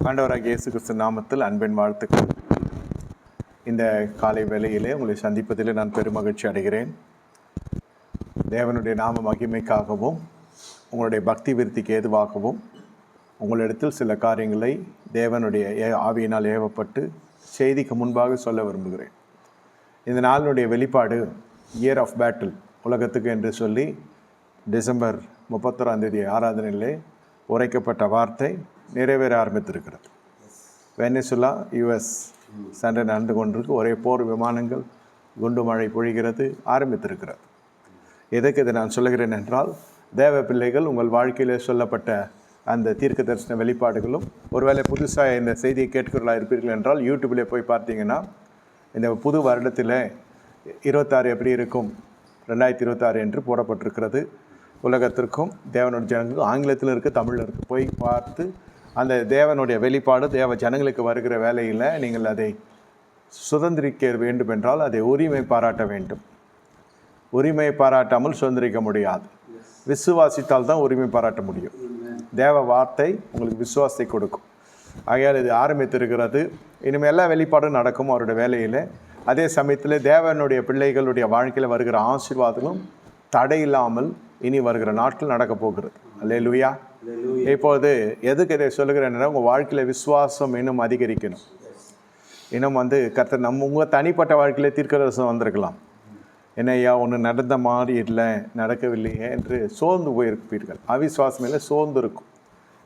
ஆண்டவராகிய இயேசு கிறிஸ்து நாமத்தில் அன்பின் வாழ்த்துக்கள். இந்த காலை வேளையிலே உங்களை சந்திப்பதில் நான் பெருமகிழ்ச்சி அடைகிறேன். தேவனுடைய நாம மகிமைக்காகவும் உங்களுடைய பக்தி விருத்திக்கு ஏதுவாகவும் உங்களிடத்தில் சில காரியங்களை தேவனுடைய ஆவியினால் ஏவப்பட்டு செய்திக்கு முன்பாக சொல்ல விரும்புகிறேன். இந்த நாளினுடைய வெளிப்பாடு இயர் ஆஃப் பேட்டில் உலகத்துக்கு என்று சொல்லி டிசம்பர் 31 ஆராதனையிலே உரைக்கப்பட்ட வார்த்தை நிறைவேற ஆரம்பித்திருக்கிறது. வெனிசுலா US சண்டை நடந்து கொண்டிருக்கு. ஒரே போர் விமானங்கள் குண்டு மழை பொழிகிறது ஆரம்பித்திருக்கிறது. எதற்கு இதை நான் சொல்லுகிறேன் என்றால், தேவ பிள்ளைகள் உங்கள் வாழ்க்கையிலே சொல்லப்பட்ட அந்த தீர்க்க தரிசன வெளிப்பாடுகளும் ஒருவேளை புதுசாக இந்த செய்தியை கேட்கிறவர்களாக இருப்பீர்கள் என்றால் யூடியூப்பில் போய் பார்த்தீங்கன்னா இந்த புது வருடத்தில் 26 எப்படி இருக்கும் 2026 என்று போடப்பட்டிருக்கிறது. உலகத்திற்கும் தேவனுடைய ஜனங்களுக்கும் ஆங்கிலத்தில் இருக்குது, தமிழில் இருக்குது. போய் பார்த்து அந்த தேவனுடைய வெளிப்பாடு தேவ ஜனங்களுக்கு வருகிற வேலையில் நீங்கள் அதை சுதந்திரிக்க வேண்டும் என்றால் அதை உரிமை பாராட்ட வேண்டும். உரிமை பாராட்டாமல் சுதந்திரிக்க முடியாது. விசுவாசித்தால் தான் உரிமை பாராட்ட முடியும். தேவ வார்த்தை உங்களுக்கு விசுவாசத்தை கொடுக்கும். ஆகையால் இது ஆரம்பித்திருக்கிறது. இனிமேல் எல்லா வெளிப்பாடும் நடக்கும் அவருடைய வேலையில். அதே சமயத்தில் தேவனுடைய பிள்ளைகளுடைய வாழ்க்கையில் வருகிற ஆசீர்வாதங்களும் தடையில்லாமல் இனி வருகிற நாட்கள் நடக்க போகிறது. அல்லேலூயா. இப்போது எதுக்கு இதை சொல்லுகிறேன்னா, உங்கள் வாழ்க்கையில் விசுவாசம் இன்னும் அதிகரிக்கணும். இன்னும் கர்த்தர் உங்கள் தனிப்பட்ட வாழ்க்கையில் தீர்க்கதரிசனம் வந்திருக்கலாம். என்னையா ஒன்று நடந்த மாதிரி இல்லை, நடக்கவில்லையே என்று சோர்ந்து போயிருப்பீர்கள். அவிசுவாசம் இல்லை, சோர்ந்து இருக்கும்.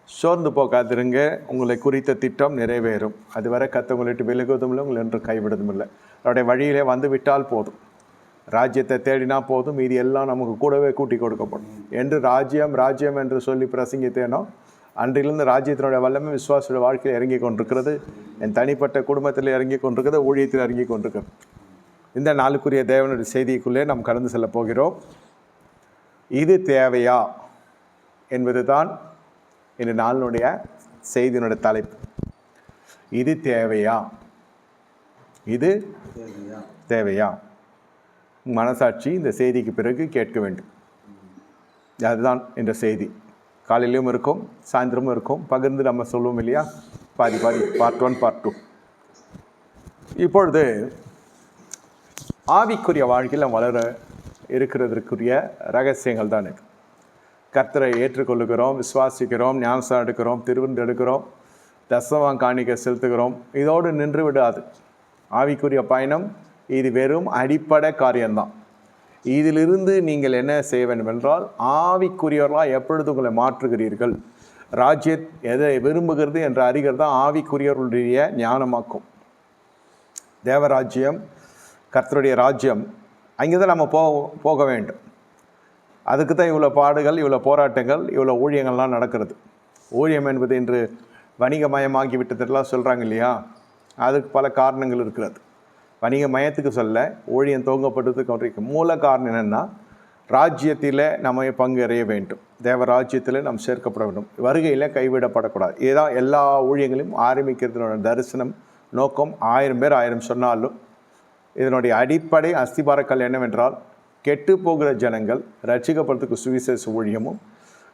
சோர்ந்து போகாதிருங்க. உங்களை குறித்த திட்டம் நிறைவேறும். அதுவரை கர்த்தர் உங்களை விட்டு விலகுவதும் இல்லை, உங்களை என்று கைவிடுவதும் இல்லை. அவருடைய வழியிலே வந்து விட்டால் போதும். ராஜ்யத்தை தேடினா போதும், இது எல்லாம் நமக்கு கூடவே கூட்டி கொடுக்கப்படும் என்று ராஜ்யம் என்று சொல்லி பிரசங்கித்தேனோ அன்றிலிருந்து ராஜ்யத்தினுடைய வல்லமை விசுவாசோட வாழ்க்கையில் இறங்கி கொண்டிருக்கிறது. என் தனிப்பட்ட குடும்பத்தில் இறங்கி கொண்டிருக்கிறது, ஊழியத்தில் இறங்கி கொண்டிருக்கிறது. இந்த நாளுக்குரிய தேவனுடைய செய்திக்குள்ளே நாம் கடந்து செல்ல போகிறோம். இது தேவையா என்பது தான் இந்த நாளினுடைய செய்தியினுடைய தலைப்பு. இது தேவையா? இது தேவையா? மனசாட்சி இந்த செய்திக்கு பிறகு கேட்க வேண்டும். அதுதான் இந்த செய்தி. காலையிலும் இருக்கும், சாயந்தரமும் இருக்கும். பகிர்ந்து நம்ம சொல்லுவோம் இல்லையா, பாதி பார்ட் 1 பார்ட் 2. இப்பொழுது ஆவிக்குரிய வாழ்க்கையில் வளர இருக்கிறதற்குரிய ரகசியங்கள் தான் இது. கர்த்தரை ஏற்றுக்கொள்ளுகிறோம், விசுவாசிக்கிறோம், ஞானஸ்நானம் எடுக்கிறோம், திருவிருந்து எடுக்கிறோம், தசமபாகம் காணிக்கை செலுத்துகிறோம். இதோடு நின்று விடாது. ஆவிக்குரிய பயணம் இது வெறும் அடிப்படை காரியம்தான். இதிலிருந்து நீங்கள் என்ன செய்ய வேண்டும் என்றால், ஆவிக்குரியவர்களாக எப்பொழுது உங்களை மாற்றுகிறீர்கள், ராஜ்யம் எதை விரும்புகிறது என்று அறிகிறது தான் ஆவிக்குரியவர்களுடைய ஞானமாக்கும். தேவராஜ்யம், கர்த்தருடைய ராஜ்யம், அங்கே தான் நம்ம போக வேண்டும். அதுக்கு தான் இவ்வளோ பாடுகள், இவ்வளோ போராட்டங்கள், இவ்வளோ ஊழியங்கள்லாம் நடக்கிறது. ஊழியம் என்பது இன்று வணிகமயமாகி விட்டதெல்லாம் சொல்கிறாங்க இல்லையா, அதுக்கு பல காரணங்கள் இருக்கிறது. வணிக மயத்துக்கு சொல்ல ஊழியம் துவங்கப்பட்டதுக்கு மூல காரணம் என்னென்னா, ராஜ்யத்தில் நம்ம பங்கேறிய வேண்டும், தேவராஜ்யத்தில் நாம் சேர்க்கப்பட வேண்டும், வருகையில் கைவிடப்படக்கூடாது. இதுதான் எல்லா ஊழியங்களையும் ஆரம்பிக்கிறதுனோட தரிசனம் நோக்கம். 1000 பேர் 1000 சொன்னாலும் இதனுடைய அடிப்படை அஸ்திபாரக்கல் என்னவென்றால், கெட்டு போகிற ஜனங்கள் ரட்சிக்கப்படுறதுக்கு சுவிசேஷ ஊழியமும்,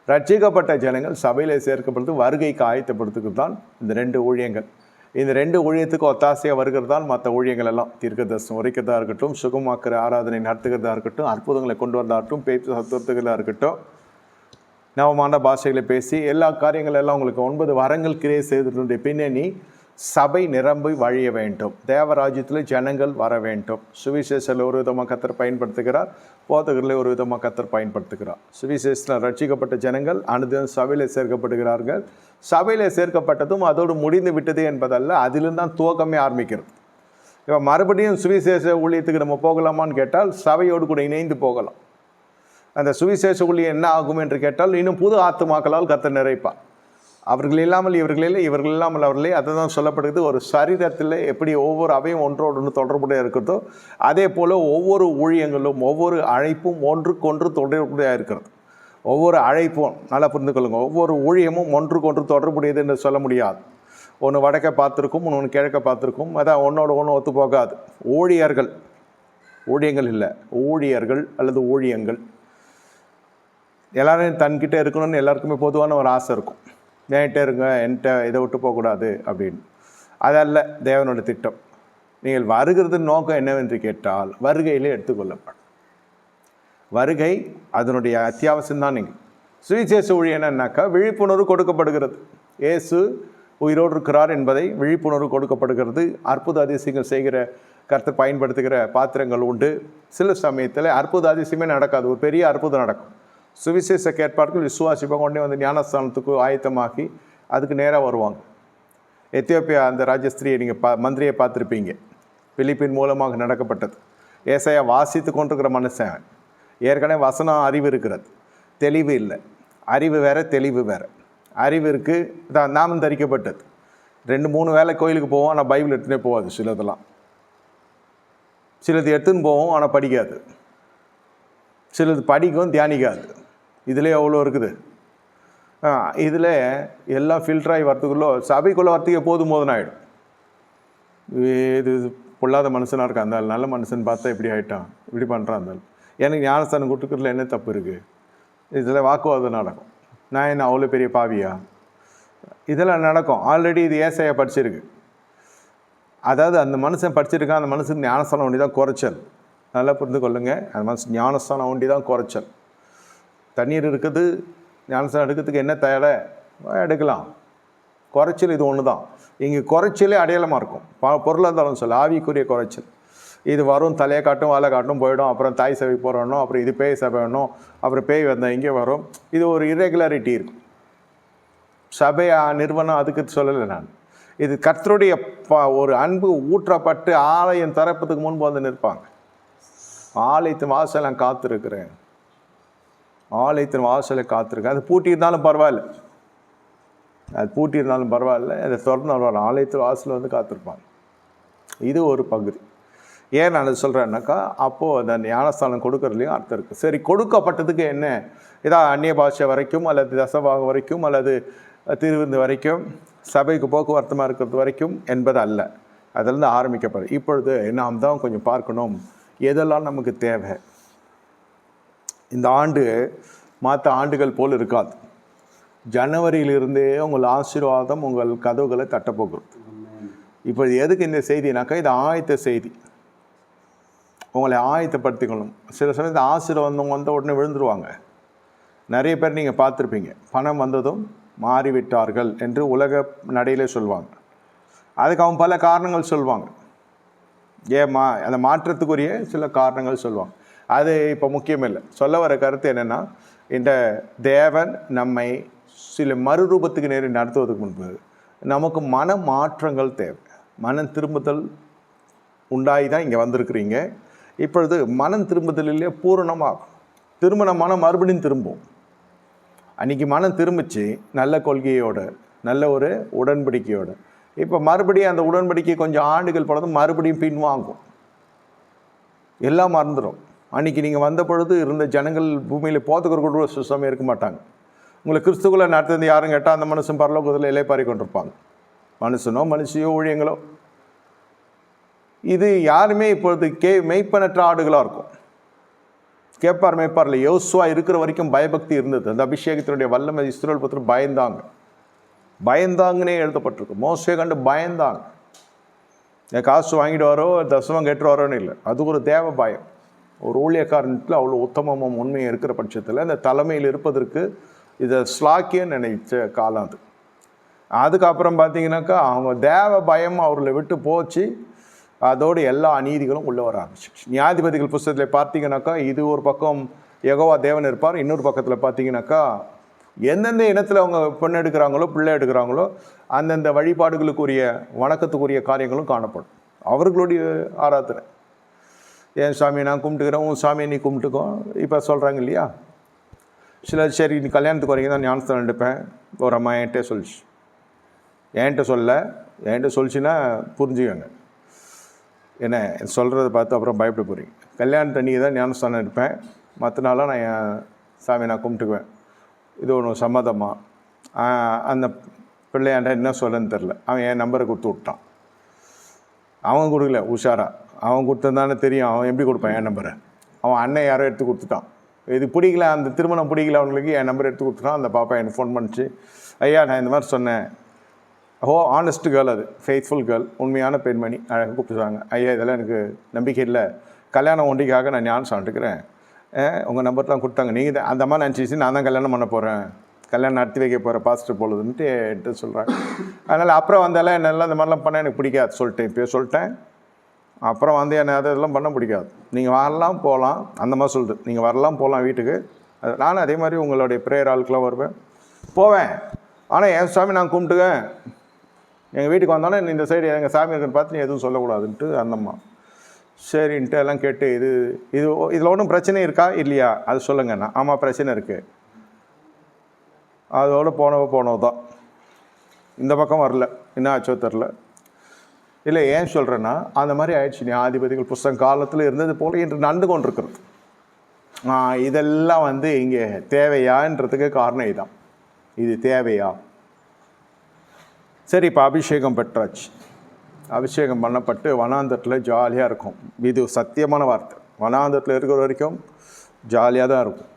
ரட்சிக்கப்பட்ட ஜனங்கள் சபையில் சேர்க்கப்படுறதுக்கு வருகைக்கு ஆயத்தப்படுறதுக்கு தான் இந்த 2 ஊழியங்கள். இந்த 2 ஊழியத்துக்கு ஒத்தாசையாக வருகிறது தான் மற்ற ஊழியங்கள் எல்லாம். தீர்க்கதரிசனம் உரைக்கிறதா இருக்கட்டும், சுகமாக்குற ஆராதனை நடத்துகிறதா இருக்கட்டும், அற்புதங்களை கொண்டு வரதா இருக்கட்டும், பேச்சு சத்துவத்துகளாக இருக்கட்டும், நவமான பாஷைகளை பேசி எல்லா காரியங்கள் எல்லாம் உங்களுக்கு 9 வரங்கள் கிரியை செய்ததுடைய பின்னணி சபை நிரம்பி வழிய வேண்டும், தேவராஜ்யத்தில் ஜனங்கள் வர வேண்டும். சுவிசேஷத்தில் ஒரு விதமாக கர்த்தர் பயன்படுத்துகிறார், போதகர்களை ஒரு விதமாக கர்த்தர் பயன்படுத்துகிறார். சுவிசேஷத்தில் ரட்சிக்கப்பட்ட ஜனங்கள் அனுதினம் சபையில் சேர்க்கப்படுகிறார்கள். சபையில் சேர்க்கப்பட்டதும் அதோடு முடிந்து விட்டது என்பதல்ல, அதிலிருந்து தான் துவக்கமே ஆரம்பிக்கிறது. இப்போ மறுபடியும் சுவிசேஷ ஊழியத்துக்கு நம்ம போகலாமான்னு கேட்டால் சபையோடு கூட இணைந்து போகலாம். அந்த சுவிசேஷ ஊழியம் என்ன ஆகும் என்று கேட்டால், இன்னும் புது ஆத்துமாக்களால் கர்த்தர் நிறைப்பார். அவர்கள் இல்லாமல் இவர்களில், இவர்கள் இல்லாமல் அவர்களே. அதை தான் சொல்லப்படுகிறது. ஒரு சரீரத்தில் எப்படி ஒவ்வொரு அவையும் ஒன்றோடு ஒன்று தொடர்புடைய இருக்கிறதோ, அதே போல் ஒவ்வொரு ஊழியங்களும் ஒவ்வொரு அழைப்பும் ஒன்றுக்கொன்று தொடர்புடையாக இருக்கிறது. ஒவ்வொரு அழைப்பும் நல்லா புரிந்து கொள்ளுங்கள், ஒவ்வொரு ஊழியமும் ஒன்றுக்கொன்று தொடர்புடையது என்று சொல்ல முடியாது. ஒன்று வடக்க பார்த்துருக்கும், ஒன்று கிழக்க பார்த்துருக்கும். அதான் ஒன்றோட ஒன்று ஒத்து போகாது. ஊழியங்கள் இல்லை, ஊழியர்கள் அல்லது ஊழியங்கள் எல்லாரும் தன்கிட்ட இருக்கணும்னு எல்லாருக்குமே பொதுவான ஒரு ஆசை இருக்கும். என்கிட்ட இருங்க, என்கிட்ட இதை விட்டு போகக்கூடாது அப்படின்னு. அதல்ல தேவனோட திட்டம். நீங்கள் வருகிறது நோக்கம் என்னவென்று கேட்டால் வருகையிலே எடுத்துக்கொள்ளப்படும். வருகை அதனுடைய அத்தியாவசியம்தான். நீங்கள் சுவிசேஷ ஊழியம் என்னன்னாக்கா விழிப்புணர்வு கொடுக்கப்படுகிறது. இயேசு உயிரோடு இருக்கிறார் என்பதை விழிப்புணர்வு கொடுக்கப்படுகிறது. அற்புத அதிசயங்கள் செய்கிற கர்த்தர் பயன்படுத்துகிற பாத்திரங்கள் உண்டு. சில சமயத்தில் அற்புத அதிசயமே நடக்காது, ஒரு பெரிய அற்புதம் நடக்கும். சுவிசேஷ கேட்பார்கள், விசுவாசிப்பாக கொண்டே வந்து ஞானஸ்தானத்துக்கு ஆயத்தமாக்கி அதுக்கு நேராக வருவாங்க. எத்தியோப்பியா அந்த ராஜஸ்திரியை நீங்கள் மந்திரியை பார்த்துருப்பீங்க. பிலிப்பின் மூலமாக நடக்கப்பட்டது. ஏசாயா வாசித்து கொண்டிருக்கிற மனுஷன், ஏற்கனவே வசனம் அறிவு இருக்கிறது, தெளிவு இல்லை. அறிவு வேறு, தெளிவு வேறு. அறிவு இருக்குது, தான் நாமம் தரிக்கப்பட்டது. 2-3 வேளை கோயிலுக்கு போவோம், ஆனால் பைபிள் எடுத்துனே போகாது. சிலதெல்லாம் சிலது எடுத்துன்னு போவோம், ஆனால் படிக்காது. சிலது படிக்கும், தியானிக்காது. இதில் எவ்வளோ இருக்குது. இதில் எல்லாம் ஃபில்டராகி வரத்துக்குள்ளே சபைக்குள்ளே வரத்துக்கு போதும் ஆகிடும். இது பொல்லாத மனுஷனாக இருக்கா இருந்தாலும், நல்ல மனுஷன் பார்த்தா இப்படி ஆகிட்டான், இப்படி பண்ணுறான் இருந்தாலும், எனக்கு ஞானஸ்தானம் கொடுத்துக்கிறதுல என்ன தப்பு இருக்குது? இதில் வாக்குவாதம் நடக்கும். நான் என்ன அவ்வளோ பெரிய பாவியா? இதெல்லாம் நடக்கும். ஆல்ரெடி இது ஏசாயா படிச்சிருக்கு. அதாவது அந்த மனுஷன் படிச்சிருக்கான், அந்த மனுஷனுக்கு ஞானஸ்தானம் ஒண்டி தான் குறைச்சல். நல்லா புரிந்து கொள்ளுங்கள். அந்த மனுஷன் ஞானஸ்தானம் ஒண்டி தான் குறைச்சல். தண்ணீர் இருக்குது, ஞானஸ்தானம் எடுக்கிறதுக்கு என்ன தேவை எடுக்கலாம். குறைச்சல் இது ஒன்று தான். இங்கே குறைச்சலே அடையாளமாக இருக்கும். பொருளாக இருந்தாலும் சொல்ல ஆவிக்குரிய குறைச்சல். இது வரும், தலையை காட்டும், வாழை காட்டும், போயிடும். அப்புறம் தாய் சபை போகிறோம், அப்புறம் இது பேய் சபை வேணும், அப்புறம் பேய் வந்தால் இங்கே வரும். இது ஒரு இரெகுலாரிட்டி இருக்கும். சபை நிறுவனம் அதுக்கு சொல்லலை நான். இது கர்த்தருடைய ஒரு அன்பு ஊற்றப்பட்டு ஆலயம் திறப்பதுக்கு முன்பு வந்து நிற்பாங்க. ஆலயத்தின் வாசலை நான் காத்திருக்கிறேன், ஆலயத்தின் வாசலை காத்திருக்கேன். அது பூட்டி இருந்தாலும் பரவாயில்ல, அது பூட்டி இருந்தாலும் பரவாயில்ல, அதை திறந்து ஆலயத்தின் வாசலில் வந்து காத்திருப்பாங்க. இது ஒரு பகுதி. ஏன் நான் அது சொல்கிறேன்னாக்கா, அப்போது அந்த ஞானஸ்தானம் கொடுக்கறதுலையும் அர்த்தம் இருக்குது. சரி, கொடுக்கப்பட்டதுக்கு என்ன? இதான் அந்நிய பாஷை வரைக்கும், அல்லது தசபாகம் வரைக்கும், அல்லது திருவிருந்து வரைக்கும், சபைக்கு போக்குவரத்துமாக இருக்கிறது வரைக்கும் என்பது அல்ல. அதிலிருந்து ஆரம்பிக்கப்படும். இப்பொழுது நாம் தான் கொஞ்சம் பார்க்கணும் எதெல்லாம் நமக்கு தேவை. இந்த ஆண்டு மற்ற ஆண்டுகள் போல் இருக்காது. ஜனவரியிலிருந்தே உங்கள் ஆசீர்வாதம் உங்கள் கதவுகளை தட்டப்போகிறது. இப்போ எதுக்கு இந்த செய்தினாக்கா, இது ஆயத்த செய்தி. உங்களை ஆயத்தப்படுத்திக்கணும். சில சமயத்தில் ஆசீர்வாதம் வந்த உடனே விழுந்துருவாங்க. நிறைய பேர் நீங்கள் பார்த்துருப்பீங்க, பணம் வந்ததும் மாறிவிட்டார்கள் என்று உலக நடையிலே சொல்லுவாங்க. அதுக்கு அவன் பல காரணங்கள் சொல்லுவாங்க. ஏம்மா அந்த மாற்றத்துக்குரிய சில காரணங்கள் சொல்லுவாங்க. அது இப்போ முக்கியம் இல்லை. சொல்ல வர கருத்து என்னென்னா, இந்த தேவன் நம்மை சில மறுரூபத்துக்கு நேரி நடத்துவதற்கு முன்பு நமக்கு மன மாற்றங்கள் தேவை. மனம் திரும்புதல் உண்டாகி தான் இங்கே வந்திருக்கிறீங்க. இப்பொழுது மனம் திரும்புதலிலே பூரணமாகும். திரும்பின மனம் மறுபடியும் திரும்பும். அன்றைக்கி மனம் திரும்பிச்சு நல்ல கொள்கையோடு, நல்ல ஒரு உடன்படிக்கையோடு. இப்போ மறுபடியும் அந்த உடன்படிக்கை கொஞ்சம் ஆண்டுகள் பழதும் மறுபடியும் பின்வாங்கும். எல்லாம் மறந்துடும். அன்றைக்கி நீங்கள் வந்த பொழுது இருந்த ஜனங்கள் பூமியில் போத்துக்கிற கூட சுத்தமாக இருக்க மாட்டாங்க. உங்களை கிறிஸ்துக்குள்ளே நடத்துறது யாரும் கேட்டால் அந்த மனுஷன் பரலோகத்தில் இலைப்பாரி கொண்டிருப்பாங்க. மனுஷனோ மனுஷியோ ஊழியங்களோ. இது யாருமே இப்பொழுது மெய்ப்பனற்ற ஆடுகளாக இருக்கும். கேட்பார் மேய்ப்பார்ல. யோசுவா இருக்கிற வரைக்கும் பயபக்தி இருந்தது. அந்த அபிஷேகத்தினுடைய வல்லமை இஸ்ரவேல் புத்திரர் பயந்தாங்க. பயந்தாங்கன்னே எழுதப்பட்டிருக்கு. மோசே கண்டு பயந்தாங்க. காசு வாங்கிடுவாரோ தசமம் கேட்டுருவாரோன்னு இல்லை, அது ஒரு தேவ பயம். ஒரு ஊழியக்காரன்ட்டு அவ்வளோ உத்தமமும் உண்மையும் இருக்கிற பட்சத்தில் இந்த தலைமையில் இருப்பதற்கு இதை ஸ்லாக்கியன்னு நினைச்ச காலம் அது. அதுக்கப்புறம் பார்த்தீங்கன்னாக்கா அவங்க தேவ பயம் அவர்களை விட்டு போச்சு. அதோடு எல்லா அநீதிகளும் உள்ளே வர ஆரம்பிச்சிச்சு. நியாயாதிபதிகள் புஸ்தகத்தில் பார்த்தீங்கன்னாக்கா இது ஒரு பக்கம் யெகோவா தேவன் இருப்பார், இன்னொரு பக்கத்தில் பார்த்தீங்கன்னாக்கா எந்தெந்த இனத்தில் அவங்க பெண் எடுக்கிறாங்களோ பிள்ளை எடுக்கிறாங்களோ அந்தந்த வழிபாடுகளுக்குரிய வணக்கத்துக்குரிய காரியங்களும் காணப்படும். அவர்களுடைய ஆராதனை. என் சாமியை நான் கும்பிட்டுக்கிறேன், உன் சாமியை நீ கும்பிட்டுக்கோ இப்போ சொல்கிறாங்க இல்லையா. சிலர் சரி நீ கல்யாணத்துக்கு வரீங்க தான் ஞானஸ்தானம் எடுப்பேன். ஒரு அம்மா என்கிட்ட சொல்லிச்சு. என்கிட்ட சொல்லிச்சுன்னா புரிஞ்சுக்கோங்க. என்ன சொல்கிறத பார்த்து அப்புறம் பயப்பட போகிறீங்க. கல்யாணத்தை நீ தான் ஞானஸ்தானம் எடுப்பேன், மற்ற நாளாக நான் என் சாமியை நான் கும்பிட்டுக்குவேன். இது ஒன்று சம்மதமாக. அந்த பிள்ளையாண்ட என்ன சொல்லன்னு தெரில. அவன் என் நம்பரை கொடுத்து விட்டான். அவன் கொடுக்கல, உஷாரா. அவன் கொடுத்ததானே தெரியும். அவன் எப்படி கொடுப்பான் என் நம்பரை? அவன் அண்ணன் யாரோ எடுத்து கொடுத்துட்டான். இது பிடிக்கல, அந்த திருமணம் பிடிக்கல அவங்களுக்கு, என் நம்பர் எடுத்து கொடுத்துட்டான். அந்த பாப்பா எனக்கு ஃபோன் பண்ணிச்சு, ஐயா நான் இந்த மாதிரி சொன்னேன். ஆனஸ்ட் கேர்ள், அது ஃபெய்த்ஃபுல் கேர்ள், உண்மையான பெண்மணி. அழகாக கூப்பிட்டுருவாங்க, ஐயா இதெல்லாம் எனக்கு நம்பிக்கை இல்லை, கல்யாணம் ஒன்றிக்காக நான் ஞானம் சாப்பிட்டுக்கிறேன், உங்கள் நம்பர்லாம் கொடுத்தாங்க, நீங்கள் தான் அந்த மாதிரி நினச்சிச்சு, நான் தான் கல்யாணம் பண்ண போகிறேன், கல்யாணம் நடத்தி வைக்க போகிறேன் பாஸ்டர் போலுதுன்ட்டு எடுத்து சொல்கிறாங்க. அதனால் அப்புறம் வந்தாலும் என்னெல்லாம் இந்த மாதிரிலாம் பண்ண எனக்கு பிடிக்காது சொல்லிட்டேன், இப்போயே சொல்லிட்டேன். அப்புறம் வந்து என்னை அதெல்லாம் பண்ண பிடிக்காது, நீங்கள் வரலாம் போகலாம் அந்த மாதிரி சொல்லுது, நீங்கள் வரலாம் போகலாம் வீட்டுக்கு. நானும் அதே மாதிரி உங்களுடைய ப்ரேயர் ஆளுக்கெலாம் வருவேன், போவேன். ஆனால் என் சாமி நான் கும்பிட்டுவேன், எங்கள் வீட்டுக்கு வந்தோன்னே இந்த சைடு எங்கள் சாமி இருக்குன்னு பார்த்து நீ எதுவும் சொல்லக்கூடாதுன்ட்டு அந்தம்மா சரின்ட்டு எல்லாம் கேட்டு, இதில் ஒன்றும் பிரச்சனை இருக்கா இல்லையா அது சொல்லுங்கண்ணா. ஆமாம் பிரச்சனை இருக்குது. அதோடு போனது தான், இந்த பக்கம் வரல, என்ன ஆச்சோ தெரில. இல்லை ஏன் சொல்கிறேன்னா, அந்த மாதிரி ஆயிடுச்சு. நியாயாதிபதிகள் புஸ்தகம் காலத்தில் இருந்தது போல் இன்று நடந்து கொண்டிருக்கிறது. இதெல்லாம் வந்து இங்கே தேவையான்றதுக்கு காரணம் இதுதான். இது தேவையா? சரி, இப்போ அபிஷேகம் பெற்றாச்சு, அபிஷேகம் பண்ணப்பட்டு வனாந்தரத்தில் ஜாலியாக இருக்கும். இது சத்தியமான வார்த்தை. வனாந்தரத்தில் இருக்கிற வரைக்கும் ஜாலியாக தான் இருக்கும்.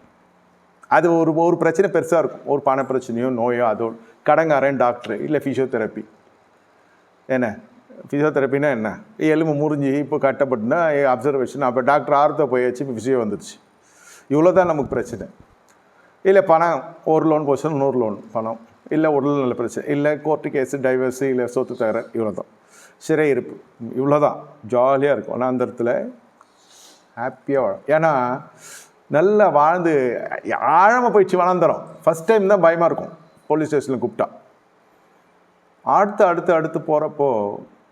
அது ஒரு பிரச்சனை பெருசாக இருக்கும், ஒரு பண பிரச்சனையோ நோயோ, அதோடு கடங்காரன் டாக்டரு இல்லை ஃபிசியோதெரப்பி. என்ன ஃபிசியோதெரப்பின்னா என்ன, எலும்பு முறிஞ்சி இப்போ கட்டப்பட்டுனா அப்சர்வேஷன், அப்போ டாக்டர் ஆர்த்தோ போயாச்சு, இப்போ ஃபிசியோ வந்துடுச்சு. இவ்வளோ தான் நமக்கு பிரச்சனை. இல்லை பணம், ஒரு லோன் போச்சுன்னா 100 லோன் பணம், இல்லை உடல் நல்ல பிரச்சனை, இல்லை கோர்ட்டு கேஸு, டைவர்ஸு, இல்லை சொத்து தவிர, இவ்வளோ தான் சிறை இருப்பு, இவ்வளோ தான். ஜாலியாக இருக்கும். ஆனால் அந்த இடத்துல ஹாப்பியாக வாழும். ஏன்னா நல்லா வாழ்ந்து ஆழமாக போயிடுச்சு வளர்ந்துடும். ஃபஸ்ட் டைம் தான் பயமாக இருக்கும் போலீஸ் ஸ்டேஷனில் கூப்பிட்டா. அடுத்து போகிறப்போ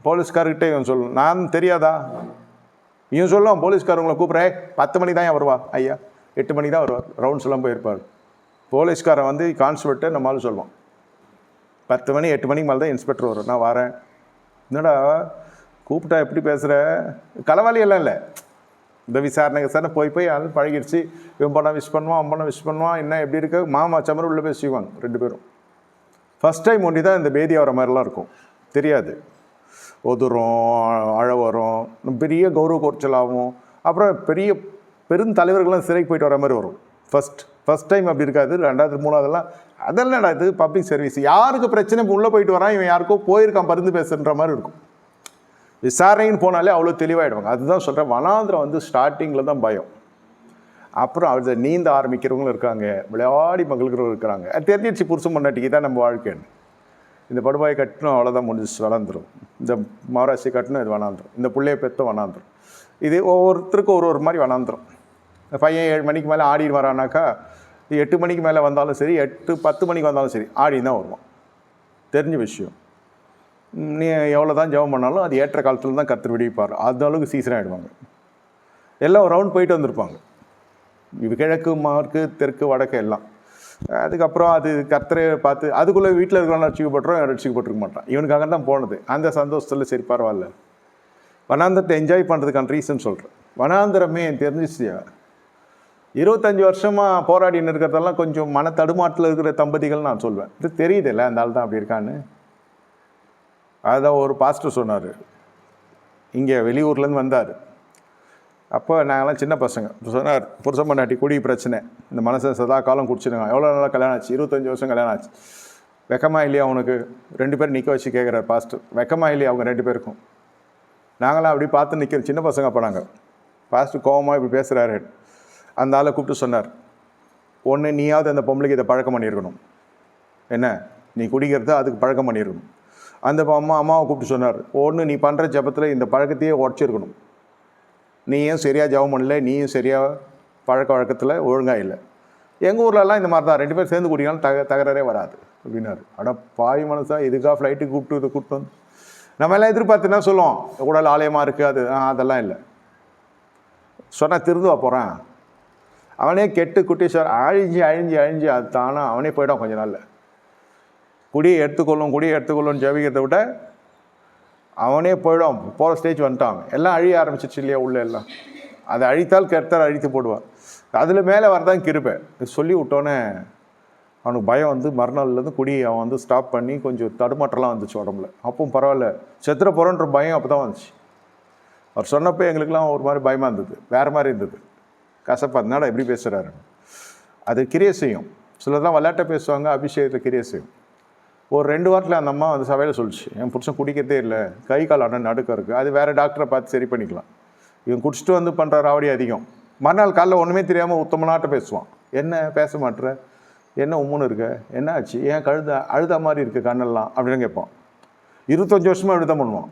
போலீஸ்கார்கிட்டே இவன் சொல்லணும், நான் தெரியாதா இவன் சொல்லுவான், போலீஸ்காரங்களை கூப்பிட்றேன் 10 மணி தான் வருவா ஐயா, 8 மணி தான் வருவார், ரவுண்ட்ஸ் எல்லாம் போயிருப்பார். போலீஸ்காரன் வந்து கான்ஸ்டபிள்கிட்ட நம்மளாலும் சொல்லுவான், 10 மணி 8 மணிக்கு மேலே தான் இன்ஸ்பெக்டர் வரும், நான் வரேன். என்னடா கூப்பிட்டா எப்படி பேசுகிற, களவாளியெல்லாம் இல்லை, இந்த விசாரணை போய் அது பழகிடுச்சு. இவன் பண்ண விஷ் பண்ணுவான், அவன் பண்ண விஷ் பண்ணுவான், என்ன எப்படி இருக்க மாமா சமர் உள்ளே போய் செய்வாங்க 2 பேரும். ஃபஸ்ட் டைம் ஒண்டி தான் இந்த பேதி ஆகிற மாதிரிலாம் இருக்கும், தெரியாது, ஒதுரும், அழ வரும், பெரிய கௌரவ குறைச்சலாகும். அப்புறம் பெருந்தலைவர்கள்லாம் சிறைக்கு போயிட்டு வர மாதிரி வரும். ஃபஸ்ட் டைம் அப்படி இருக்காது. 2வது 3வதுலாம் அதெல்லாம் இது பப்ளிக் சர்வீஸ். யாருக்கு பிரச்சனை உள்ளே போயிட்டு வரான், இவன் யாருக்கோ போயிருக்கான் பருந்து பேசுன்ற மாதிரி இருக்கும். விசாரணைன்னு போனாலே அவ்வளோ தெளிவாகிடுவாங்க. அதுதான் சொல்கிறேன், வனாந்திரம் வந்து ஸ்டார்டிங்கில் தான் பயம். அப்புறம் அதை நீந்த ஆரம்பிக்கிறவங்களும் இருக்காங்க, விளையாடி மகிழ்கிறவங்க இருக்கிறாங்க. அது தெரிஞ்சிடுச்சு புருஷன் பொண்டாட்டிக்கு தான் நம்ம வாழ்க்கைன்னு. இந்த படுபாயை கட்டணும் அவ்வளோதான், முடிஞ்சிச்சு, வளர்ந்துடும். இந்த மவராசி கட்டணும், இது வனாந்திரம். இந்த பிள்ளைய பெற்ற வனாந்திரம். இது ஒவ்வொருத்தருக்கும் ஒரு மாதிரி வனாந்திரம். பையன் 7 மணிக்கு மேலே ஆடின்னு வரானாக்கா 8 மணிக்கு மேலே வந்தாலும் சரி, 8-10 மணிக்கு வந்தாலும் சரி ஆடின்னு தான் வருவான். தெரிஞ்ச விஷயம். நீ எவ்வளோ தான் ஜெபம் பண்ணாலும் அது ஏற்ற காலத்தில் தான் கர்த்தர் விடுவிப்பார். அந்த அளவுக்கு சீசனாக ஆகிடுவாங்க. எல்லாம் ரவுண்ட் போயிட்டு வந்திருப்பாங்க, கிழக்கு மார்க்கு தெற்கு வடக்கு எல்லாம். அதுக்கப்புறம் அது கர்த்தரை பார்த்து அதுக்குள்ளே வீட்டில் இருக்கிறவங்க ரட்சிக்கப்பட்டுறோம், ரட்சிக்கப்பட்டிருக்க மாட்டான். இவனுக்காக தான் போனது. அந்த சந்தோஷத்தில் சரி பரவாயில்ல. வனாந்திரத்தை என்ஜாய் பண்ணுறதுக்கான ரீசன் சொல்கிறேன். வனாந்திரமே தெரிஞ்சிச்சு. 25 வருஷமாக போராடின்னு இருக்கிறதெல்லாம் கொஞ்சம் மன தடுமாட்டில் இருக்கிற தம்பதிகள் நான் சொல்வேன். இது தெரியுது இல்லை அந்த ஆள் தான் அப்படி இருக்கான்னு. அதுதான் ஒரு பாஸ்டர் சொன்னார், இங்கே வெளியூர்லேருந்து வந்தார். அப்போ நாங்கள்லாம் சின்ன பசங்க. சொன்னார், புருஷன் பொண்டாட்டி குடி பிரச்சனை, இந்த மனசை சதா காலம் குடிச்சிடுங்க. எவ்வளோ நாளாக கல்யாணம் ஆச்சு? 25 வருஷம் கல்யாணம் ஆச்சு. வெக்கமா இல்லையா அவனுக்கு? 2 பேர் நிற்க வச்சு கேட்குறாரு பாஸ்டர், வெக்கமா இல்லையா அவங்க 2 பேருக்கும்? நாங்களாம் அப்படி பார்த்து நிற்கிறோம், சின்ன பசங்க. அப்போ நாங்கள் பாஸ்டர் கோவமாக இப்படி பேசுகிறாரு. அந்த ஆளை கூப்பிட்டு சொன்னார், ஒன்று நீயாவது அந்த பொம்பளைக்கு இதை பழக்கம் பண்ணியிருக்கணும், என்ன நீ குடிக்கிறத அதுக்கு பழக்கம் பண்ணியிருக்கணும். அந்த அம்மாவை கூப்பிட்டு சொன்னார், ஒன்று நீ பண்ணுற ஜபத்தில் இந்த பழக்கத்தையே உடச்சிருக்கணும், நீயும் சரியாக ஜபம் பண்ணல, நீயும் சரியாக பழக்க வழக்கத்தில் ஒழுங்காக இல்லை. எங்கள் ஊர்லலாம் இந்த மாதிரி தான், 2 பேர் சேர்ந்து குடிக்கலாம் தகராறே வராது அப்படின்னாரு. அட பாய் மனசா, இதுக்காக ஃப்ளைட்டுக்கு கூப்பிட்டு வந்து நம்ம எல்லாம் எதிர்பார்த்துன்னா சொல்லுவோம் உடல் ஆலயமாக இருக்குது, அது அதெல்லாம் இல்லை. சொன்னால் திருந்துவா போகிறான், அவனே கெட்டு குட்டி சார் அழிஞ்சு அது தானே அவனே போய்டான் கொஞ்ச நாளில். குடியை எடுத்துக்கொள்ளும் ஜெபிக்கிறத விட அவனே போய்டும், போகிற ஸ்டேஜ் வந்துட்டான். எல்லாம் அழிய ஆரம்பிச்சிச்சு இல்லையா உள்ளே எல்லாம். அதை அழித்தால் கர்த்தர் அழித்து போடுவார். அதில் மேலே வரதான் கிருபை. சொல்லி விட்டோன்னே அவனுக்கு பயம் வந்து மறுநாள்லேருந்து குடி அவன் வந்து ஸ்டாப் பண்ணி கொஞ்சம் தடுமாற்றலாம் வந்துச்சு உடம்புல. அப்பவும் பரவாயில்ல, செத்துற போகிறோன்ற பயம் அப்போ தான் வந்துச்சு. அவர் சொன்னப்போ எங்களுக்கெல்லாம் ஒரு மாதிரி பயமாக இருந்தது, வேறு மாதிரி இருந்தது. கசப்பா இருந்தாடா எப்படி பேசுகிறாரு, அது கிரியை செய்யும். சிலர்லாம் விளையாட்டை பேசுவாங்க, அபிஷேகத்தில் கிரியை செய்யும். ஒரு 2 வாரத்தில் அந்த அம்மா வந்து சபையில் சொல்லிச்சு, என் புருஷன் குடிக்கிறதே இல்லை, கை கால் நடுக்கம் இருக்குது, அது வேறு டாக்டரை பார்த்து சரி பண்ணிக்கலாம், இவன் குடிச்சிட்டு வந்து பண்ணுற ராவடி அதிகம். மறுநாள் காலைல ஒன்றுமே தெரியாமல் உத்தமனாட்ட பேசுவான். என்ன பேச மாட்டுற, என்ன உம்முன்னு இருக்க, என்ன ஆச்சு, ஏன் அழுத மாதிரி இருக்குது கண்ணெல்லாம் அப்படின்னு கேட்பான். 25 வருஷமாக இப்படி தான் பண்ணுவான்.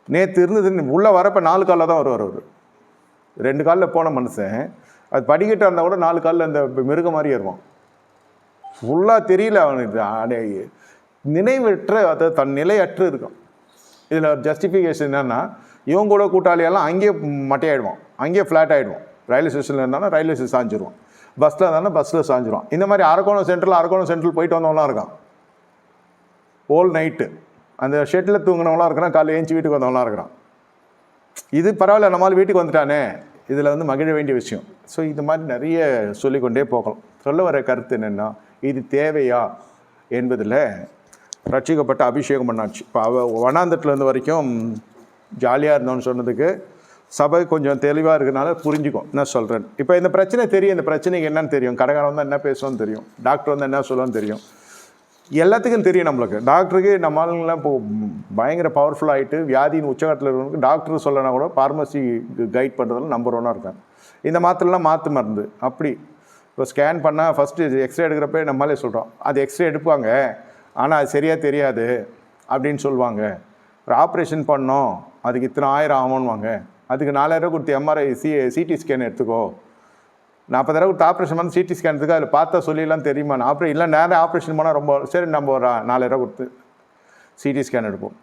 நேற்று இருந்தது உள்ளே வரப்போ 4 காலில் தான் வருவார். அவர் 2 காலில் போன மனுஷன் அது படிக்கட்டாக இருந்தால் கூட 4 காலில் இந்த மிருக மாதிரி ஏறுவான். ஃபுல்லாக தெரியல அவனுக்கு, நினைவற்ற அதாவது தன் நிலையற்று இருக்கும். இதில் ஜஸ்டிஃபிகேஷன் என்னென்னா, இவன் கூட கூட்டாளியெல்லாம் அங்கேயே மட்டையாயிடுவான், அங்கேயே ஃப்ளாட் ஆகிடுவான். ரயில்வே ஸ்டேஷனில் இருந்தாலும் ரயில்வே ஸ்டேஷன் சாஞ்சிடுவான், பஸ்ஸில் இருந்தாலும் பஸ்ஸில் சாஞ்சிடுவான். இந்த மாதிரி அரக்கோணம் சென்ட்ரல் போயிட்டு வந்தவங்களாம் இருக்கான். ஹோல் நைட்டு அந்த ஷெட்டில் தூங்கினவங்களாம் இருக்கிறான், காலையில் ஏஞ்சி வீட்டுக்கு வந்தவங்களாம் இருக்கிறான். இது பரவாயில்ல, நம்மளால் வீட்டுக்கு வந்துட்டானே, இதில் வந்து மகிழ வேண்டிய விஷயம். ஸோ இது மாதிரி நிறைய சொல்லிக்கொண்டே போகலாம். சொல்ல வர கருத்து என்னென்னா, இது தேவையா என்பதில் ரட்சிக்கப்பட்ட அபிஷேகம் பண்ணாச்சு. இப்போ வனாந்தத்தில் இருந்த வரைக்கும் ஜாலியாக இருந்தோன்னு சொன்னதுக்கு சபை கொஞ்சம் தெளிவாக இருக்கிறனால புரிஞ்சுக்கும் என்ன சொல்கிறேன். இப்போ இந்த பிரச்சனை தெரியும், இந்த பிரச்சனைக்கு என்னன்னு தெரியும், கடைக்காரன் வந்து என்ன பேசுவோன்னு தெரியும், டாக்டர் வந்து என்ன சொல்லுவோன்னு தெரியும், எல்லாத்துக்கும் தெரியும் நம்மளுக்கு. டாக்டருக்கு நம்ம ஆளுங்கெல்லாம் இப்போ பயங்கர பவர்ஃபுல் ஆகிட்டு வியாதியின் உச்சகட்டத்தில் இருக்கிறவங்களுக்கு டாக்டர் சொல்லனா கூட ஃபார்மசி கைட் பண்ணுறதுல நம்பர் 1 இருக்காங்க. இந்த மாத்திரலாம் மாற்று மருந்து அப்படி. இப்போ ஸ்கேன் பண்ணால் ஃபஸ்ட்டு எக்ஸ்ரே எடுக்கிறப்ப நம்மளே சொல்கிறோம், அது எக்ஸ்ரே எடுப்பாங்க ஆனால் அது சரியாக தெரியாது அப்படின்னு சொல்லுவாங்க. ஒரு ஆப்ரேஷன் பண்ணோம் அதுக்கு இத்தனை 1000 ஆகும்னுவாங்க, அதுக்கு 4000 கொடுத்து எம்ஆர்ஐ சிடி ஸ்கேன் எடுத்துக்கோ, 40,000 கொடுத்து ஆப்ரேஷன் பண்ணி சிடி ஸ்கேன் எடுத்துக்கோ, அதில் பார்த்தா சொல்லிடலாம் தெரியுமா, இல்லை நேரம் ஆப்ரேஷன் பண்ணால் ரொம்ப சரி, நம்ம ஒரு 4000 கொடுத்து சிடி ஸ்கேன் எடுப்போம்.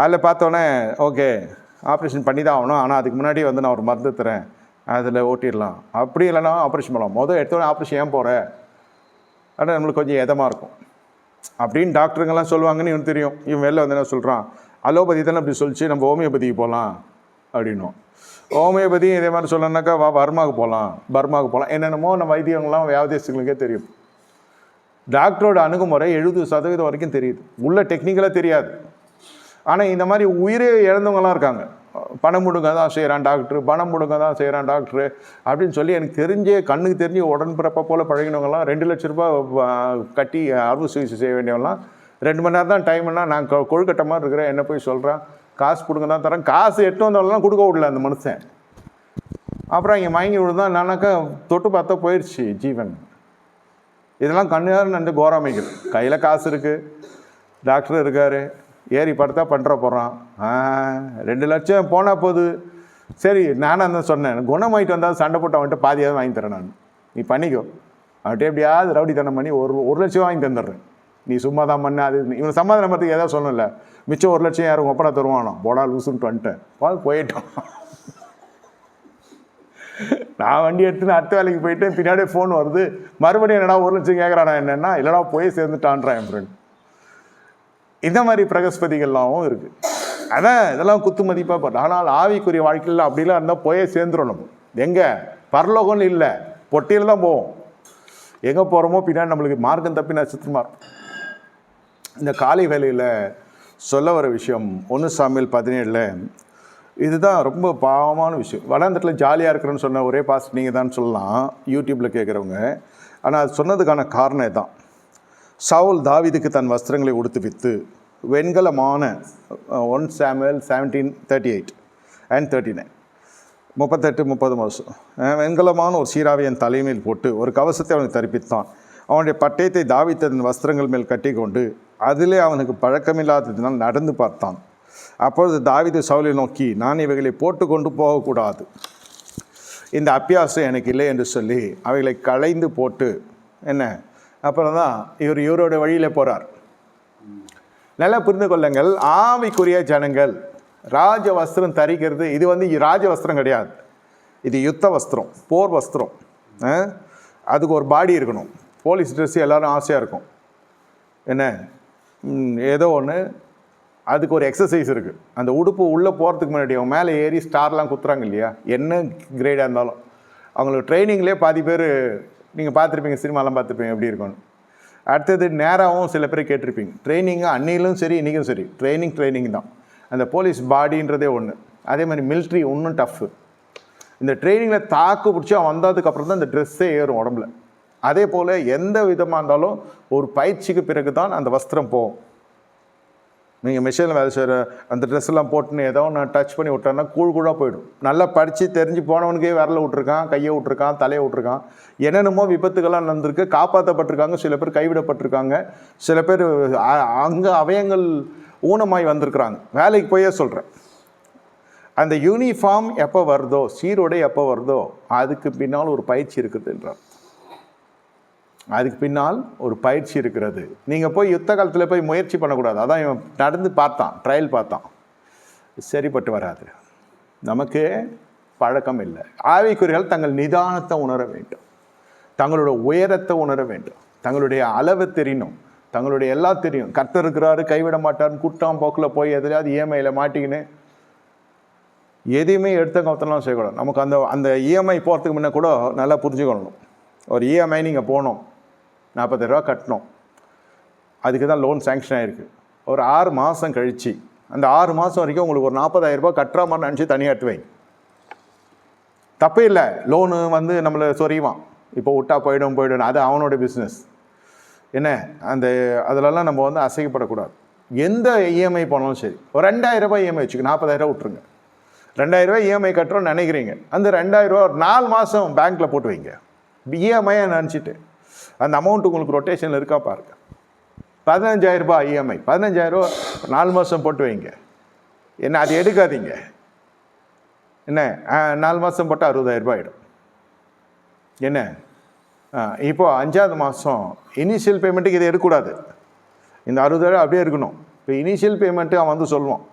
அதில் பார்த்தோன்னே ஓகே ஆப்ரேஷன் பண்ணி தான் ஆகணும், ஆனால் அதுக்கு முன்னாடி வந்து நான் ஒரு மருந்து தரேன் அதில் ஓட்டிடலாம், அப்படி இல்லைனா ஆப்ரேஷன் பண்ணலாம், எடுத்தோடனே ஆப்ரேஷன் ஏன் போகிற, ஆனால் நம்மளுக்கு கொஞ்சம் எதமாக இருக்கும் அப்படின்னு டாக்டருங்கெல்லாம் சொல்லுவாங்கன்னு இவனுக்கு தெரியும். இவன் வெளில வந்து என்ன சொல்கிறான், அலோபதி தானே அப்படி சொல்லிச்சு, நம்ம ஹோமியோபதிக்கு போகலாம் அப்படின்னும். ஹோமியோபதி இதே மாதிரி சொல்லணுன்னாக்கா பர்மாவுக்கு போகலாம் என்னென்னமோ நம்ம வைத்தியங்கள்லாம் வியாதிகளுக்கே தெரியும். டாக்டரோட அணுகுமுறை 70% வரைக்கும் தெரியுது, உள்ள டெக்னிக்கலாக தெரியாது. ஆனால் இந்த மாதிரி உயிரே இழந்தவங்களாம் இருக்காங்க. பணம் முடுங்க தான் செய்கிறான் டாக்டரு, அப்படின்னு சொல்லி எனக்கு கண்ணுக்கு தெரிஞ்சு உடன்பிறப்பை போல் பழகினவங்களாம் 2 லட்ச ரூபா கட்டி அறுவை சிகிச்சை செய்ய வேண்டியவங்களாம் 2 மணி நேரம் தான் டைம்னா நான் கொழுக்கட்டை மாதிரி இருக்கிறேன், என்ன போய் சொல்கிறேன், காசு கொடுங்க தான் தரேன், காசு 8 வந்தவங்களாம் கொடுக்க விடல அந்த மனுஷன். அப்புறம் இங்கே மயங்கி விழுந்தான், நானாக்கா தொட்டு பார்த்தா போயிடுச்சு ஜீவன். இதெல்லாம் கண்ணு நண்டு கோராமைகள். கையில் காசு இருக்குது, டாக்டர் இருக்கார், ஏறி படுத்தா பண்ணுற போகிறான், 2 லட்சம் போனால் போகுது. சரி நானும் அந்த சொன்னேன், குணமாயிட்டு வந்தால் சண்டை போட்டு அவன்கிட்ட பாதியாவது வாங்கி தரேன் நான், நீ பண்ணிக்கோ, அவன்கிட்ட எப்படியாவது ரவுடித்தனம் பண்ணி 1 லட்சம் வாங்கி தந்துடுறேன், நீ சும்மா தான் பண்ண. அது இவன் சமாதானம் பண்ணுறதுக்கு ஏதாவது சொல்லல, மிச்சம் 1 லட்சம் யாரும் ஒப்பனா தருவானோ, போடா லூசுன்ட்டு வந்துட்டேன், போயிட்டோம். நான் வண்டி எடுத்துன்னு அடுத்த வேலைக்கு போயிட்டு பின்னாடியே ஃபோன் வருது, மறுபடியும் என்னடா 1 லட்சம் கேட்குறானா, என்னென்னா இல்லைடா போய் சேர்ந்துட்டான்றான் என் ஃப்ரெண்ட். இந்த மாதிரி பிரகஸ்பதிகள்லாம் இருக்குது. அதான் இதெல்லாம் குத்து மதிப்பாக போட்டோம். ஆனால் ஆவிக்குரிய வாழ்க்கையில் அப்படிலாம் இருந்தால் போயே சேர்ந்துடணும். எங்கே பரலோகம்னு இல்லை, பொட்டியில் தான் போவோம். எங்கே போகிறோமோ பின்னாடி நம்மளுக்கு மார்க்கம் தப்பி நட்சத்திரமா இருக்கும். இந்த காலை வேலையில் சொல்ல வர விஷயம் 1 சாமுவேல் 17 இதுதான் ரொம்ப பாவமான விஷயம். வனாந்தரத்தில் ஜாலியாக இருக்கிறேன்னு சொன்ன ஒரே பாஸ்ட் நீங்கள் தான் சொல்லலாம் யூடியூப்பில் கேட்குறவங்க. ஆனால் அது சொன்னதுக்கான காரணம் தான், சவுல் தாவீதுக்கு தன் வஸ்திரங்களை உடுத்துவித்து வெண்கலமான 1 சாமுவேல் 17:38 and 39 38-30 வருஷம் வெண்கலமான ஒரு சீராவை என் தலைமையில் போட்டு ஒரு கவசத்தை அவனுக்கு தரிப்பித்தான். அவனுடைய பட்டயத்தை தாவீது தன் வஸ்திரங்கள் மேல் கட்டி கொண்டு அதிலே அவனுக்கு பழக்கமில்லாததினால் நடந்து பார்த்தான். அப்பொழுது தாவீது சவுலை நோக்கி, நான் இவைகளை போட்டு கொண்டு போகக்கூடாது, இந்த அபியாசம் எனக்கு இல்லை என்று சொல்லி அவைகளை களைந்து போட்டு என்ன அப்புறம் தான் இவரோட வழியில் போகிறார். நல்லா புரிந்து கொள்ளுங்கள், ஆவிக்குரிய ஜனங்கள் ராஜ வஸ்திரம் தரிக்கிறது, இது வந்து ராஜ வஸ்திரம் கிடையாது, இது யுத்த வஸ்திரம், போர் வஸ்திரம். அதுக்கு ஒரு பாடி இருக்கணும். போலீஸ் ட்ரெஸ்ஸு எல்லோரும் ஆசையாக இருக்கும், என்ன ஏதோ ஒன்று, அதுக்கு ஒரு எக்ஸசைஸ் இருக்குது. அந்த உடுப்பு உள்ளே போகிறதுக்கு முன்னாடி அவங்க மேலே ஏறி ஸ்டார்லாம் குத்துறாங்க இல்லையா, என்ன கிரேடாக இருந்தாலும் அவங்களுக்கு ட்ரைனிங்லேயே பாதி பேர் நீங்கள் பார்த்துருப்பீங்க, சினிமாலாம் பார்த்துருப்பீங்க எப்படி இருக்கும்னு. அடுத்தது நேராகவும் சில பேர் கேட்டிருப்பீங்க. ட்ரைனிங்கு அன்னையிலும் சரி இன்றைக்கும் சரி ட்ரைனிங் தான். அந்த போலீஸ் பாடின்றதே ஒன்று. அதே மாதிரி மிலிட்ரி இன்னும் டஃப்பு. இந்த ட்ரைனிங்கில் தாக்கு பிடிச்சி அவன் வந்ததுக்கப்புறம் தான் இந்த ட்ரெஸ்ஸே ஏறும் உடம்புல. அதே போல் எந்த விதமாக இருந்தாலும் ஒரு பயிற்சிக்கு பிறகு தான் அந்த வஸ்திரம் போகும். நீங்கள் மிஷினில் வேலை செய்கிற அந்த ட்ரெஸ்ஸெல்லாம் போட்டுன்னு ஏதோ ஒன்று டச் பண்ணி விட்டோன்னா கூழாக போயிடும். நல்லா படித்து தெரிஞ்சு போனவனுக்கே விரல விட்ருக்கான், கையை விட்ருக்கான், தலையை விட்ருக்கான், என்னென்னமோ விபத்துக்கெல்லாம் நடந்திருக்கு. காப்பாற்றப்பட்டிருக்காங்க, சில பேர் கைவிடப்பட்டிருக்காங்க, சில பேர் அங்கே அவயங்கள் ஊனமாய் வந்திருக்கிறாங்க. வேலைக்கு போயே சொல்கிறேன். அந்த யூனிஃபார்ம் எப்போ வருதோ, சீருடை எப்போ வருதோ, அதுக்கு பின்னால் ஒரு பயிற்சி இருக்குதுன்றார். அதுக்கு பின்னால் ஒரு பயிற்சி இருக்கிறது. நீங்கள் போய் யுத்த காலத்தில் போய் முயற்சி பண்ணக்கூடாது. அதான் இவன் நடந்து பார்த்தான், ட்ரையல் பார்த்தான், சரிப்பட்டு வராது. நமக்கு பழக்கம் இல்லை. ஆவிக்குறிகள் தங்கள் நிதானத்தை உணர வேண்டும், தங்களோட உயரத்தை உணர வேண்டும், தங்களுடைய அளவை தெரியணும், தங்களுடைய எல்லாம் தெரியும். கர்த்தர் இருக்கிறாரு, கைவிட மாட்டார்னு குட்டாம் போக்கில் போய் எதிராவது இஎம்ஐயில் மாட்டிக்கின்னு எதையுமே எடுத்த கவுத்தலாம் செய்யக்கூடாது. நமக்கு அந்த இஎம்ஐ போகிறதுக்கு முன்னே கூட நல்லா புரிஞ்சுக்கணும். ஒரு இஎம்ஐ நீங்கள் போகணும், 40,000 ரூபா கட்டணும், அதுக்கு தான் லோன் சேங்ஷன் ஆகிருக்கு. ஒரு 6 மாதம் கழித்து அந்த 6 மாதம் வரைக்கும் உங்களுக்கு ஒரு 40,000 ரூபா கட்டுற மாதிரி நினச்சி தனியாக எடுத்து வைங்க. தப்பே இல்லை. லோனு நம்மளை சொறிவான், இப்போ விட்டா போயிடும், அது அவனோட பிஸ்னஸ். என்ன அதிலெல்லாம் நம்ம அசைக்கப்படக்கூடாது. எந்த இஎம்ஐ போனாலும் சரி, ஒரு 2,000 ரூபாய் இஎம்ஐ வச்சுக்க, 40,000 ரூபா விட்டுருங்க. 2,000 ரூபாய் இஎம்ஐ கட்டுறோன்னு நினைக்கிறீங்க, அந்த 2,000 ரூபா 4 மாதம் பேங்க்கில் போட்டு வைங்க. இஎம்ஐயை நினச்சிட்டு அந்த அமௌண்ட் உங்களுக்கு ரொட்டேஷனில் இருக்கா பாருங்க. 15,000 ரூபாய் இஎம்ஐ, 15,000 ரூபா 4 மாதம் போட்டு வைங்க. என்ன அது எடுக்காதீங்க. என்ன 4 மாதம் போட்டால் 60,000 ரூபாய் ஆகிடும். என்ன இப்போது 5ஆவது மாதம் இனிஷியல் பேமெண்ட்டுக்கு இதை எடுக்கக்கூடாது. இந்த 60,000 அப்படியே இருக்கணும். இப்போ இனிஷியல் பேமெண்ட்டு அவன் சொல்லுவான்,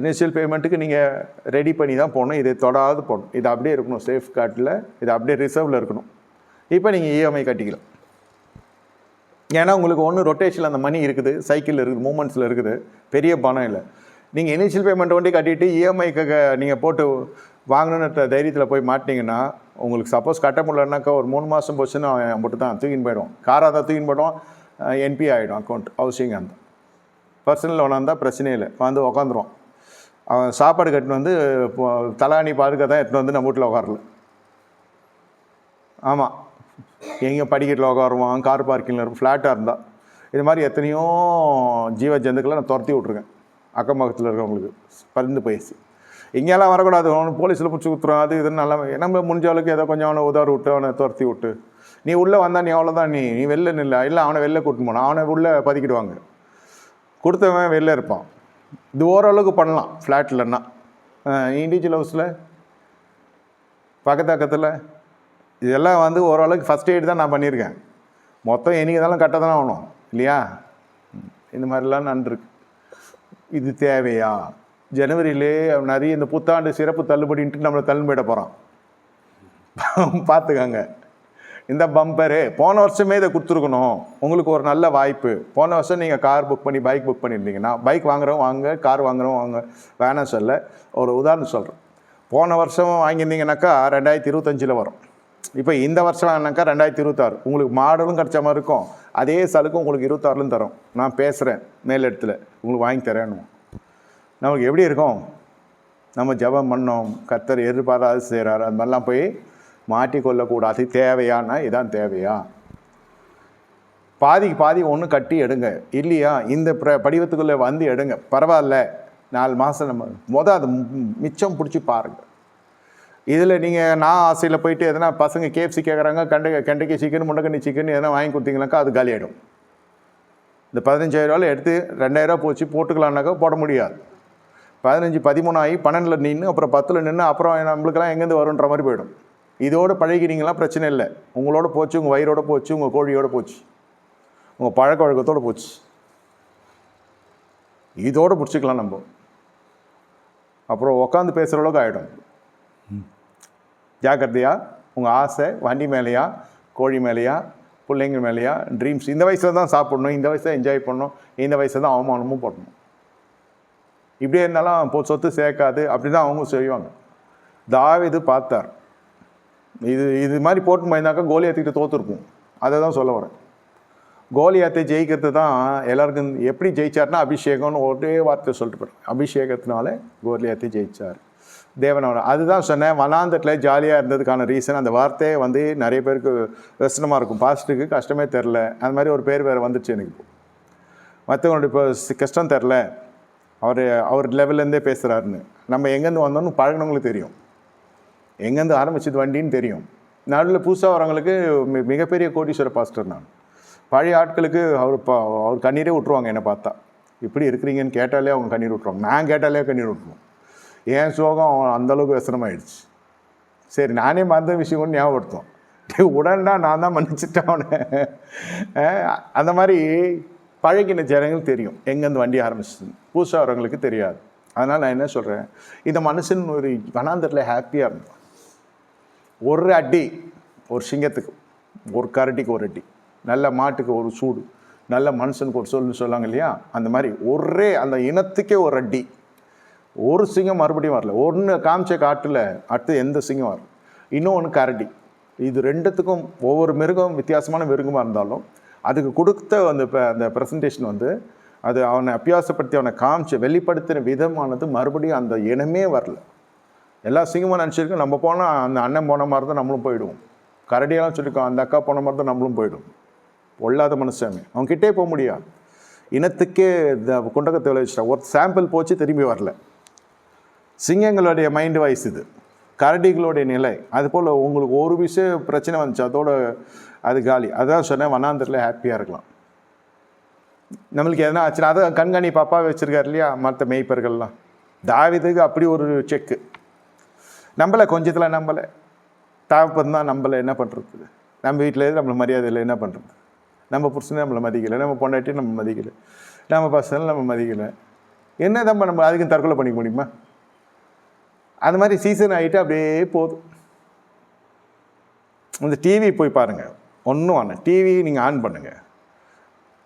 இனிஷியல் பேமெண்ட்டுக்கு நீங்கள் ரெடி பண்ணி தான் போகணும், இதை தொடாது போகணும், இது அப்படியே இருக்கணும், சேஃப் கார்டில் இது அப்படியே ரிசர்வில் இருக்கணும். இப்போ நீங்கள் இஎம்ஐ கட்டிக்கலாம். ஏன்னா உங்களுக்கு ஒன்று ரொட்டேஷனில் அந்த மணி இருக்குது, சைக்கிளில் இருக்குது, மூமெண்ட்ஸில் இருக்குது, பெரிய பணம் இல்லை. நீங்கள் இனிஷியல் பேமெண்ட் ஒண்டி கட்டிட்டு இஎம்ஐக்கு நீங்கள் போட்டு வாங்கணுன்ற தைரியத்தில் போய் மாட்டிங்கன்னா, உங்களுக்கு சப்போஸ் கட்ட முடியலனாக்கா ஒரு 3 மாதம் போச்சுன்னா அவன் மட்டும் தான் தூக்கின்னு போய்டும். காராக தான் தூக்கின்னு போய்டும், என்பி ஆகிடும் அக்கௌண்ட். ஹவுசிங் அந்த பர்சனல் லோனாக இருந்தால் பிரச்சனையே இல்லை, உட்காந்துருவான். அவன் சாப்பாடு கட்டின்னு தலாணி பாதுகா தான் எடுத்துன்னு நம்ம வீட்டில் உட்காரல. ஆமாம், எங்கே படிக்கட்டில் உட்காருவான், கார் பார்க்கிங்கில் இருக்கும், ஃப்ளாட்டாக இருந்தால். இது மாதிரி எத்தனையோ ஜீவ ஜந்துக்களை நான் துரத்தி விட்ருக்கேன். அக்கம் பக்கத்தில் இருக்கிறவங்களுக்கு பறந்து போயிடுச்சு. இங்கெல்லாம் வரக்கூடாது, அவனு போலீஸில் பிடிச்சி கொடுத்துருவோம், அது இதுன்னு நல்லா நம்ம முடிஞ்ச அளவுக்கு ஏதோ கொஞ்சம் அவனை உதவி விட்டு அவனை துரத்தி விட்டு, நீ உள்ளே வந்தால் நீ அவ்வளோதான், நீ வெளில நில்ல, இல்லை அவனை வெளில கூட்டின்னு போனான், அவனை உள்ளே பதுக்கிடுவாங்க, கொடுத்தவன் வெளில இருப்பான். இது ஓரளவுக்கு பண்ணலாம் ஃப்ளாட்லன்னா. இண்டிவிஜுவல் ஹவுஸில் பக்கத்தில் இதெல்லாம் ஓரளவுக்கு ஃபஸ்ட் எய்டு தான் நான் பண்ணியிருக்கேன். மொத்தம் என்னைக்கு கட்ட தானே ஆகணும் இல்லையா? இந்த மாதிரிலாம் நடந்துருக்கு. இது தேவையா? ஜனவரியிலே நிறைய இந்த புத்தாண்டு சிறப்பு தள்ளுபடின்ட்டு நம்மளை தள்ளுபட போகிறான். பார்த்துக்கங்க. இந்த பம்பரு போன வருஷமே இதை கொடுத்துருக்கணும், உங்களுக்கு ஒரு நல்ல வாய்ப்பு. போன வருஷம் நீங்கள் கார் புக் பண்ணி பைக் புக் பண்ணியிருந்தீங்கன்னா, பைக் வாங்குறோம் வாங்க, கார் வாங்குறோம் வாங்க, வேணாம் சொல்ல. ஒரு உதாரணம் சொல்கிறேன். போன வருஷம் வாங்கியிருந்தீங்கன்னாக்கா 2025 வரும். இப்போ இந்த வருஷம் வாங்கினாக்கா 2026. உங்களுக்கு மாடலும் கிடச்ச மாதிரி இருக்கும், அதே சலுக்கும் உங்களுக்கு 26லும் தரும். நான் பேசுகிறேன் மேலிடத்தில், உங்களுக்கு வாங்கி தரேன்னு. நமக்கு எப்படி இருக்கும்? நம்ம ஜெபம் பண்ணோம், கர்த்தர் எதிர்பாராது செய்கிறார், அது மாதிரிலாம் போய் மாட்டிக்கொள்ளக்கூடாது. தேவையானா இதான் தேவையா? பாதிக்கு பாதி ஒன்று கட்டி எடுங்க, இல்லையா இந்த படிவத்துக்குள்ளே எடுங்க, பரவாயில்ல. 4 மாதம் நம்ம அது மிச்சம் பிடிச்சி பாருங்கள். இதில் நீங்கள் நான் ஆசையில் போயிட்டு எதனா பசங்க கேஎஃப்சி கேட்குறாங்க, கெண்டைக்கு சிக்கன், முண்டக்கண்ணி சிக்கன் எதனா வாங்கி கொடுத்தீங்கனாக்கா அது காலியாகிடும். இந்த 15,000 எடுத்து 2,000 போச்சு போட்டுக்கலான்னாக்கா போட முடியாது. 15, 13 ஆகி 12 நின்று அப்புறம் 10 நின்று அப்புறம் நம்மளுக்கெல்லாம் எங்கேருந்து வருன்ற மாதிரி போயிடும். இதோடு பழகினீங்களாம் பிரச்சனை இல்லை. உங்களோட போச்சு, உங்கள் வயிறோட போச்சு, உங்கள் கோழியோட போச்சு, உங்கள் பழக்க வழக்கத்தோடு போச்சு. இதோடு பிடிச்சிக்கலாம் நம்ம. அப்புறம் உட்காந்து பேசுகிற அளவுக்கு ஆகிடும். ஜாக்கிரதையா. உங்கள் ஆசை வண்டி மேலேயா, கோழி மேலேயா, பிள்ளைங்க மேலேயா, ட்ரீம்ஸ். இந்த வயசில் தான் சாப்பிடணும், இந்த வயசில் என்ஜாய் பண்ணணும், இந்த வயசில் தான் அவமானமும் போடணும். இப்படியே இருந்தாலும் சொத்து சேர்க்காது, அப்படி தான் அவங்க செய்வாங்க. தாவீது பார்த்தார். இது மாதிரி போட்டு போயிருந்தாக்கா கோலியாத்திக்கிட்ட தோற்றுருக்கும். அதை தான் சொல்ல வரேன். கோலியாத்தை ஜெயிக்கிறது தான் எல்லாருக்கும். எப்படி ஜெயிச்சார்னா அபிஷேகம்னு ஒரே வார்த்தை சொல்லிட்டு போகிறேன். அபிஷேகத்தினால கோலியாத்தை ஜெயித்தார். தேவனோட அதுதான் சொன்னேன். வனாந்தத்தில் ஜாலியாக இருந்ததுக்கான ரீசன் அந்த வார்த்தையே வந்து நிறைய பேருக்கு கஷ்டமாக இருக்கும். பாஸ்ட்டுக்கு கஷ்டமே தெரில, அந்த மாதிரி ஒரு பேர் வேறு வந்துச்சு எனக்கு. இப்போ மற்றவங்களோட இப்போ கஷ்டம் தெரில, அவர் லெவல்லேருந்தே பேசுகிறாருன்னு. நம்ம எங்கேருந்து வந்தோன்னு பழகினவங்களுக்கு தெரியும், எங்கேருந்து ஆரம்பிச்சது வண்டின்னு தெரியும். நடுவில் புதுசாக வரவங்களுக்கு மிகப்பெரிய கோடீஸ்வர பாஸ்டர் நான். பழைய ஆட்களுக்கு அவர் கண்ணீரே விட்டுருவாங்க. என்னை பார்த்தா இப்படி இருக்கிறீங்கன்னு கேட்டாலே அவங்க கண்ணீர் விட்டுருவாங்க. நான் கேட்டாலே கண்ணீர் விட்டுருவோம். ஏன் சோகம் அந்தளவுக்கு விசனமாயிடுச்சு. சரி, நானே மறந்த விஷயம் கூட ஞாபகப்படுத்தும். உடனே நான் தான் மன்னிச்சுட்டேன் அவனை. அந்த மாதிரி பழகின ஜனங்கள் தெரியும் எங்கேருந்து வண்டி ஆரம்பிச்சது. புதுசாக வரவங்களுக்கு தெரியாது. அதனால் நான் என்ன சொல்கிறேன், இந்த மனுஷன் ஒரு வனாந்தரில் ஹாப்பியாக இருந்தான். ஒரு அடி ஒரு சிங்கத்துக்கு, ஒரு கரடிக்கு ஒரு அடி, நல்ல மாட்டுக்கு ஒரு சூடு, நல்ல மனுஷனுக்கு ஒரு சொல்லுன்னு சொல்லாங்க இல்லையா, அந்த மாதிரி ஒரே அந்த இனத்துக்கே ஒரு அடி. ஒரு சிங்கம் மறுபடியும் வரல. ஒன்று காமிச்ச காட்டில் அடுத்து எந்த சிங்கம் வரல. இன்னொன்று கரடி. இது ரெண்டுத்துக்கும் ஒவ்வொரு மிருகம் வித்தியாசமான மிருகமாக இருந்தாலும் அதுக்கு கொடுத்த அந்த ப்ரெசன்டேஷன் வந்து அது அவனை அபியாசப்படுத்தி அவனை காமிச்சு வெளிப்படுத்தின விதமானது மறுபடியும் அந்த இனமே வரல. எல்லா சிங்கமும் நினச்சிருக்கோம் நம்ம போனால் அந்த அண்ணன் போன மாதிரி தான் நம்மளும் போயிடுவோம். கரடியெல்லாம் சொல்லியிருக்கோம் அந்த அக்கா போன மாதிரி தான் நம்மளும் போயிடும். பொல்லாத மனுஷாமே, அவன்கிட்டே போக முடியாது. இனத்துக்கே இந்த குண்டகத்தை விளைவிச்சிட்டா. ஒரு சாம்பிள் போச்சு, திரும்பி வரல. சிங்கங்களுடைய மைண்டு வாய்ஸ் இது, கரடிகளுடைய நிலை. அதுபோல் உங்களுக்கு ஒரு விஷயம் பிரச்சனை வந்துச்சு, அதோட அது காலி. அதான் சொன்னேன், வனாந்தரில் ஹாப்பியாக இருக்கலாம். நம்மளுக்கு எதனா ஆச்சுன்னா அதை கண்காணிப்பு அப்பா வச்சுருக்காரு இல்லையா, மற்ற மேய்ப்பர்கள்லாம். தாவீதுக்கு அப்படி ஒரு செக்கு. நம்பலை, கொஞ்சத்தில் நம்பலை. தாப்பன் தான் நம்பலை, என்ன பண்ணுறது? நம்ம வீட்டில் நம்மளை மரியாதை இல்லை, என்ன பண்ணுறது? நம்ம புருஷனே நம்மளை மதிக்கலை, நம்ம பொண்டாட்டி நம்ம மதிக்கலை, நம்ம பசங்க நம்ம மதிக்கலை. என்ன தான் நம்ம அதுக்கு தற்கொலை பண்ணிக்க முடியுமா? அந்த மாதிரி சீசன் ஆகிட்டு அப்படியே போதும். இந்த டிவி போய் பாருங்கள், ஒன்றும் ஆனால் டிவி நீங்கள் ஆன் பண்ணுங்கள்,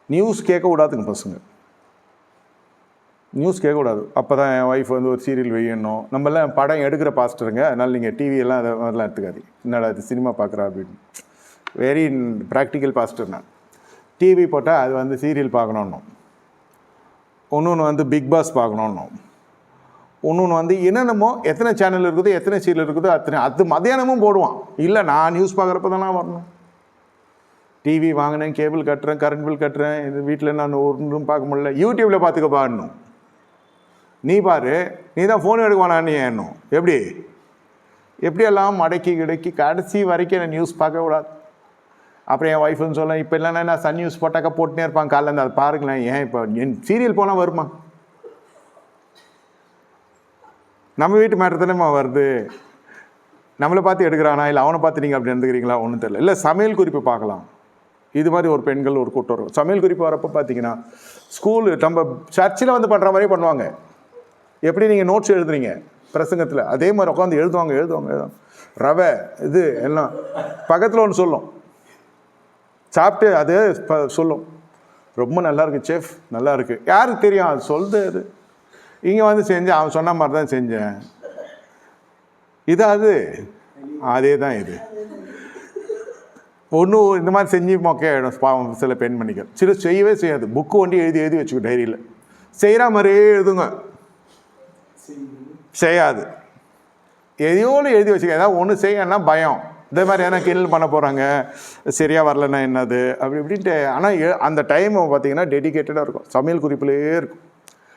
நியூஸ் கேட்க விடாதுங்க பசங்க, நியூஸ் கேட்கக்கூடாது. அப்போ தான் என் ஒய்ஃப் வந்து ஒரு சீரியல் வையணும். நம்மளாம் படம் எடுக்கிற பாஸ்டருங்க, அதனால் நீங்கள் டிவியெல்லாம் அதெல்லாம் எடுத்துக்காதீங்க. என்னடா அது சினிமா பார்க்குறா அப்படின்னு. வெரி ப்ராக்டிக்கல் பாஸ்டர் நான். டிவி போட்டால் அது வந்து சீரியல் பார்க்கணும், ஒன்று வந்து பிக் பாஸ் பார்க்கணும், ஒன்று வந்து என்னென்னமோ எத்தனை சேனல் இருக்குதோ எத்தனை சீரியல் இருக்குதோ அத்தனை அது மத்தியானமும் போடுவான். இல்லை நான் நியூஸ் பார்க்குறப்ப தானே வரணும். டிவி வாங்கினேன், கேபிள் கட்டுறேன், கரண்ட் பில் கட்டுறேன், இது வீட்டில் நான் ஒன்றும் பார்க்க முடியல, யூடியூப்பில் பார்த்துக்க பாடணும். நீ பாரு, நீ தான் ஃபோன் எடுக்குவானான்னு ஏன்னும். எப்படியெல்லாம் மடக்கி கிடைக்கி கடைசி வரைக்கும் நான் நியூஸ் பார்க்க கூடாது. அப்புறம் என் ஒய்ஃப்னு சொல்ல, இப்போ இல்லைன்னா நான் சன் நியூஸ் போட்டாக்கா போட்டுனே இருப்பான் காலையில், அதை பாருங்களேன். ஏன் இப்போ என் சீரியல் போனால் வருமா? நம்ம வீட்டு மேட்டர்தானேம்மா வருது. நம்மளை பார்த்து எடுக்கிறானா இல்லை அவனை பார்த்து நீங்கள் அப்படி எடுத்துக்கிறீங்களா ஒன்றும் தெரியல. இல்லை சமையல் குறிப்பு பார்க்கலாம். இது மாதிரி ஒரு பெண்கள் ஒரு கூட்டம் இருக்கும். சமையல் குறிப்பு வரப்போ பார்த்தீங்கன்னா ஸ்கூலு நம்ம சர்ச்சில் வந்து பண்ணுற மாதிரியே பண்ணுவாங்க. எப்படி நீங்கள் நோட்ஸ் எழுதுறீங்க பிரசங்கத்தில், அதே மாதிரி உட்காந்து எழுதுவாங்க. ரவை இது எல்லாம் பக்கத்தில் ஒன்று சொல்லும், சாப்பிட்டு அது சொல்லும், ரொம்ப நல்லா இருக்குது செஃப், நல்லா இருக்குது. யாருக்கு தெரியும் அது சொல்லுது? அது இங்கே வந்து செஞ்சேன், அவன் சொன்ன மாதிரி தான் செஞ்சேன். இது அதே தான். இது ஒன்றும் இந்த மாதிரி செஞ்சு மொக்கையிடும் பாவம் சில பெண்மணிகள். சில செய்யவே செய்யாது. புக்கு ஒண்டி எழுதி வச்சுக்கோ டைரியில், செய்கிற மாதிரியே எழுதுங்க, செய்யாது. எதையோடு எழுதி வச்சுக்க. ஏதாவது ஒன்று செய்யணும்னா பயம், இதே மாதிரி எதனா கிண்டல் பண்ண போகிறாங்க, சரியாக வரலன்னா என்னது அப்படி இப்படின்ட்டு. ஆனால் அந்த டைம் பார்த்தீங்கன்னா டெடிக்கேட்டடாக இருக்கும். சமையல் குறிப்பிலேயே இருக்கும்.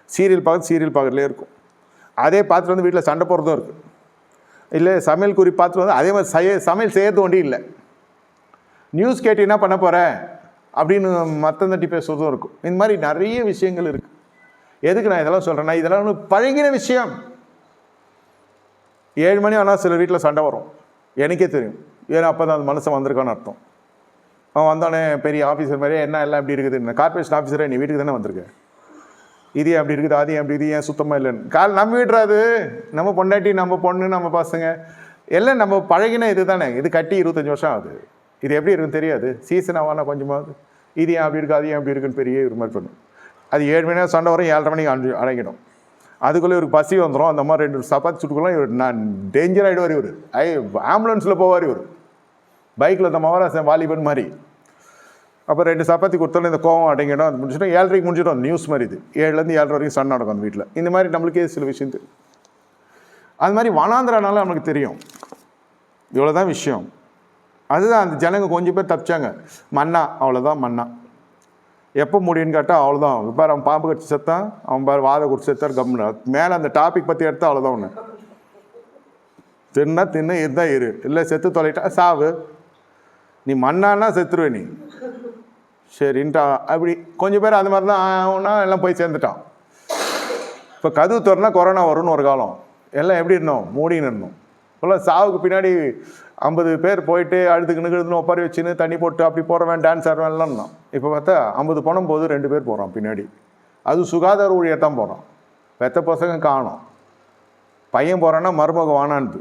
சீரியல் பார்க்குறதுலேயே இருக்கும். அதே பார்த்துட்டு வந்து வீட்டில் சண்டை போடுறதும் இருக்குது. இல்லை சமையல் குறிப்பு பார்த்துட்டு வந்து அதே மாதிரி சமையல் செய்கிறது ஒன்றும் இல்லை. நியூஸ் கேட்டு என்ன பண்ண போகிற அப்படின்னு மற்ற தட்டி பேசுகிறதும் இருக்கும். இந்த மாதிரி நிறைய விஷயங்கள் இருக்குது. எதுக்கு நான் இதெல்லாம் சொல்கிறேன்னா, இதெல்லாம் பழகின விஷயம். 7 மணி ஆனால் சில வீட்டில் சண்டை வரும், எனக்கே தெரியும். ஏன்னா அப்போ தான் அந்த மனுஷன் வந்திருக்கான்னு அர்த்தம். அவன் வந்தானே பெரிய ஆஃபீஸர் மாதிரியே, என்ன எல்லாம் எப்படி இருக்குது, கார்பரேஷன் ஆஃபீஸரே நீ வீட்டுக்கு தானே வந்திருக்கேன், இது அப்படி இருக்குது, அது அப்படி இது, ஏன் சுத்தமாக இல்லைன்னு. நம்ம வீடுறாது, நம்ம பொண்டாட்டி, நம்ம பொண்ணு, நம்ம பசங்க எல்லாம் நம்ம பழகின இது தானே. இது கட்டி 25 வருஷம் ஆகுது. இது எப்படி இருக்குன்னு தெரியாது. சீசன் ஆவானா கொஞ்சமாவது இது ஏன் அப்படி இருக்குது, அது ஏன் அப்படி இருக்குன்னு பெரிய ஒரு மாதிரி பண்ணும். அது 7 மணி நேரம் சண்டை வரும், 7:30 மணிக்கு அடங்கிடும். அதுக்குள்ளே இவருக்கு பசி வந்துடும். அந்த மாதிரி 2 சப்பாத்தி சுட்டுக்கலாம். இவர் நான் டேஞ்சர் ஆகிடுவார். இவர் ஆம்புலன்ஸில் போவார். இவர் பைக்கில் இந்த மகாராஷ்டிரன் வாலிபன் மாதிரி. அப்போ 2 சப்பாத்தி கொடுத்தாலும் இந்த கோவம் அடங்கிடும். அது முடிச்சிடும். 7:30 முடிச்சிடும். நியூஸ் மாதிரி இது 7லேருந்து 7:30 வரைக்கும் சண்டை நடக்கும் அந்த வீட்டில். இந்த மாதிரி நம்மளுக்கே சில விஷயம் தெரியும். அது மாதிரி வனாந்திரனால நமக்கு தெரியும். இவ்வளோதான் விஷயம். அதுதான் அந்த ஜனங்க கொஞ்சம் பேர் தப்பிச்சாங்க. மன்னா, அவ்வளோதான் மன்னா. எப்போ முடியும்னு கேட்டால் அவ்வளோதான். பாரு அவன் பாம்பு கடிச்சு செத்தான், அவன் பாரு வாதை குடிச்சு செத்தார், கம்முன்னு மேலே அந்த டாபிக் பற்றி எடுத்தால் அவ்வளோதான். ஒன்று தின்னு இருந்தால் இரு, இல்லை செத்து தொலைட்டா சாவு. நீ மண்ணான்னா செத்துருவே நீ. சரின்ட்டா அப்படி கொஞ்சம் பேர் அந்த மாதிரி தான் ஆகுனா எல்லாம் போய் சேர்ந்துட்டான். இப்போ கதவு திறனா கொரோனா வரும்னு ஒரு காலம். எல்லாம் எப்படி இருந்தோம்? மூடின்னு இருந்தோம். இப்போல்லாம் சாவுக்கு பின்னாடி 50 பேர் போயிட்டு அழுதுக்குன்னு ஒப்பாரி வச்சுன்னு தண்ணி போட்டு அப்படி போகிறவன் டான்ஸ் ஆடுவேன்லாம் இருந்தான். இப்போ பார்த்தா 50 பணம் போது 2 பேர் போகிறான் பின்னாடி. அது சுகாதார ஊழியத்தான் போகிறான். பெத்த பசங்க காணும். பையன் போகிறான்னா மருமக வானான்து.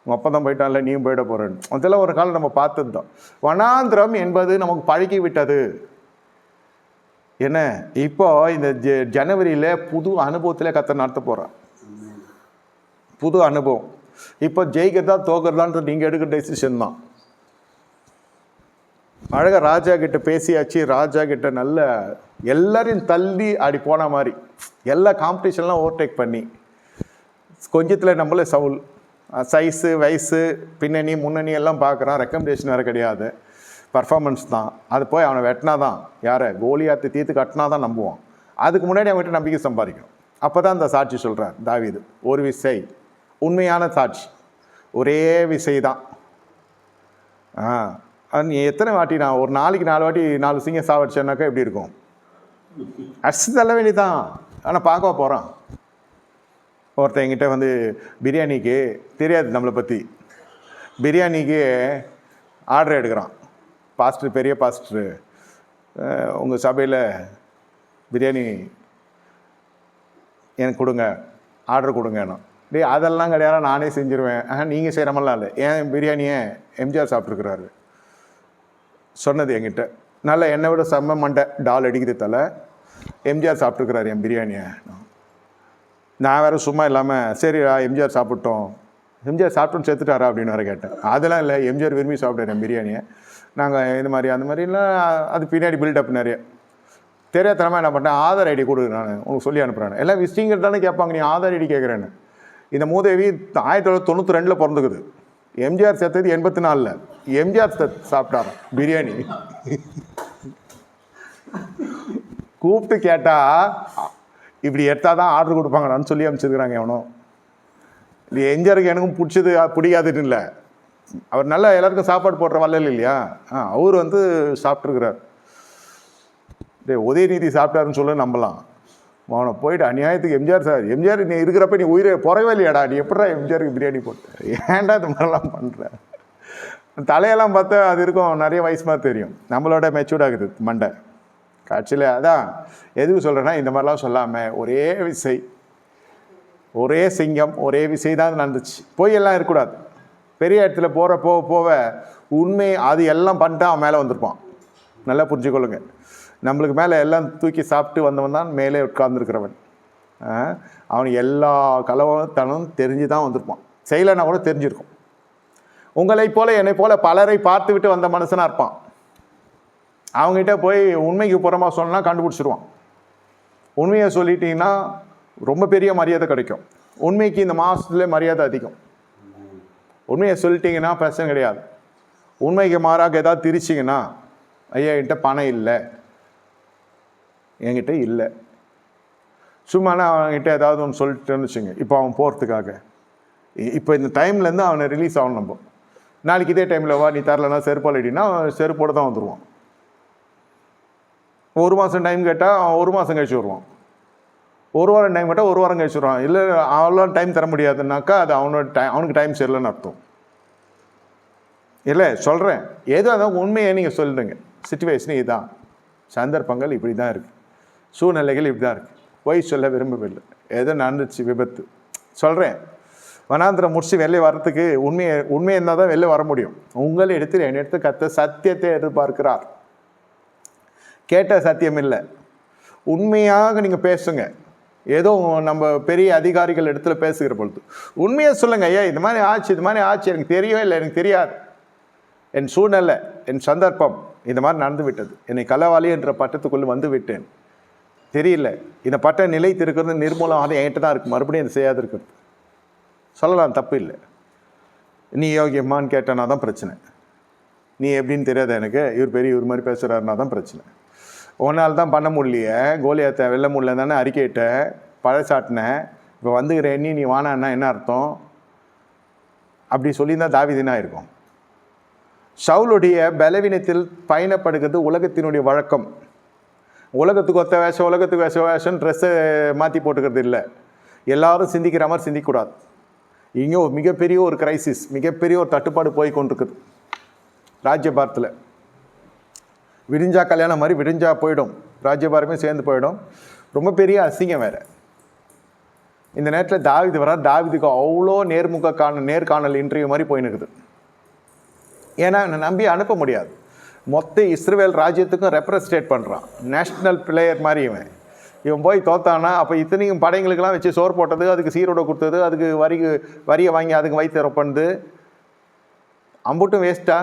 உங்கள் அப்பா தான் போயிட்டான்ல, நீயும் போயிட போகிறேன்னு. அதெல்லாம் ஒரு காலம் நம்ம பார்த்தது தான். வனாந்திரம் என்பது நமக்கு பழக்கி விட்டது. என்ன இப்போ இந்த ஜனவரியில் புது அனுபவத்தில் கர்த்தர் நடத்த போகிறார். புது அனுபவம். இப்போ ஜெயிக்கிறதா தோக்கிறதான்றது நீங்கள் எடுக்கிற டெசிஷன் தான். அழகாக ராஜா கிட்ட பேசியாச்சு. ராஜா கிட்ட நல்ல எல்லாரையும் தள்ளி அப்படி போன மாதிரி எல்லா காம்படிஷன்லாம் ஓவர்டேக் பண்ணி கொஞ்சத்தில் நம்மளே சவுல் சைஸு வயசு பின்னணி முன்னணி எல்லாம் பார்க்குறான். ரெக்கமெண்டேஷன் வேறு கிடையாது, பர்ஃபார்மன்ஸ் தான். அது போய் அவனை வெட்டினா தான், யாரை கோலியாத்து தீர்த்து கட்டினா தான் நம்புவான். அதுக்கு முன்னாடி அவன்கிட்ட நம்பிக்கை சம்பாதிக்கணும். அப்போ தான் அந்த சாட்சி சொல்கிறார் தாவீது. ஒரு விசை உண்மையான சாட்சி, ஒரே விசை தான். நீ எத்தனை வாட்டி நான் ஒரு நாளைக்கு 4 வாட்டி 4 சிங்கம் சாவடிச்சேன்னாக்கா எப்படி இருக்கும்? அடிச்சு தள்ள வேண்டிதான். ஆனால் பார்க்க போகிறான். ஒருத்தன் என்கிட்ட வந்து பிரியாணிக்கு தெரியாது நம்மளை பற்றி, பிரியாணிக்கு ஆர்டர் எடுக்கிறான். பாஸ்டர், பெரிய பாஸ்டரு, உங்கள் சபையில் பிரியாணி எனக்கு கொடுங்க, ஆர்டர் கொடுங்கண்ணா. அதெல்லாம் கிடையாது, நானே செஞ்சுருவேன். நீங்கள் செய்கிற மாதிரிலாம் இல்லை. ஏன் பிரியாணியை எம்ஜிஆர் சாப்பிட்ருக்குறாரு சொன்னது என்கிட்ட. நல்லா என்னை விட செம்ம மண்டை டால் அடிக்குது தலை. எம்ஜிஆர் சாப்பிட்ருக்குறாரு என் பிரியாணியை. நான் வேறு சும்மா இல்லாமல் சரி எம்ஜிஆர் சாப்பிட்டோம், எம்ஜிஆர் சாப்பிட்டோன்னு செத்துட்டாரா அப்படின்னு வேறு கேட்டேன். அதெல்லாம் இல்லை, எம்ஜிஆர் விரும்பி சாப்பிட்டாரு என் பிரியாணியை. நாங்கள் இந்த மாதிரி அந்த மாதிரிலாம் அது பின்னாடி பில்டப் நிறைய தெரியாதனமாக என்ன பண்ணேன். ஆதார் ஐடி கொடு, நான் உங்களுக்கு சொல்லி அனுப்புகிறேன். எல்லாம் விசிட்டிங் தானே கேட்பாங்க, நீ ஆதார் ஐடி கேட்குறேன்னு. இந்த மூதேவி 1992 பிறந்துக்குது. எம்ஜிஆர் சேர்த்தது 84. எம்ஜிஆர் சாப்பிட்டாரா பிரியாணி. கூப்பிட்டு கேட்டால் இப்படி எடுத்தால் தான் ஆர்டர் கொடுப்பாங்கன்னு சொல்லி அனுப்பிச்சிருக்கிறாங்க. எவனோ இது எம்ஜிஆருக்கு எனக்கும் பிடிச்சது பிடிக்காதுன்னு இல்லை, அவர் நல்லா எல்லாருக்கும் சாப்பாடு போடுற வல்லல் இல்லையா. அவர் வந்து சாப்பிட்ருக்கிறார். உதயநிதி சாப்பிட்டாருன்னு சொல்ல நம்பலாம். அவனை போயிட்டு அநியாயத்துக்கு எம்ஜிஆர் சார், எம்ஜிஆர் நீ இருக்கிறப்ப நீ உயிரை போறவே இல்லையாடா, நீ எப்படா எம்ஜிஆருக்கு பிரியாணி போட்டு, ஏன்டா இது மாதிரிலாம் பண்ணுற? தலையெல்லாம் பார்த்தா அது இருக்கும், நிறைய வயசு மாதிரி தெரியும். நம்மளோட மெச்சூர்டாகுது மண்டை காட்சியில். அதான் எதுக்கு சொல்கிறேன்னா, இந்த மாதிரிலாம் சொல்லாமல் ஒரே விசை, ஒரே சிங்கம், ஒரே விசை தான் நடந்துச்சு. போயெல்லாம் இருக்கக்கூடாது. பெரிய இடத்துல போக உண்மை அது எல்லாம் பண்ணிட்டு அவன் மேலே வந்திருப்பான். நல்லா புரிஞ்சுக்கொள்ளுங்க. நம்மளுக்கு மேலே எல்லாம் தூக்கி சாப்பிட்டு வந்தவன் தான் மேலே உட்கார்ந்துருக்கிறவன். அவனுக்கு எல்லா கலவத்தனும் தெரிஞ்சு தான் வந்திருப்பான். செய்யலைன்னா கூட தெரிஞ்சிருக்கும். உங்களை போல என்னை போல பலரை பார்த்து விட்டு வந்த மனுஷனாக இருப்பான். அவங்ககிட்ட போய் உண்மைக்கு புறமா சொன்னா கண்டுபிடிச்சிருவான். உண்மையை சொல்லிட்டீங்கன்னா ரொம்ப பெரிய மரியாதை கிடைக்கும். உண்மைக்கு இந்த மாதத்துல மரியாதை அதிகம். உண்மையை சொல்லிட்டீங்கன்னா பிரச்சனை கிடையாது. உண்மைக்கு மாறாக ஏதாவது திரிச்சிங்கன்னா, ஐயா என்கிட்ட பணம் இல்லை, என்கிட்ட இல்லை, சும்மானா அவன்கிட்ட ஏதாவது ஒன்று சொல்லிட்டேன்னு வச்சுங்க. இப்போ அவன் போகிறதுக்காக இப்போ இந்த டைம்லேருந்து அவனை ரிலீஸ் ஆகணும். நம்ம நாளைக்கு இதே டைமில் வா, நீ தரலன்னா செருப்பால் அடினா செருப்போடு தான் வந்துடுவான். 1 மாதம் டைம் கேட்டால் அவன் 1 மாதம் கழிச்சு வருவான். 1 வாரம் டைம் கேட்டால் 1 வாரம் கழிச்சு வருவான். இல்லை அவ்வளோ டைம் தர முடியாதுன்னாக்கா அது அவனுக்கு டைம் சரியில்லைன்னு அர்த்தம். இல்லை சொல்கிறேன், ஏதோ அதான் உண்மையை நீங்கள் சொல்லுங்க. சிச்சுவேஷன் இதுதான், சந்தர்ப்பங்கள் இப்படி தான் இருக்குது, சூழ்நிலைகள் இப்படி தான் இருக்குது. பொய் சொல்ல விரும்பவில்லை, ஏதோ நடந்துச்சு விபத்து சொல்கிறேன். வனாந்திரம் முடிச்சு வெளியே வர்றதுக்கு உண்மை இருந்தால் தான் வெளியே வர முடியும். உங்கள் இடத்தில் என் இடத்து கத்த சத்தியத்தை எதிர்பார்க்கிறார். கேட்ட சத்தியம் இல்லை, உண்மையாக நீங்கள் பேசுங்க. ஏதோ நம்ம பெரிய அதிகாரிகள் இடத்துல பேசுகிற பொழுது உண்மையை சொல்லுங்க. ஐயா இது மாதிரி ஆச்சு, இது மாதிரி ஆச்சு, எனக்கு தெரியவே இல்லை, எனக்கு தெரியாது, என் சூழ்நிலை, என் சந்தர்ப்பம் இந்த மாதிரி நடந்து விட்டது, என்னை களவாளி என்ற பட்டத்துக்குள்ளே வந்து விட்டேன், தெரியல, இந்த பட்டம் நிலைத்திருக்கிறது நிர்மூலம், அது என்கிட்ட தான் இருக்குது, மறுபடியும் அதை செய்யாது இருக்கிறது சொல்லலாம், தப்பு இல்லை. நீ யோகியம்மான்னு கேட்டனா தான் பிரச்சனை. நீ எப்படின்னு தெரியாத எனக்கு, இவர் மாதிரி பேசுகிறாருனா தான் பிரச்சனை. உன்னால் தான் பண்ண முடியலையே, கோலியாத்தை வெல்ல முடியல தானே அறிக்கையிட்ட, பழசாட்டினேன், இப்போ வந்துக்கிற எண்ணி நீ வானான்னா என்ன அர்த்தம்? அப்படி சொல்லியிருந்தால் தாவீதுனா இருக்கும். சவுலுடைய பலவீனத்தில் பயணப்படுகிறது உலகத்தினுடைய வழக்கம். உலகத்துக்கு ஒத்த வேஷம் வேஷம் ட்ரெஸ்ஸை மாற்றி போட்டுக்கிறது இல்லை. எல்லாரும் சிந்திக்கிற மாதிரி சிந்திக்கக்கூடாது. இங்கே ஒரு மிகப்பெரிய ஒரு கிரைசிஸ், மிகப்பெரிய ஒரு தட்டுப்பாடு போய் கொண்டிருக்குது ராஜ்யபாரத்தில். விடிஞ்சா கல்யாணம் மாதிரி விடிஞ்சா போயிடும், ராஜ்யபாரமே சேர்ந்து போயிடும். ரொம்ப பெரிய அசிங்கம் வேறு. இந்த நேரத்தில் தாவீது வர, தாவீதுக்கு அவ்வளோ நேர்காணல் இன்டர்வியூ மாதிரி போயின்னுக்குது. ஏன்னா என்னை நம்பி அனுப்ப முடியாது. மொத்த இஸ்ரேல் ராஜ்யத்துக்கும் ரெப்ரசன்டேட் பண்ணுறான், நேஷ்னல் பிளேயர் மாதிரி இவன் போய் தோத்தானா அப்போ இத்தனைக்கும் படைங்களுக்கெல்லாம் வச்சு சோறு போட்டது, அதுக்கு சீரோட கொடுத்தது, அதுக்கு வரியை வாங்கி அதுக்கு வயிற்று பண்ணது அம்புட்டும் வேஸ்ட்டா?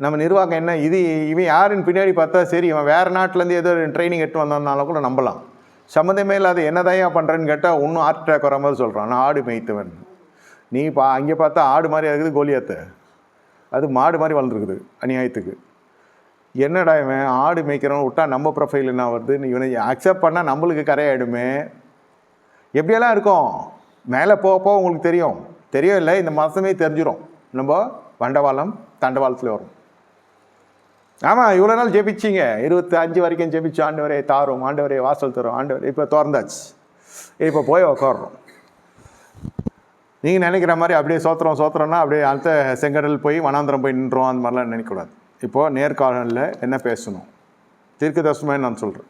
நம்ம நிர்வாகம் என்ன இது, இவன் யாருன்னு பின்னாடி பார்த்தா சரி இவன் வேறு நாட்டிலேருந்து ஏதோ ட்ரைனிங் எடுத்து வந்ததுனால கூட நம்பலாம். சம்மந்தமே இல்லாத என்னதையா பண்ணுறேன்னு கேட்டால் இன்னும் ஹார்ட் அட்டாக் வர மாதிரி சொல்கிறான். நான் ஆடு மேய்த்தவன். நீ அங்கே பார்த்தா ஆடு மாதிரி இருக்குது கோலியாத்தை, அது மாடு மாதிரி வளர்ந்துருக்குது அநியாயத்துக்கு. என்னடா இவன் ஆடு மேய்க்கிறவன் விட்டா நம்ம ப்ரொஃபைல் என்ன வருது, இவனை அக்செப்ட் பண்ணால் நம்மளுக்கு கரையாயிடுமே. எப்படியெல்லாம் இருக்கும் மேலே போக உங்களுக்கு தெரியும் இல்லை, இந்த மாதமே தெரிஞ்சிடும். நம்ம வண்டவாளம் தண்டவாளத்தில் வரும். ஆமாம், இவ்வளோ நாள் ஜெபிச்சிங்க, 25 வரைக்கும் ஜெபிச்சு ஆண்டவரே தாரும், ஆண்டவரே வாசல் தரும், ஆண்டவர் இப்போ திறந்தாச்சு, இப்போ போய் உட்காடுறோம். நீங்கள் நினைக்கிற மாதிரி அப்படியே சோத்திரம்னா அப்படியே அந்த செங்கடல் போய் வனாந்திரம் போய் நின்றோம், அந்த மாதிரிலாம் நினைக்கக்கூடாது. இப்போது நேர்காணலில் என்ன பேசணும், தீர்க்க தரிசனமே நான் சொல்கிறேன்.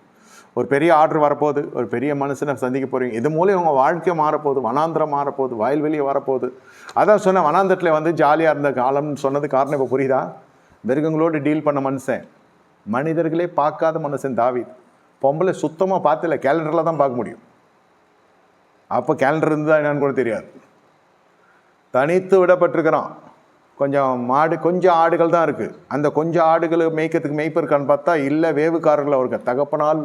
ஒரு பெரிய ஆர்டர் வரப்போகுது, ஒரு பெரிய மனுஷனை சந்திக்க போகிறீங்க, இது மூலம் உங்கள் வாழ்க்கை மாறப்போகுது, வனாந்திரம் மாறப்போகுது, வயல்வெளியை வரப்போகுது. அதான் சொன்ன வனாந்திரத்தில் வந்து ஜாலியாக இருந்த காலம்னு சொன்னது காரணம் இப்போ புரியுதா? மிருகங்களோடு டீல் பண்ண மனுஷன், மனிதர்களே பார்க்காத மனுஷன் தாவீது. பொம்பளை சுத்தமாக பார்த்துல, கேலண்டரில் தான் பார்க்க முடியும். அப்போ கேலண்டர் இருந்தால் என்னன்னு கூட தெரியாது. தனித்து விடப்பட்டிருக்கிறான். கொஞ்சம் ஆடுகள் தான் இருக்குது. அந்த கொஞ்சம் ஆடுகளை மேய்க்கிறதுக்கு மேய்ப்பர் இருக்கான்னு பார்த்தா இல்லை, வேவுக்காரர்கள் அவர்கள். தகப்பனால்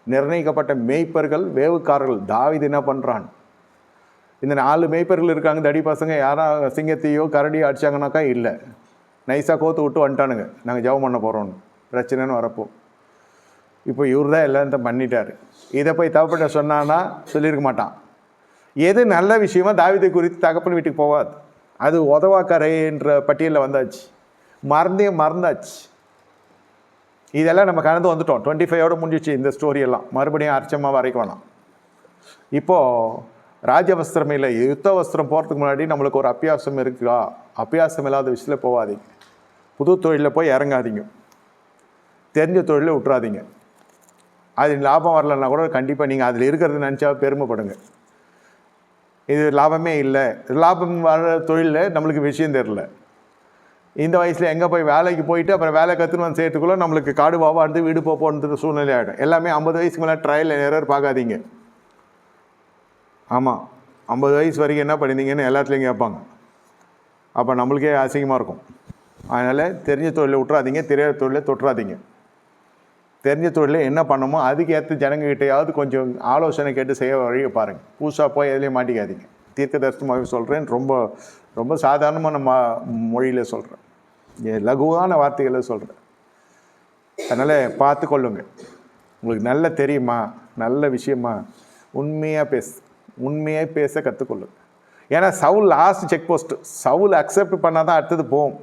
நிர்ணயிக்கப்பட்ட மேய்ப்பர்கள் வேவுக்காரர்கள். தாவீது என்ன பண்ணுறான், இந்த 4 மேய்ப்பர்கள் இருக்காங்க, தடி பசங்க, யாரா சிங்கத்தையோ கரடியோ அடித்தாங்கனாக்கா இல்லை, நைஸாக கோத்து விட்டு வந்துட்டானுங்க, நாங்கள் ஜெபம் பண்ண போகிறோன்னு, பிரச்சனைன்னு வரப்போ. இப்போ இவர் தான் எல்லாம் பண்ணிட்டார். இதை போய் தகப்பட்ட சொன்னான்னா சொல்லியிருக்க மாட்டான். எது நல்ல விஷயமா தாவீதை குறித்து தகப்பன் வீட்டுக்கு போகாது. அது உதவாக்கரைன்ற பட்டியலில் வந்தாச்சு, மறந்தாச்சு. இதெல்லாம் நம்ம கடந்து வந்துட்டோம். 25ஓட முடிஞ்சிச்சு இந்த ஸ்டோரியெல்லாம். மறுபடியும் அர்ச்சமாக வரைக்க வேணாம். இப்போது ராஜவஸ்திரம் இல்லை, யுத்த வஸ்திரம் போகிறதுக்கு முன்னாடி நம்மளுக்கு ஒரு அபியாசம் இருக்குதா? அபியாசம் இல்லாத விஷயத்தில் போகாதீங்க. புது தொழிலில் போய் இறங்காதீங்க. தெரிஞ்ச தொழிலை விட்டுறாதீங்க. அது லாபம் வரலன்னா கூட கண்டிப்பாக நீங்கள் அதில் இருக்கிறது நினச்சா பெருமைப்படுங்க. இது லாபமே இல்லை, லாபம் வர தொழிலில் நம்மளுக்கு விஷயம் தெரில. இந்த வயசில் எங்கே போய் வேலைக்கு போயிட்டு அப்புறம் வேலை கற்றுன்னு வந்து சேர்த்துக்குள்ளே நம்மளுக்கு காடு வாவாண்டு வீடு போன்ற சூழ்நிலை ஆகிடும். எல்லாமே 50 வயசுக்கு மேலே ட்ரையல் எரர் பார்க்காதீங்க. ஆமாம், 50 வயசு வரைக்கும் என்ன பண்ணியிருந்தீங்கன்னு எல்லாத்துலேயும் கேட்பாங்க. அப்போ நம்மளுக்கே அசிங்கமாக இருக்கும். அதனால் தெரிஞ்ச தொழிலை விட்டுறாதீங்க, தெரியாத தொழிலை தொட்டுறாதீங்க. தெரிஞ்ச தொழிலில் என்ன பண்ணணுமோ அதுக்கேற்ற ஜனங்ககிட்டையாவது கொஞ்சம் ஆலோசனை கேட்டு செய்ய வழியை பாருங்கள். புதுசாக போய் எதுலேயும் மாட்டிக்காதீங்க. தீர்க்க தரிசனமாக சொல்கிறேன், ரொம்ப ரொம்ப சாதாரணமான மொழியில் சொல்கிறேன், லகுவான வார்த்தைகளை சொல்கிறேன். அதனால் பார்த்து கொள்ளுங்க. உங்களுக்கு நல்ல தெரியுமா, நல்ல விஷயமா, உண்மையாக பேச கற்றுக்கொள்ளுங்க. ஏன்னா Saul last check post. Saul accept பண்ணால் தான் அடுத்தது போகும்.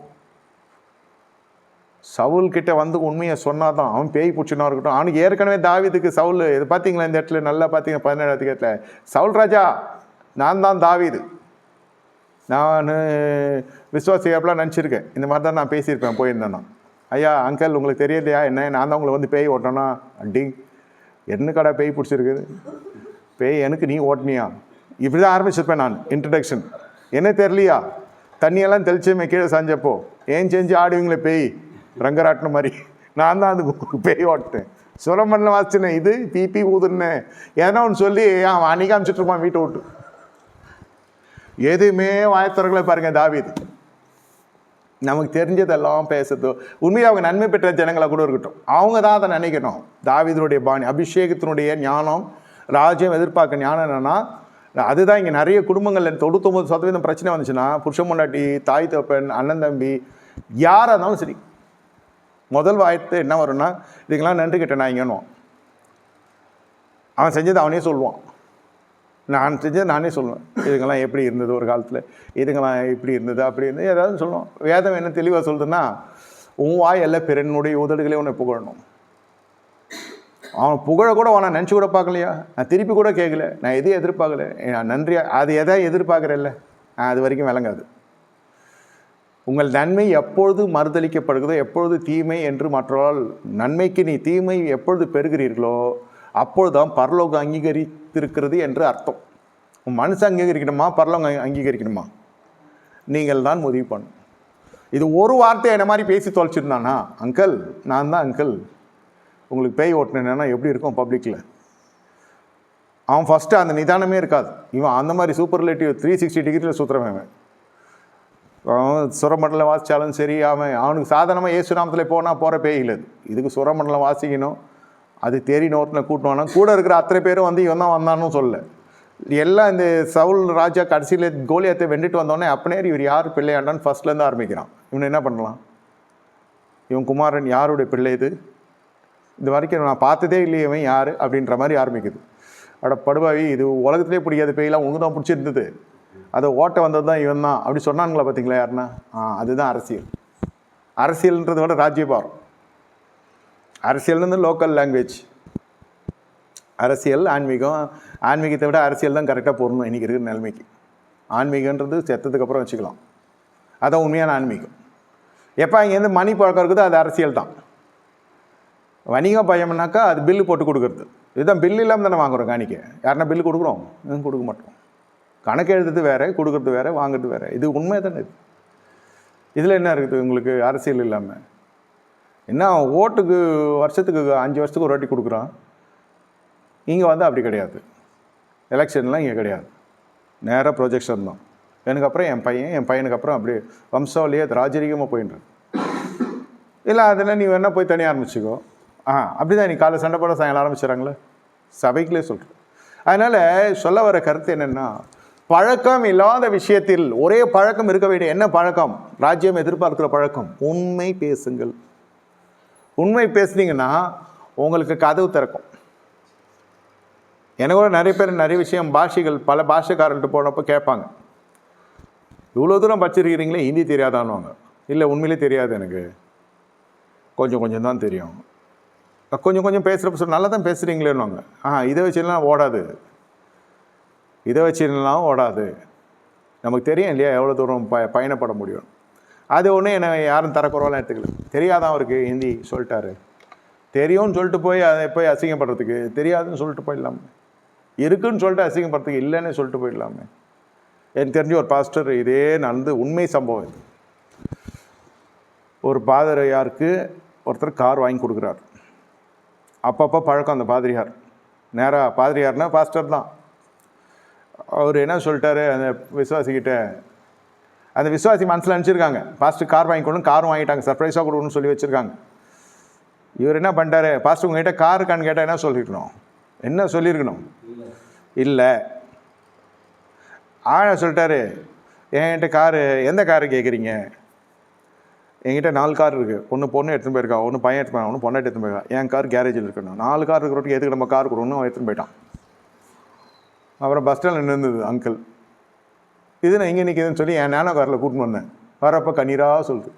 சவுல்கிட்ட வந்து உண்மையை சொன்னால் தான் அவன் பேய் பிடிச்சினா இருக்கட்டும். அவனுக்கு ஏற்கனவே தாவீதுக்கு சவுல், இது பார்த்தீங்களா இந்த இடத்துல நல்லா பார்த்தீங்க 17ஆவது இடத்துல, சவுல் ராஜா நான் தான் தாவீது, நான் விசுவாசியாப்பெலாம் நினச்சிருக்கேன், இந்த மாதிரி தான் நான் பேசியிருப்பேன் போயிருந்தேன்னா. ஐயா அங்கிள் உங்களுக்கு தெரியலையா என்ன, நான் தான் உங்களை வந்து பேய் ஓட்டனா? அடி என்ன கடை பேய் பிடிச்சிருக்குது, பேய் எனக்கு நீ ஓட்டினியா? இப்படி தான் ஆரம்பிச்சிருப்பேன் நான் இன்ட்ரடக்ஷன். என்ன தெரியலையா, தண்ணியெல்லாம் தெளிச்சுமே கீழே சாஞ்சப்போ ஏன் செஞ்சு ஆடுவீங்களே பேய், ரங்கராட்டின மாதிரி, நான் தான் அதுக்கு பேய் ஓட்டேன். சுரமண்ணில் வாசினேன், இது பிபி ஊதுன்னேன், ஏன்னா ஒன்று சொல்லி அவன் அன்னைக்கு அமிச்சிட்ருப்பான் வீட்டை விட்டு. எதுவுமே வாயத்தவர்களை பாருங்கள் தாவீது. நமக்கு தெரிஞ்சதெல்லாம் பேசுறது உண்மையாக அவங்க நன்மை பெற்ற ஜனங்களாக கூட இருக்கட்டும், அவங்க தான் அதை நினைக்கணும். தாவீதுடைய பாணி, அபிஷேகத்தினுடைய ஞானம், ராஜ்யம் எதிர்பார்க்க ஞானம் என்னென்னா அதுதான் இங்கே நிறைய குடும்பங்களில் 99% பிரச்சனை வந்துச்சுன்னா, புருஷன் பொண்டாட்டி, தாய் தகப்பன், அண்ணன் தம்பி, யாராக இருந்தாலும் சரி, முதல் வாய்த்து என்ன வரும்னா, இதுக்கெல்லாம் நன்றி கெட்ட நான் இங்கேனுவான். அவன் செஞ்சது அவனே சொல்லுவான், நான் செஞ்சது நானே சொல்லுவேன். இதுங்கெல்லாம் எப்படி இருந்தது ஒரு காலத்தில், இதுங்கெல்லாம் இப்படி இருந்தது அப்படி இருந்தது ஏதாவது சொல்லுவோம். வேதம் என்ன தெளிவாக சொல்லுதுன்னா, உன் வாய் அல்ல பிறனுடைய உதடுகளே உன்னை புகழணும். அவன் புகழ கூட அவனை நினச்சி கூட பார்க்கலையா, நான் திருப்பி கூட கேட்கல, நான் எதையும் எதிர்பார்க்கல, நான் நன்றியாக அது எதை எதிர்பார்க்குறல்ல, அது வரைக்கும் விளங்காது. உங்கள் நன்மை எப்பொழுது மறுதளிக்கப்படுகிறதோ, எப்பொழுது தீமை என்று மற்றவர்கள் நன்மைக்கு நீ தீமை எப்பொழுது பெறுகிறீர்களோ அப்பொழுதுதான் பரலோகம் அங்கீகரித்திருக்கிறது என்று அர்த்தம். உன் மனசு அங்கீகரிக்கணுமா, பரலோகம் அங்கீகரிக்கணுமா, நீங்கள் தான் முடிவு பண்ணும். இது ஒரு வார்த்தை என்ன மாதிரி பேசி தொலைச்சிருந்தானா, அங்கிள் நான் தான் அங்கிள் உங்களுக்கு பேய் ஓட்டினேன்னா எப்படி இருக்கும் பப்ளிக்கில், அவன் ஃபஸ்ட்டு அந்த நிதானமே இருக்காது. இவன் அந்த மாதிரி சூப்பர்லேட்டிவ் 360 டிகிரியில் சுற்றுறவன். அவன் சுரமண்டலம் வாசித்தாலும் சரி, அவனுக்கு சாதாரணமாக ஏசுநாமத்தில் போனால் போகிற பேய் இல்லை. இதுக்கு சுரமண்டலம் வாசிக்கணும், அது தேறி நோட்டில் கூட்டணும்னா கூட இருக்கிற அத்தனை பேரும் வந்து இவன் தான் வந்தான்னு சொல்லலை. எல்லாம் இந்த சவுல் ராஜா கடைசியில் கோலியாத்தை வெண்டுட்டு வந்தோடனே அப்பனே இவர் யார் பிள்ளையாண்டான்னு ஃபஸ்ட்லேருந்து ஆரம்பிக்கிறான். இவனை என்ன பண்ணலாம், இவன் குமாரன் யாருடைய பிள்ளை இது வரைக்கும் நான் பார்த்ததே இல்லையே இவன் யார் அப்படின்ற மாதிரி ஆரம்பிக்குது. அட படுவாவி, இது உலகத்திலே பிடிக்காத பேயெல்லாம் உனக்கு தான் பிடிச்சிருந்தது, அதை ஓட்ட வந்தது தான் இவன் தான் அப்படி சொன்னாங்களா பார்த்தீங்களா யாருன்னா, அதுதான் அரசியல். அரசியல்ன்றதை விட ராஜ்யபாரம். அரசியல்னு லோக்கல் லாங்குவேஜ், அரசியல் ஆன்மீகம், ஆன்மீகத்தை விட அரசியல் தான் கரெக்டாக போடணும் இன்றைக்கி இருக்கிற நிலைமைக்கு. ஆன்மீகன்றது செத்ததுக்கப்புறம் வச்சுக்கலாம், அதான் உண்மையான ஆன்மீகம். எப்போ இங்கேருந்து மணி பழக்கம் இருக்குதோ அது அரசியல் தான். வணிக பயம்னாக்கா அது பில்லு போட்டு கொடுக்குறது. இதுதான் பில்லு இல்லாமல் தானே வாங்குகிறோம் காணிக்க. யாருன்னா பில்லு கொடுக்குறோம், கொடுக்க மாட்டோம். கணக்கு எழுதுறது வேறு, கொடுக்குறது வேறு, வாங்குறது வேறு. இது உண்மை தானே. இதில் என்ன இருக்குது உங்களுக்கு அரசியல் இல்லாமல்? என்ன ஓட்டுக்கு வருஷத்துக்கு 5 வருஷத்துக்கு ஒரு வாட்டி கொடுக்குறான். இங்கே வந்து அப்படி கிடையாது. எலெக்ஷன்லாம் இங்கே கிடையாது, நேராக ப்ரொஜெக்ஷன் தான். எனக்கு அப்புறம் என் பையனுக்கு அப்புறம் அப்படியே வம்சாவளியே அது ராஜரீகமாக போயின்றது. இல்லை அதில் நீ வேணால் போய் தனியாக ஆரம்பிச்சிக்கோ. அப்படி தான் நீ காலை சண்டை போட சாயங்காலம் ஆரம்பிச்சிடறாங்களே, சபைக்குள்ளே சொல்கிறேன். அதனால் சொல்ல வர கருத்து என்னென்னா, பழக்கம் இல்லாத விஷயத்தில் ஒரே பழக்கம் இருக்க வேண்டிய என்ன பழக்கம், ராஜ்யம் எதிர்பார்க்கிற பழக்கம், உண்மை பேசுங்கள். உண்மை பேசுனீங்கன்னா உங்களுக்கு கதவு திறக்கும். எனக்கு கூட நிறைய பேர் நிறைய விஷயம் பாஷைகள் பல பாஷைக்காரர்கிட்ட போனப்போ கேட்பாங்க, இவ்வளோ தூரம் படிச்சிருக்கிறீங்களே ஹிந்தி தெரியாதான்னுவாங்க. இல்லை உண்மையிலே தெரியாது, எனக்கு கொஞ்சம் கொஞ்சம் தான் தெரியும். கொஞ்சம் கொஞ்சம் பேசுகிறப்ப சொல்ல நல்லா தான் பேசுகிறீங்களேன்னுவாங்க. இதை வச்சுலாம் ஓடாது, இதை வச்சுலாம் ஓடாது. நமக்கு தெரியும் இல்லையா எவ்வளோ தூரம் பயணப்பட முடியும். அது ஒன்று என்னை யாரும் தரக்குறவெல்லாம் எடுத்துக்கல. தெரியாதான் அவருக்கு ஹிந்தி சொல்லிட்டாரு, தெரியும்னு சொல்லிட்டு போய் அதை போய் அசிங்கப்படுறதுக்கு, தெரியாதுன்னு சொல்லிட்டு போயிடலாமே, இருக்குன்னு சொல்லிட்டு அசிங்கப்படுறதுக்கு இல்லைன்னு சொல்லிட்டு போயிடலாமே. எனக்கு தெரிஞ்ச ஒரு பாஸ்டர் இதே நடந்து உண்மை சம்பவம் இது. ஒரு பாதிரியாருக்கு ஒருத்தர் கார் வாங்கி கொடுக்குறாரு. அப்பப்போ பழக்கம் அந்த பாதிரியார், நேராக பாதிரியார்னா பாஸ்டர் தான். அவர் என்ன சொல்லிட்டாரு அந்த விசுவாசிக்கிட்ட, அந்த விசுவாசி மனசில் நினச்சிருக்காங்க பாஸ்டர் கார் வாங்கி கொடுன்னு, காரும் வாங்கிட்டாங்க, சர்ப்ரைஸாக கொடுக்கணும்னு சொல்லி வச்சுருக்காங்க. இவர் என்ன பண்ணிட்டாரு, பாஸ்டர் உங்கள்கிட்ட கார் இருக்கான்னு கேட்டால் என்ன சொல்லியிருக்கணும், என்ன சொல்லியிருக்கணும், இல்லை. சொல்லிட்டாரு, என்கிட்ட காரு, எந்த காரு கேட்குறீங்க, என்கிட்ட 4 கார் இருக்குது, ஒன்று பொண்ணு எடுத்துன்னு போயிருக்கா, ஒன்று பையன் எடுத்து போயிருக்கா, ஒன்று பொண்ணை எடுத்துன்னு போயிருக்கா, என் கார் கேரேஜில் இருக்கணும், 4 கார் இருக்கிறோட்டு எதுக்கு நம்ம கார் கொடுக்கணும், எடுத்துன்னு போயிட்டான். அப்புறம் பஸ் ஸ்டாண்டில் நின்றுது அங்கிள், இது நான் இங்கே நிற்கிதுன்னு சொல்லி என் நானோ காரில் கூட்டின்னு வந்தேன். வரப்போ கண்ணீராக சொல்லுது,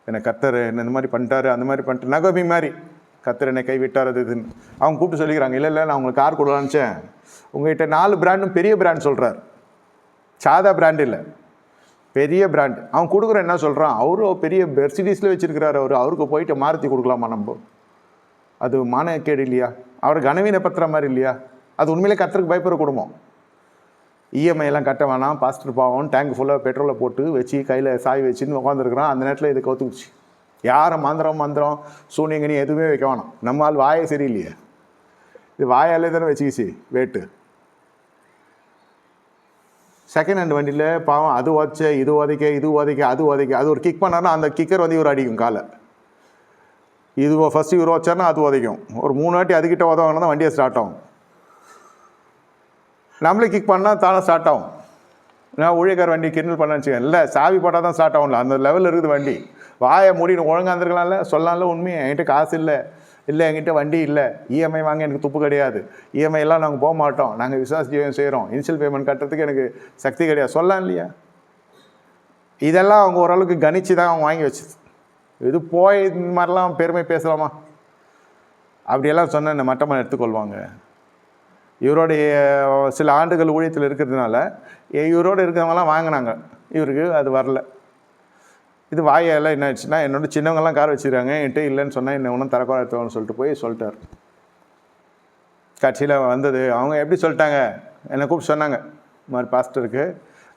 என்னை கத்தர் என்ன இந்த மாதிரி பண்ணிட்டாரு, அந்த மாதிரி பண்ணிட்டு நகோமி மாதிரி கத்தர் என்னை கை விட்டார் அது இதுன்னு அவங்க கூப்பிட்டு சொல்லிக்கிறாங்க. இல்லை நான் உங்களுக்கு கார் கொடுக்கலான்ச்சேன், உங்கள்கிட்ட 4 பிராண்டும் பெரிய பிராண்ட் சொல்கிறார், சாதா பிராண்ட் இல்லை, பெரிய பிராண்ட். அவன் கொடுக்குற என்ன சொல்கிறான், அவரும் பெரிய மெர்சிடிஸில் வச்சுருக்கிறார், அவருக்கு போயிட்டு மாருதி கொடுக்கலாமா நம்ம, அது மானக்கேடு இல்லையா, அவர் கனவீன பத்திர மாதிரி இல்லையா, அது உண்மையிலே கத்தருக்கு பயப்படுற குடும்பம். இஎம்ஐலாம் கட்ட வேணாம், பாஸ்டர் பாவம் டேங்க் ஃபுல்லாக பெட்ரோலை போட்டு வச்சு கையில் சாய் வச்சுன்னு உட்காந்துருக்குறான். அந்த நேரத்தில் இது கவுத்துக்குச்சு. யாரை மந்திரம் சூனியங்கனி எதுவுமே வைக்க வேணாம், நம்ம ஆள் வாயே சரியில்லையே, இது வாயாலே தானே வச்சுக்கிச்சு வேட்டு. செகண்ட் ஹேண்ட் வண்டியில் பாவம் அது உதச்ச இது உதைக்க அது ஒரு கிக் பண்ணார்னா அந்த கிக்கர் வந்து இவர் அடிக்கும் காலை. இது ஃபஸ்ட்டு இவர் வச்சார்னா அது உதைக்கும். ஒரு 3 வாட்டி அதுக்கிட்ட உதவாங்கன்னா தான் வண்டியை ஸ்டார்ட் ஆகும். நம்மளே கிக் பண்ணால் தானே ஸ்டார்ட் ஆகும். நான் ஊழியக்கார வண்டி கிண்டல் பண்ண வச்சுக்கேன், இல்லை சாவி போட்டால் தான் ஸ்டார்ட் ஆகும்ல, அந்த லெவலில் இருக்குது வண்டி. வாயை மூடின்னு ஒழுங்காக இருந்திருக்கலாம்ல, சொல்லலாம்ல உண்மையை. என்கிட்ட காசு இல்லை, என்கிட்ட வண்டி இல்லை, இஎம்ஐ வாங்க எனக்கு துப்பு கிடையாது, இஎம்ஐலாம் நாங்கள் போக மாட்டோம், நாங்கள் விசுவாச ஜீவனம் செய்கிறோம், இனிஷியல் பேமெண்ட் கட்டுறதுக்கு எனக்கு சக்தி கிடையாது, சொல்லலாம் இல்லையா? இதெல்லாம் அவங்க ஓரளவுக்கு கணிச்சு தான் அவங்க வாங்கி வச்சு. இது போய் இந்த மாதிரிலாம் பெருமை பேசலாமா? அப்படியெல்லாம் சொன்ன இந்த மட்டமாக எடுத்துக்கொள்வாங்க. இவருடைய சில ஆண்டுகள் ஊழியத்தில் இருக்கிறதுனால இவரோடு இருக்கிறவங்கலாம் வாங்கினாங்க, இவருக்கு அது வரல. இது வாயெல்லாம் என்ன ஆயிடுச்சுன்னா, என்னோட சின்னவங்கெல்லாம் கார் வச்சுருக்காங்க, என்கிட்ட இல்லைன்னு சொன்னால் என்ன ஒன்றும் தரக்குறைத்தவன்னு சொல்லிட்டார். கட்சியில் வந்தது அவங்க எப்படி சொல்லிட்டாங்க, என்னை கூப்பிட்டு சொன்னாங்க, இந்த மாதிரி பாஸ்டருக்கு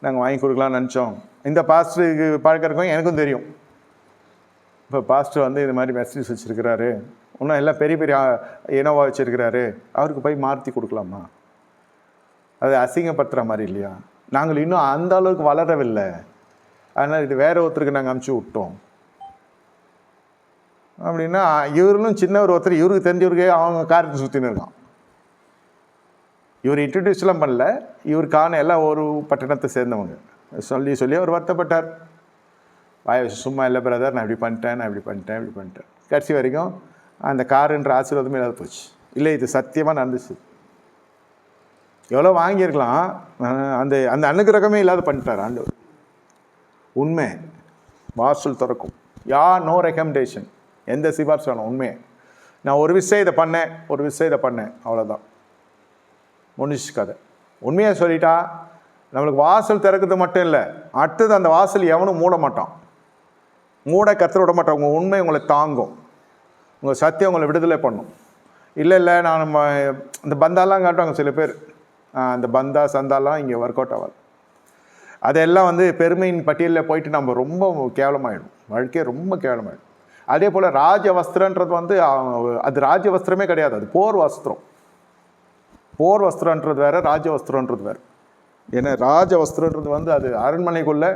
நாங்கள் வாங்கி கொடுக்கலாம்னு நினச்சோம். இந்த பாஸ்டருக்கு பழக்கம் இருக்கோம், எனக்கும் தெரியும். இப்போ பாஸ்டர் வந்து இது மாதிரி மெசேஜ் வச்சுருக்கிறாரு, இன்னும் எல்லாம் பெரிய பெரிய இனோவா வச்சுருக்கிறாரு, அவருக்கு போய் மாற்றி கொடுக்கலாமா? அது அசிங்கப்படுத்துகிற மாதிரி இல்லையா? நாங்கள் இன்னும் அந்த அளவுக்கு வளரவில்லை, அதனால் இது வேறு ஒருத்தருக்கு நாங்கள் அனுப்பிச்சி விட்டோம் அப்படின்னா, இவர்களும் சின்னவர் ஒருத்தர் இவருக்கு தெரிஞ்சவருக்கே அவங்க காரியத்தை சுற்றின்னு இருக்கான். இவர் இன்ட்ரடியூஸ்லாம் பண்ணல, இவருக்கான எல்லாம் ஒரு பட்டணத்தை சேர்ந்தவங்க சொல்லி அவர் வருத்தப்பட்டார். சும்மா இல்லை பிரதர், நான் இப்படி பண்ணிட்டேன். கடைசி வரைக்கும் அந்த காருன்ற ஆசீர்வாதமே இல்லாத போச்சு. இல்லை, இது சத்தியமாக நடந்துச்சு. எவ்வளோ வாங்கியிருக்கலாம், அந்த அந்த அனுகிரகமே இல்லாத பண்ணிட்டார் ஆண்டவர். உண்மை வாசல் திறக்கும். நோ ரெக்கமெண்டேஷன், எந்த சிபார்சு வேணும். உண்மையை நான் ஒரு விஷயம் இதை பண்ணேன், அவ்வளோதான், முடிச்சு கதை. உண்மையாக சொல்லிட்டா நம்மளுக்கு வாசல் திறக்கிறது மட்டும் இல்லை, அடுத்தது அந்த வாசல் எவனும் மூட மாட்டான், கர்த்தர் விட மாட்டான். உங்கள் உண்மை உங்களை தாங்கும், உங்கள் சத்தியம் உங்களை விடுதலை பண்ணும். இல்லை நான் இந்த பந்தாலாம் காட்டுவாங்க சில பேர், அந்த பந்தா சந்தாலாம் இங்கே ஒர்க் அவுட் ஆகாது. அதெல்லாம் வந்து பெருமையின் பட்டியலில் போயிட்டு நம்ம ரொம்ப கேவலமாயிடும், வாழ்க்கையே ரொம்ப கேவலமாயிடும். அதே போல் ராஜ வஸ்திரன்றது வந்து அது ராஜ வஸ்திரமே கிடையாது, அது போர் வஸ்திரன்றது வேறு, ராஜ வஸ்திரன்றது வேறு. ஏன்னா ராஜ வஸ்திரன்றது வந்து அது அரண்மனைக்குள்ளே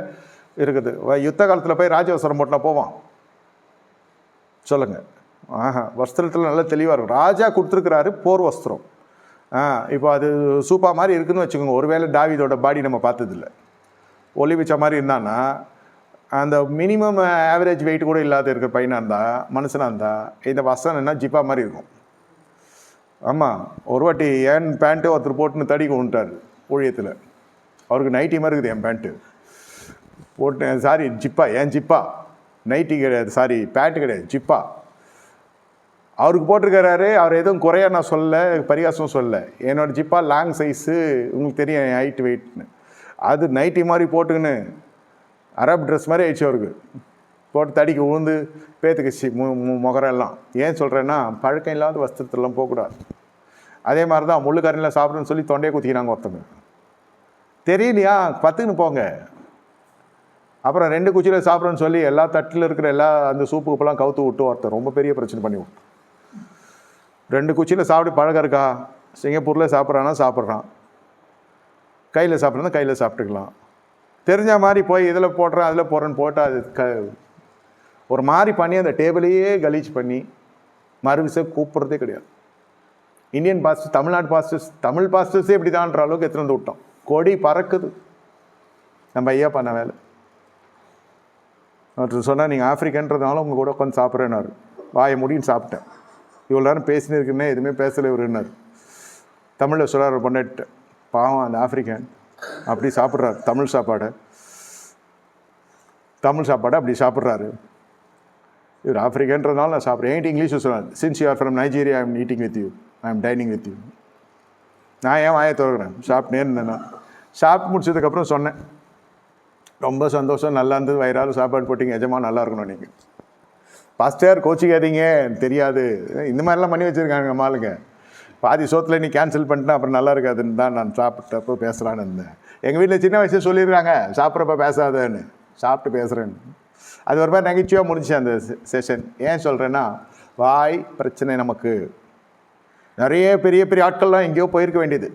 இருக்குது. யுத்த காலத்தில் போய் ராஜ வஸ்திரம் போட்டால் போவான் சொல்லுங்கள்? வஸ்திரத்தில் நல்லா தெளிவாக இருக்கும். ராஜா கொடுத்துருக்கிறாரு போர் வஸ்திரம். இப்போ அது சூப்பா மாதிரி இருக்குதுன்னு வச்சுக்கோங்க. ஒருவேளை தாவீதோட பாடி நம்ம பார்த்ததில்லை, ஒலி வச்ச மாதிரி இருந்தான்னா, அந்த மினிமம் ஆவரேஜ் வெயிட் கூட இல்லாத இருக்கிற பையனாக இருந்தால், மனுஷனாக இருந்தால், இந்த வஸ்திரம் என்ன ஜிப்பா மாதிரி இருக்கும். ஆமாம், ஒரு வாட்டி என் பேண்ட்டு ஒருத்தர் போட்டுன்னு தடி கொண்டுட்டார் ஊழியத்தில். அவருக்கு நைட்டி மாதிரி இருக்குது என் பேண்ட்டு போட்டு, சாரி ஜிப்பா, ஜிப்பா நைட்டி கிடையாது, சாரி பேண்ட்டு கிடையாது, ஜிப்பா அவருக்கு போட்டிருக்கிறாரு. அவர் எதுவும் குறையா நான் சொல்ல, பரிகாசம் சொல்ல. என்னோடய ஜிப்பா லாங் சைஸு, உங்களுக்கு தெரியும் என் ஹைட் வெயிட்னு. அது நைட்டி மாதிரி போட்டுக்கின்னு அரப் ட்ரெஸ் மாதிரி ஆயிடுச்சு அவருக்கு. போட்டு தடிக்கு உழுந்து பேத்துக்குச்சு முகரெல்லாம். ஏன் சொல்கிறேன்னா, பழக்கம் இல்லாத வஸ்திரத்தெல்லாம் போகக்கூடாது. அதே மாதிரி தான் முள்ளுக்கரையில் சாப்பிட்றேன்னு சொல்லி தொண்டையை குத்திக்கினாங்க ஒருத்தங்க. தெரியலையா, பத்துக்குன்னு போங்க. அப்புறம் 2 குச்சியில் சாப்பிட்றேன்னு சொல்லி எல்லா தட்டில் இருக்கிற எல்லா அந்த சூப்புக்குப்பெல்லாம் கவுத்து விட்டு ஒருத்தர் ரொம்ப பெரிய பிரச்சனை பண்ணி விட்டு. 2 குச்சியில் சாப்பிட்டு பழக்கம் இருக்கா? சிங்கப்பூரில் சாப்பிட்றான், கையில் சாப்பிட்றதா கையில் சாப்பிட்டுக்கலாம். தெரிஞ்ச மாதிரி போய் இதில் போடுறேன் அதில் போடுறேன்னு போட்டால் அது ஒரு மாதிரி பண்ணி அந்த டேபிளையே கலீச் பண்ணி மறுவிசை கூப்பிட்றதே கிடையாது. இந்தியன் பாஸ்டர்ஸ், தமிழ் பாஸ்டர்ஸே இப்படி தான்ற அளவுக்கு எடுத்துகிட்டு வந்து விட்டோம். கொடி பறக்குது. நம்ம ஐயா பண்ண வேலை. ஒருத்தர் சொன்னால், நீங்கள் ஆஃப்ரிக்கன்றதுனால உங்கள் கூட உட்காந்து சாப்பிட்றேன்னாரு. வாயை முடின்னு சாப்பிட்டேன். இவ்வளோ நேரம் பேசினு இருக்குன்னே எதுவுமே பேசலை இவருன்னாரு. தமிழில் சொல்கிறார் பொண்ணு, பாவம் அந்த ஆஃப்ரிக்கன் அப்படி சாப்பிட்றாரு தமிழ் சாப்பாடை அப்படி சாப்பிட்றாரு. இவர் ஆஃப்ரிக்கன்றதுனால நான் சாப்பிட்றேன். என்கிட்ட இங்கிலீஷில் சொன்னார், since you are from Nigeria, I am eating with you, I am dining with you. நான் ஏன் வாயை திறக்கிறேன், சாப்பிட்டே இருந்தேன். நான் சாப்பிட்டு முடிச்சதுக்கப்புறம் சொன்னேன், ரொம்ப சந்தோஷம், நல்லா இருந்தது, வயிறால் சாப்பாடு போட்டிங்க, எஜமா நல்லா இருக்கணும். நீங்கள் பாஸ்டர் கோச்சிக்காதீங்க, தெரியாது, இந்த மாதிரிலாம் பண்ணி வச்சுருக்காங்க மாலுங்க. பாதி சோத்தில் நீ கேன்சல் பண்ணிட்டேன், அப்புறம் நல்லா இருக்காதுன்னு தான் நான் சாப்பிட்டப்போ பேசலான்னு இருந்தேன். எங்கள் வீட்டில் சின்ன வயசில் சொல்லியிருக்காங்க, சாப்பிட்றப்ப பேசாதேன்னு, சாப்பிட்டு பேசுகிறேன்னு. அது ஒரு மாதிரி நகைச்சுவாக முடிச்சு அந்த செஷன். ஏன் சொல்கிறேன்னா, வாய் பிரச்சனை. நமக்கு நிறைய பெரிய பெரிய ஆட்கள்லாம் எங்கேயோ போயிருக்க வேண்டியது.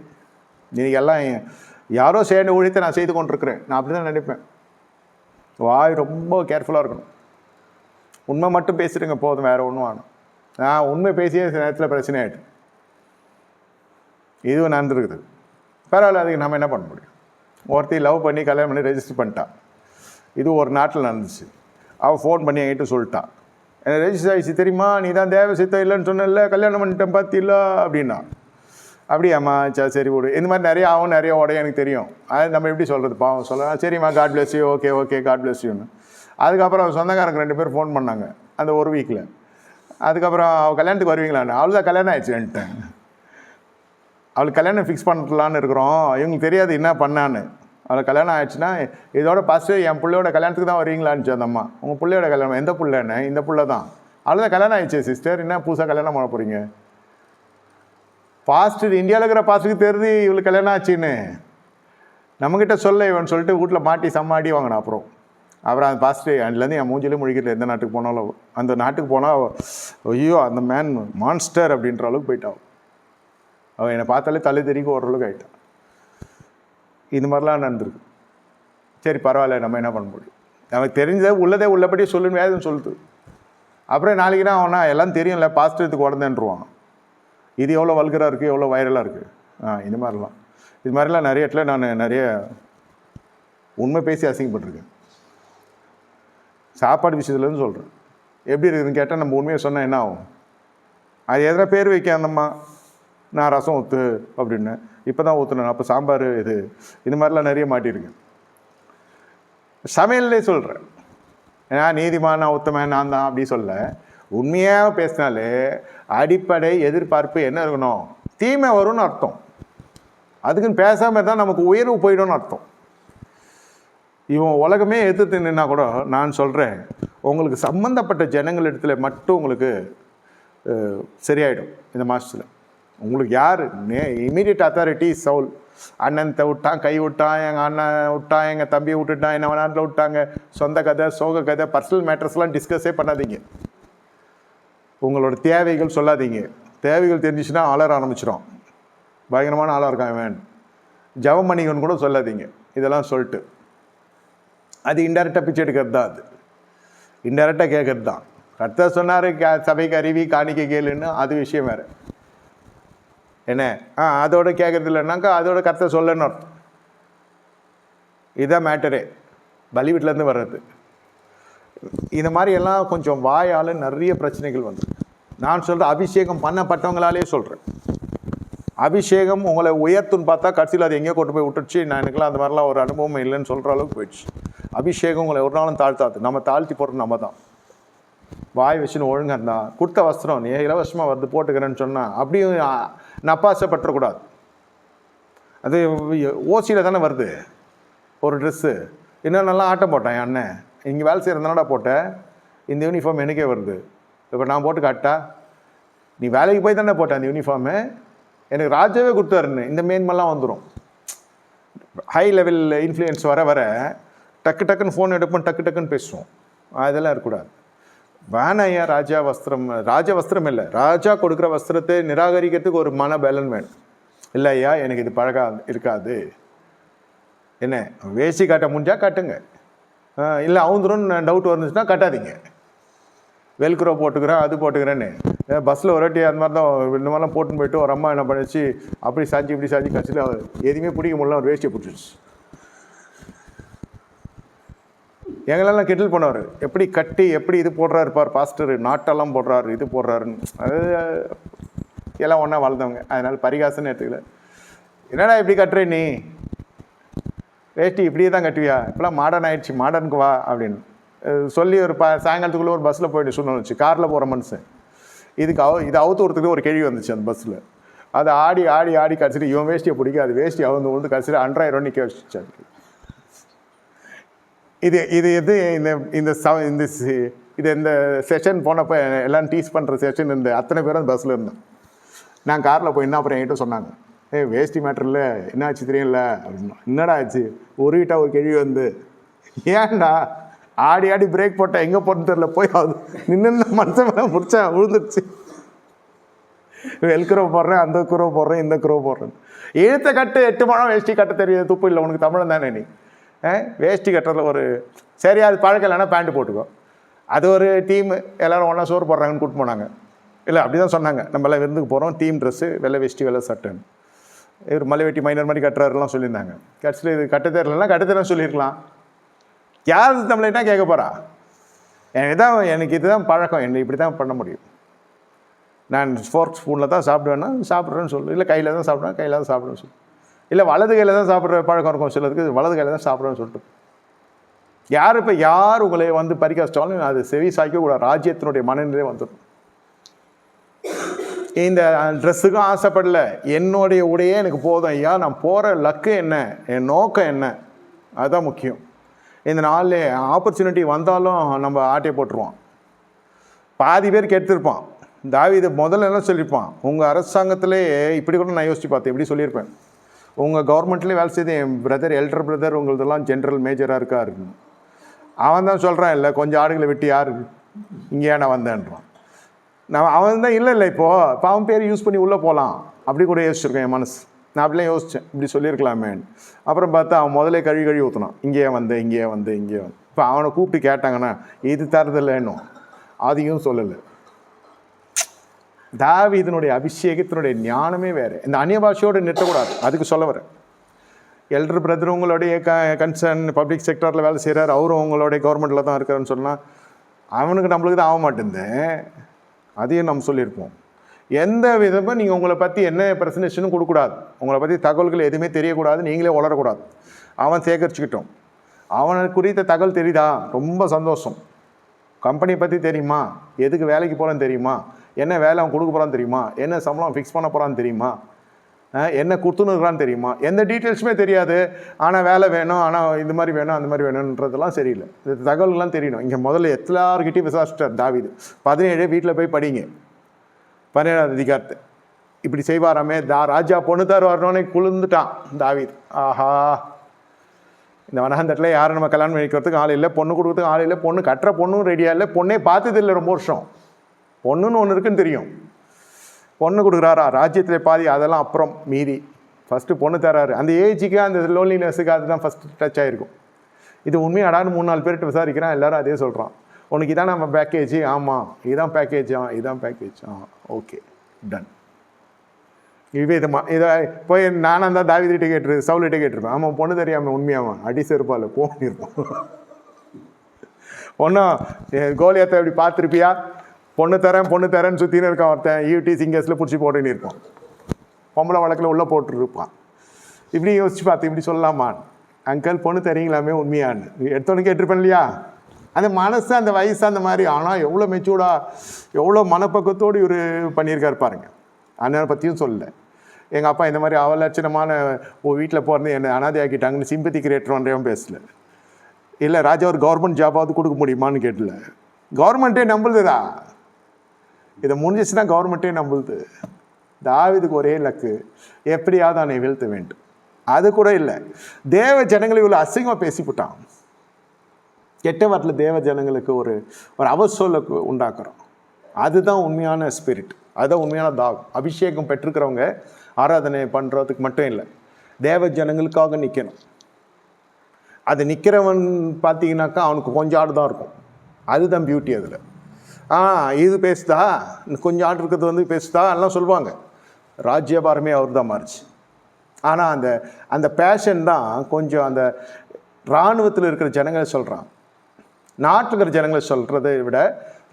நீங்கள் எல்லாம் யாரோ சேர்ந்து ஊழியத்தை நான் செய்து கொண்டிருக்கிறேன். நான் அப்படி தான் நினைப்பேன். வாய் ரொம்ப கேர்ஃபுல்லாக இருக்கணும். உண்மை மட்டும் பேசிடுங்க போதும், வேறு ஒன்றும் வேணும். நான் உண்மை பேசியே சில நேரத்தில் பிரச்சனை ஆகிட்டு இதுவும் நடந்துருக்குது. பரவாயில்ல, அதுக்கு நம்ம என்ன பண்ண முடியும்? ஒருத்தி லவ் பண்ணி கல்யாணம் பண்ணி ரெஜிஸ்டர் பண்ணிட்டான். இது ஒரு நாட்டில் நடந்துச்சு. அவள் ஃபோன் பண்ணி என்கிட்ட சொல்லிட்டான், எனக்கு ரெஜிஸ்டர் ஆகிடுச்சு தெரியுமா, நீ தான் தேவை சித்தம் இல்லைன்னு சொன்னல, கல்யாணம் பண்ணிட்டேன் பார்த்தில்ல அப்படின்னா. அப்படியாம்மா, சரி விடு. இந்த மாதிரி நிறைய ஆகும், நிறைய உடைய எனக்கு தெரியும். அது நம்ம எப்படி சொல்கிறது? பாவம் சொல்லலாம், சரிம்மா God bless you, okay okay God bless யூன்னு. அதுக்கப்புறம் அவள் சொந்தக்காரங்க 2 பேர் ஃபோன் பண்ணாங்க அந்த ஒரு வீக்கில். அதுக்கப்புறம் அவள் கல்யாணத்துக்கு வருவீங்களான்னு. அவள் தான் கல்யாணம் ஆயிடுச்சுன்ட்டேன். அவளுக்கு கல்யாணம் ஃபிக்ஸ் பண்ணலான்னு இருக்கிறோம், இவங்களுக்கு தெரியாது என்ன பண்ணான்னு. அவளுக்கு கல்யாணம் ஆயிடுச்சுன்னா இதோட ஃபஸ்ட்டு என் பிள்ளையோட கல்யாணத்துக்கு தான் வருவீங்களான்னு அந்த அம்மா. உங்கள் பிள்ளையோட கல்யாணம் எந்த பிள்ளைன்னு? இந்த பிள்ளை தான். அவள் தான் கல்யாணம் ஆயிடுச்சு சிஸ்டர், என்ன புதுசாக கல்யாணம் பண்ண போகிறீங்க? பாஸ்டர் இந்தியாவில் இருக்கிற பாஸ்டருக்கு தெரியுது இவளுக்கு கல்யாணம் ஆச்சுன்னு. நம்மக்கிட்ட சொல்ல இவன் சொல்லிட்டு வீட்டில் மாட்டி சம்மாடி வாங்கினா. அப்புறம் அந்த பாஸ்டர் அதுலேருந்து என் மூஞ்சிலே முழிக்கிறது. எந்த நாட்டுக்கு போனாலும் அந்த நாட்டுக்கு போனால் ஐயோ அந்த மேன் மான்ஸ்டர் அப்படின்ற அளவுக்கு போயிட்டான். அவன் என்னை பார்த்தாலே தலை தெறிக்க ஓரளவுக்கு ஆகிட்டான். இது மாதிரிலாம் நடந்திருக்கு. சரி பரவாயில்ல, நம்ம என்ன பண்ண முடியும்? நமக்கு தெரிஞ்சதை உள்ளதே உள்ளபடி சொல்லுன்னு வேதம் சொல்லுது. அப்புறம் நாளைக்கு தான் அவனா எல்லாம் தெரியும்ல, பாஸ்டருக்கு உடந்தேன்ருவான். இது எவ்வளோ வல்கராக இருக்குது, எவ்வளோ வைரலாக இருக்குது. இது மாதிரிலாம் நிறைய இடத்துல நான் நிறைய உண்மை பேசி அசிங்கப்பட்டிருக்கேன். சாப்பாடு விஷயத்துலேருந்து சொல்கிறேன். எப்படி இருக்குதுன்னு கேட்டால் நம்ம உண்மையை சொன்னால் என்ன ஆகும்? அது எதனா பேர் வைக்க அந்தம்மா, நான் ரசம் ஊற்று அப்படின்னு இப்போ தான் ஊற்றுனேன், அப்போ சாம்பார் இது மாதிரிலாம் நிறைய மாட்டியிருக்கேன். சமையல்லே சொல்கிறேன், ஏன்னா நீதிமான் நான் உத்தமன் நான் தான் அப்படி சொல்ல. உண்மையாக பேசினாலே அடிப்படை எதிர்பார்ப்பு என்ன இருக்கணும்? தீமை வரும்னு அர்த்தம். அதுக்குன்னு பேசாமல் இருந்தால் நமக்கு உயர்வு போயிடும்னு அர்த்தம். இவன் உலகமே எதிர்த்து நின்னா கூட நான் சொல்கிறேன், உங்களுக்கு சம்மந்தப்பட்ட ஜனங்கள் இடத்துல மட்டும் உங்களுக்கு சரியாயிடும் இந்த மாதத்தில். உங்களுக்கு யார் இமீடியட் அத்தாரிட்டி? சவுல் அண்ணன் விட்டான், கை விட்டான், எங்கள் அண்ணன் விட்டான், எங்கள் தம்பியை விட்டுட்டான், என்ன நாட்டில் விட்டாங்க. சொந்த கதை, சோக கதை, பர்சனல் மேட்டர்ஸ்லாம் டிஸ்கஸே பண்ணாதீங்க. உங்களோட தேவைகள் சொல்லாதீங்க. தேவைகள் தெரிஞ்சிச்சுன்னா அலற ஆரம்பிச்சிடும். பயங்கரமான ஆளாக இருக்கான் இவன், ஜபம் பண்ணிக்கன்னு கூட சொல்லாதீங்க. இதெல்லாம் சொல்லிட்டு அது இன்டெரக்டாக பிச்சை எடுக்கிறது தான். அது இன்டெரக்டாக கேட்கறது தான். கர்த்தர் சொன்னார் சபைக்கு அறிவி காணிக்கை கேளுன்னு, அது விஷயம் வேறு. என்ன அதோட கேட்கறது இல்லைன்னாக்கா அதோட கர்த்தர் சொல்லன்னு அர்த்தம். இதுதான் மேட்டரே, பலி வீட்டிலேருந்து வர்றது. இந்த மாதிரி எல்லாம் கொஞ்சம் வாயால் நிறைய பிரச்சனைகள் வந்துருக்கு. நான் சொல்கிறேன், அபிஷேகம் பண்ணப்பட்டவங்களாலே சொல்கிறேன். அபிஷேகம் உங்களை உயர்த்துன்னு பார்த்தா கடைசியில் அது எங்கேயோ கொண்டு போய் விட்டுடுச்சு. நான் எனக்குலாம் அந்த மாதிரிலாம் ஒரு அனுபவம் இல்லைன்னு சொல்கிற அளவுக்கு போயிடுச்சு. அபிஷேகம் உங்களை ஒரு நாளும் தாழ்த்தாது. நம்ம தாழ்த்தி போடுறது நம்ம தான். வாய் வச்சுன்னு ஒழுங்காக இருந்தால் கொடுத்த வஸ்திரம் நீ இலவசமாக வந்து போட்டுக்கிறேன்னு சொன்னால் அப்படியும் நப்பாசப்பட்டுறக்கூடாது. அது ஓசியில் தானே வருது ஒரு ட்ரெஸ்ஸு. இன்னும் நல்லா ஆட்டம் போட்டேன் என் அண்ணன், இங்கே வேலை செய்கிறதுனாடா போட்டேன், இந்த யூனிஃபார்ம் எனக்கே வருது. இப்போ நான் போட்டு காட்டா? நீ வேலைக்கு போய் தானே போட்டேன் அந்த யூனிஃபார்மு, எனக்கு ராஜாவே கொடுத்தாருன்னு இந்த மேன்மெல்லாம் வந்துடும். ஹை லெவல் இன்ஃப்ளூயன்ஸ் வர வர டக்கு டக்குன்னு ஃபோன் எடுப்போம், டக்கு டக்குன்னு பேசுவோம். அதெல்லாம் இருக்கக்கூடாது. வேணையா ராஜா வஸ்திரம், ராஜ வஸ்திரம் இல்லை, ராஜா கொடுக்குற வஸ்திரத்தை நிராகரிக்கிறதுக்கு ஒரு மன பலன் வேணும். இல்லை ஐயா எனக்கு இது பழக இருக்காது, என்ன வேஷ்டி காட்ட முடிஞ்சால் காட்டுங்க, இல்லை அவுந்துருன்னு டவுட் வந்துச்சுன்னா கட்டாதீங்க. வெல்க்ரோ போட்டுக்கிறேன் அது போட்டுக்கிறேன்னு பஸ்ஸில் ஒரு வாட்டி அந்த மாதிரி தான் இந்த மாதிரிலாம் போட்டுன்னு போயிட்டு ஒரு அம்மா என்ன பண்ணிச்சு, அப்படி சாஞ்சி இப்படி சாஞ்சி கட்சியில் எதுவுமே பிடிக்க முடியல, ஒரு வேஷ்டியை பிடிச்சிடுச்சு. எங்களெல்லாம் கெட்டில் பண்ணுவார், எப்படி கட்டி எப்படி இது போடுறாரு இருப்பார் பாஸ்டர், நாட்டெல்லாம் போடுறாரு இது போடுறாருன்னு. அது எல்லாம் ஒன்றா வளர்ந்தவங்க, அதனால் பரிகாசன்னு எடுத்துக்கல. என்னடா இப்படி கட்டுற நீ வேஷ்டி இப்படியே தான் கட்டுவியா, இப்போலாம் மாடர்ன் ஆகிடுச்சு, மாடர்னுக்கு வா அப்படின்னு சொல்லி ஒரு சாயங்காலத்துக்குள்ளே ஒரு பஸ்ஸில் போயிட்டு சொன்னோச்சு. காரில் போகிற மனுஷன் இதுக்கு இது அவுத்து ஒருத்துக்கு ஒரு கேள்வி வந்துச்சு அந்த பஸ்ஸில். அதை ஆடி ஆடி ஆடி கடைசிட்டு இவன் வேஷ்டியை பிடிக்க அது வேஷ்டி அவங்க வந்து கடைசியில் 5000 நிற்க வச்சு. இது இது இது இந்த இந்த இந்த இது இந்த செஷன் போனப்போ எல்லாம் டீஸ் பண்ணுற செஷன் இந்த அத்தனை பேரும் அந்த பஸ்ஸில் இருந்தேன். நான் காரில் போயிருந்தேன். அப்புறம் என்கிட்ட சொன்னாங்க, வேஷ்டி மேட்டரில் என்ன ஆச்சு தெரியும்ல அப்படின்னா. என்னடா ஆச்சு? ஒரு வீட்டாக ஒரு கேள்வி வந்து, ஏன்டா ஆடி ஆடி பிரேக் போட்டால் எங்கே போட்டுன்னு தெரில, போய் அது நின்று மனுஷன் மேலே முடிச்சா விழுந்துருச்சு. வெல்க்ரோ போடுறேன், அந்த குரோ போடுறேன், இந்த குரோ போடுறேன். எழுத்த கட்டு 8 முழம் வேஷ்டி கட்ட தெரியுது, துப்பு இல்லை உனக்கு, தமிழன் தானே நீ. வேஷ்டி கட்டுறதுல ஒரு சரி அது பழக்கம் இல்லைன்னா பேண்ட்டு போட்டுக்கோ. அது ஒரு டீமு எல்லோரும் ஒன்றா சோறு போடுறாங்கன்னு கூப்பிட்டு போனாங்க. இல்லை அப்படி தான் சொன்னாங்க, நம்ம எல்லாம் விருந்துக்கு போகிறோம், டீம் ட்ரெஸ்ஸு வெள்ளை வேஷ்டி வெள்ளை சட்டைன்னு. இவர் மலை வெட்டி மைனர் மாதிரி கட்டுறாருலாம் சொல்லியிருந்தாங்க. கட்சியில் இது கட்ட தெரியலன்னா கட்ட தெரியல சொல்லியிருக்கலாம். யார் நம்மள கேட்க போகிறா? எனக்கு இதுதான் பழக்கம், என்னை இப்படி தான் பண்ண முடியும். நான் ஃபோர்க் ஸ்பூனில் தான் சாப்பிடுவேன்னா சாப்பிட்றேன்னு சொல்லு, இல்லை கையில் தான் சாப்பிடுவேன் கையில் தான் சாப்பிடுவேன்னு சொல்லு, இல்லை வலது கையில் தான் சாப்பிட்ற பழக்கம் இருக்கும் சிலதுக்கு, வலது கையில் தான் சாப்பிட்றேன்னு சொல்லிட்டு யார் உங்களை வந்து பறிக்க வச்சாலும் அது செவி சாய்க்கக்கூடாது. ராஜ்யத்தினுடைய மனநிலை வந்துடும். இந்த ட்ரெஸ்ஸுக்கும் ஆசைப்படல, என்னுடைய உடையே எனக்கு போதும் ஐயா, நான் போகிற லக்கு என்ன, என் நோக்கம் என்ன, அதுதான் முக்கியம். இந்த நாளில் ஆப்பர்ச்சுனிட்டி வந்தாலும் நம்ம ஆட்டையை போட்டுருவோம். பாதி பேர் கெடுத்திருப்பான். தாவீது முதல்ல என்ன சொல்லியிருப்பான், உங்கள் அரசாங்கத்திலே இப்படி கூட நான் யோசிச்சு பார்த்தேன், இப்படி சொல்லியிருப்பேன், உங்கள் கவர்மெண்ட்லேயே வேலை செய்து என் பிரதர் எல்டர் பிரதர் உங்களதெல்லாம் ஜென்ரல் மேஜராக இருக்காரு. அவன் தான் சொல்கிறான், இல்லை கொஞ்சம் ஆடுகளை வெட்டி யார் இங்கேயா நான் வந்தேன்றான். அவன் தான் இல்லை இப்போது அவன் பேர் யூஸ் பண்ணி உள்ளே போகலாம் அப்படி கூட யோசிச்சிருக்கேன் என் மனசு. நான் அப்படிலாம் யோசித்தேன், இப்படி சொல்லியிருக்கலாமேன்னு. அப்புறம் பார்த்தா அவன் முதலே கழுவி ஊற்றினான், இங்கேயே வந்து. இப்போ அவனை கூப்பிட்டு கேட்டாங்கன்னா இது தரதில்லைன்னு அதையும் சொல்லலை. தாவீதினுடைய அபிஷேகத்தினுடைய ஞானமே வேறு. இந்த அந்நிய பாஷையோடு நிறுத்தக்கூடாது, அதுக்கு சொல்ல வரேன். எல்டர் பிரதர் உங்களுடைய கன்சர்ன் பப்ளிக் செக்டரில் வேலை செய்கிறார், அவரும் உங்களுடைய கவர்மெண்ட்டில் தான் இருக்காருன்னு சொன்னால் அவனுக்கு நம்மளுக்கு தான் ஆக மாட்டேங்குது. அதையும் நம்ம சொல்லியிருப்போம். எந்த விதமாக நீங்கள் உங்களை பற்றி என்ன ப்ரெசன்டேஷனும் கொடுக்கூடாது, உங்களை பற்றி தகவல்கள் எதுவுமே தெரியக்கூடாது, நீங்களே வளரக்கூடாது. அவன் சேகரிச்சுக்கிட்டோம். அவனுக்கு குறித்த தகவல் தெரியுதா, ரொம்ப சந்தோஷம். கம்பெனியை பற்றி தெரியுமா, எதுக்கு வேலைக்கு போகிறான்னு தெரியுமா, என்ன வேலை அவன் கொடுக்க போகிறான்னு தெரியுமா, என்ன சம்பளம் ஃபிக்ஸ் பண்ண போகிறான்னு தெரியுமா, என்ன கொடுத்துன்னு இருக்கிறான்னு தெரியுமா, எந்த டீட்டெயில்ஸுமே தெரியாது. ஆனால் வேலை வேணும், ஆனால் இந்த மாதிரி வேணும் அந்த மாதிரி வேணுன்றதெல்லாம் சரியில்லை. இந்த தகவல்கள்லாம் தெரியணும். இங்கே முதல்ல எல்லாருக்கிட்டையும் விசாரிச்சிட்டார் தாவீது. 17 வீட்டில் போய் படிங்க, 17ஆவது அதிகாரத்தை. இப்படி செய்வாராமே, ராஜா பொண்ணு வரணும்னே குளிர்ந்துட்டான் தாவீது. ஆஹா, இந்த வனகந்தட்டில் யாரும் நம்ம கல்யாணம் பண்ணிக்கிறதுக்கு ஆள் இல்லை, பொண்ணு கொடுக்குறதுக்கு ஆள் இல்லை, பொண்ணு கட்டுற பொண்ணும் ரெடியாக இல்லை, பொண்ணே பார்த்தது இல்லை ரொம்ப வருஷம். பொண்ணுன்னு ஒன்று இருக்குன்னு தெரியும், பொண்ணு கொடுக்குறாரா, ராஜ்யத்தில் பாதி, அதெல்லாம் அப்புறம் மீதி. ஃபஸ்ட்டு பொண்ணு தராரு. அந்த ஏஜுக்கு அந்த லோன்லினஸுக்கு அதுதான் ஃபஸ்ட்டு டச் ஆகிருக்கும். இது உண்மையாடான்னு 3-4 பேர்கிட்ட விசாரிக்கிறான், எல்லோரும் அதே சொல்கிறான். உனக்கு இதான் நம்ம பேக்கேஜ், ஆமாம் இதுதான் பேக்கேஜ், இதுதான் பேக்கேஜ், ஓகே டன். இதை போய் நானாக தான் தாவீதுகிட்ட கேட்டுரு சவுல்கிட்ட கேட்டிருப்பேன். ஆமாம் பொண்ணு தெரியாமல் உண்மையாவான் அடி செருப்பால் போனிருப்பான். ஒன்றும் கோலியாத்தை அப்படி பார்த்துருப்பியா, பொண்ணு தரேன்னு சுற்றின்னு இருக்கான் ஒருத்தன், யூடி சிங்கர்ஸில் பிடிச்சி போட்டுன்னு இருப்பான், பொம்பளை வழக்கில் உள்ளே போட்டுருப்பான். இப்படி யோசிச்சு பார்த்து இப்படி சொல்லலாமா, அங்கிள் பொண்ணு தரீங்களாமே உண்மையான்னு எடுத்தோன்னு கேட்டிருப்பேன் இல்லையா. அந்த மனசு அந்த வயசு அந்த மாதிரி. ஆனால் எவ்வளோ மெச்சூர்டாக எவ்வளோ மனப்பக்கத்தோடு இவர் பண்ணியிருக்காரு பாருங்க. அண்ணனை பற்றியும் சொல்லலை. எங்கள் அப்பா இந்த மாதிரி அவலட்சணமான வீட்டில் போகிறது என்னை அனாதை ஆக்கிட்டாங்கன்னு சிம்பத்தி கிரியேட்டர் ஒன்றையும் பேசலை. இல்லை ராஜா ஒரு கவர்மெண்ட் ஜாபாவது கொடுக்க முடியுமான்னு கேட்டல. கவர்மெண்ட்டே நம்புதுதா, இதை முடிஞ்சிச்சுன்னா கவர்மெண்ட்டே நம்புது. தாவீதுக்கு ஒரே லக்கு, எப்படியாவது அவனை வீழ்த்த வேண்டும். அது கூட இல்லை, தேவ ஜனங்களை இவ்வளோ அசிங்கமாக பேசிவிட்டான். கெட்ட வார்த்தையில் தேவ ஜனங்களுக்கு ஒரு அவசூலை உண்டாக்குறோம். அதுதான் உண்மையான ஸ்பிரிட், அதுதான் உண்மையான தாகம். அபிஷேகம் பெற்றிருக்கிறவங்க ஆராதனை பண்ணுறதுக்கு மட்டும் இல்லை, தேவ ஜனங்களுக்காக நிற்கணும். அது நிற்கிறவன் பார்த்தீங்கன்னாக்கா அவனுக்கு கொஞ்சம் ஆடு தான் இருக்கும். அதுதான் பியூட்டி அதில். இது பேசுதா, கொஞ்சம் ஆடு இருக்கிறது வந்து பேசுதா எல்லாம் சொல்லுவாங்க. ராஜ்யபாரமே அவர் தான் மாறிச்சு. ஆனால் அந்த பேஷன் தான் கொஞ்சம் அந்த இராணுவத்தில் இருக்கிற ஜனங்களை சொல்கிறான். நாட்டில் இருக்கிற ஜனங்களை சொல்கிறத விட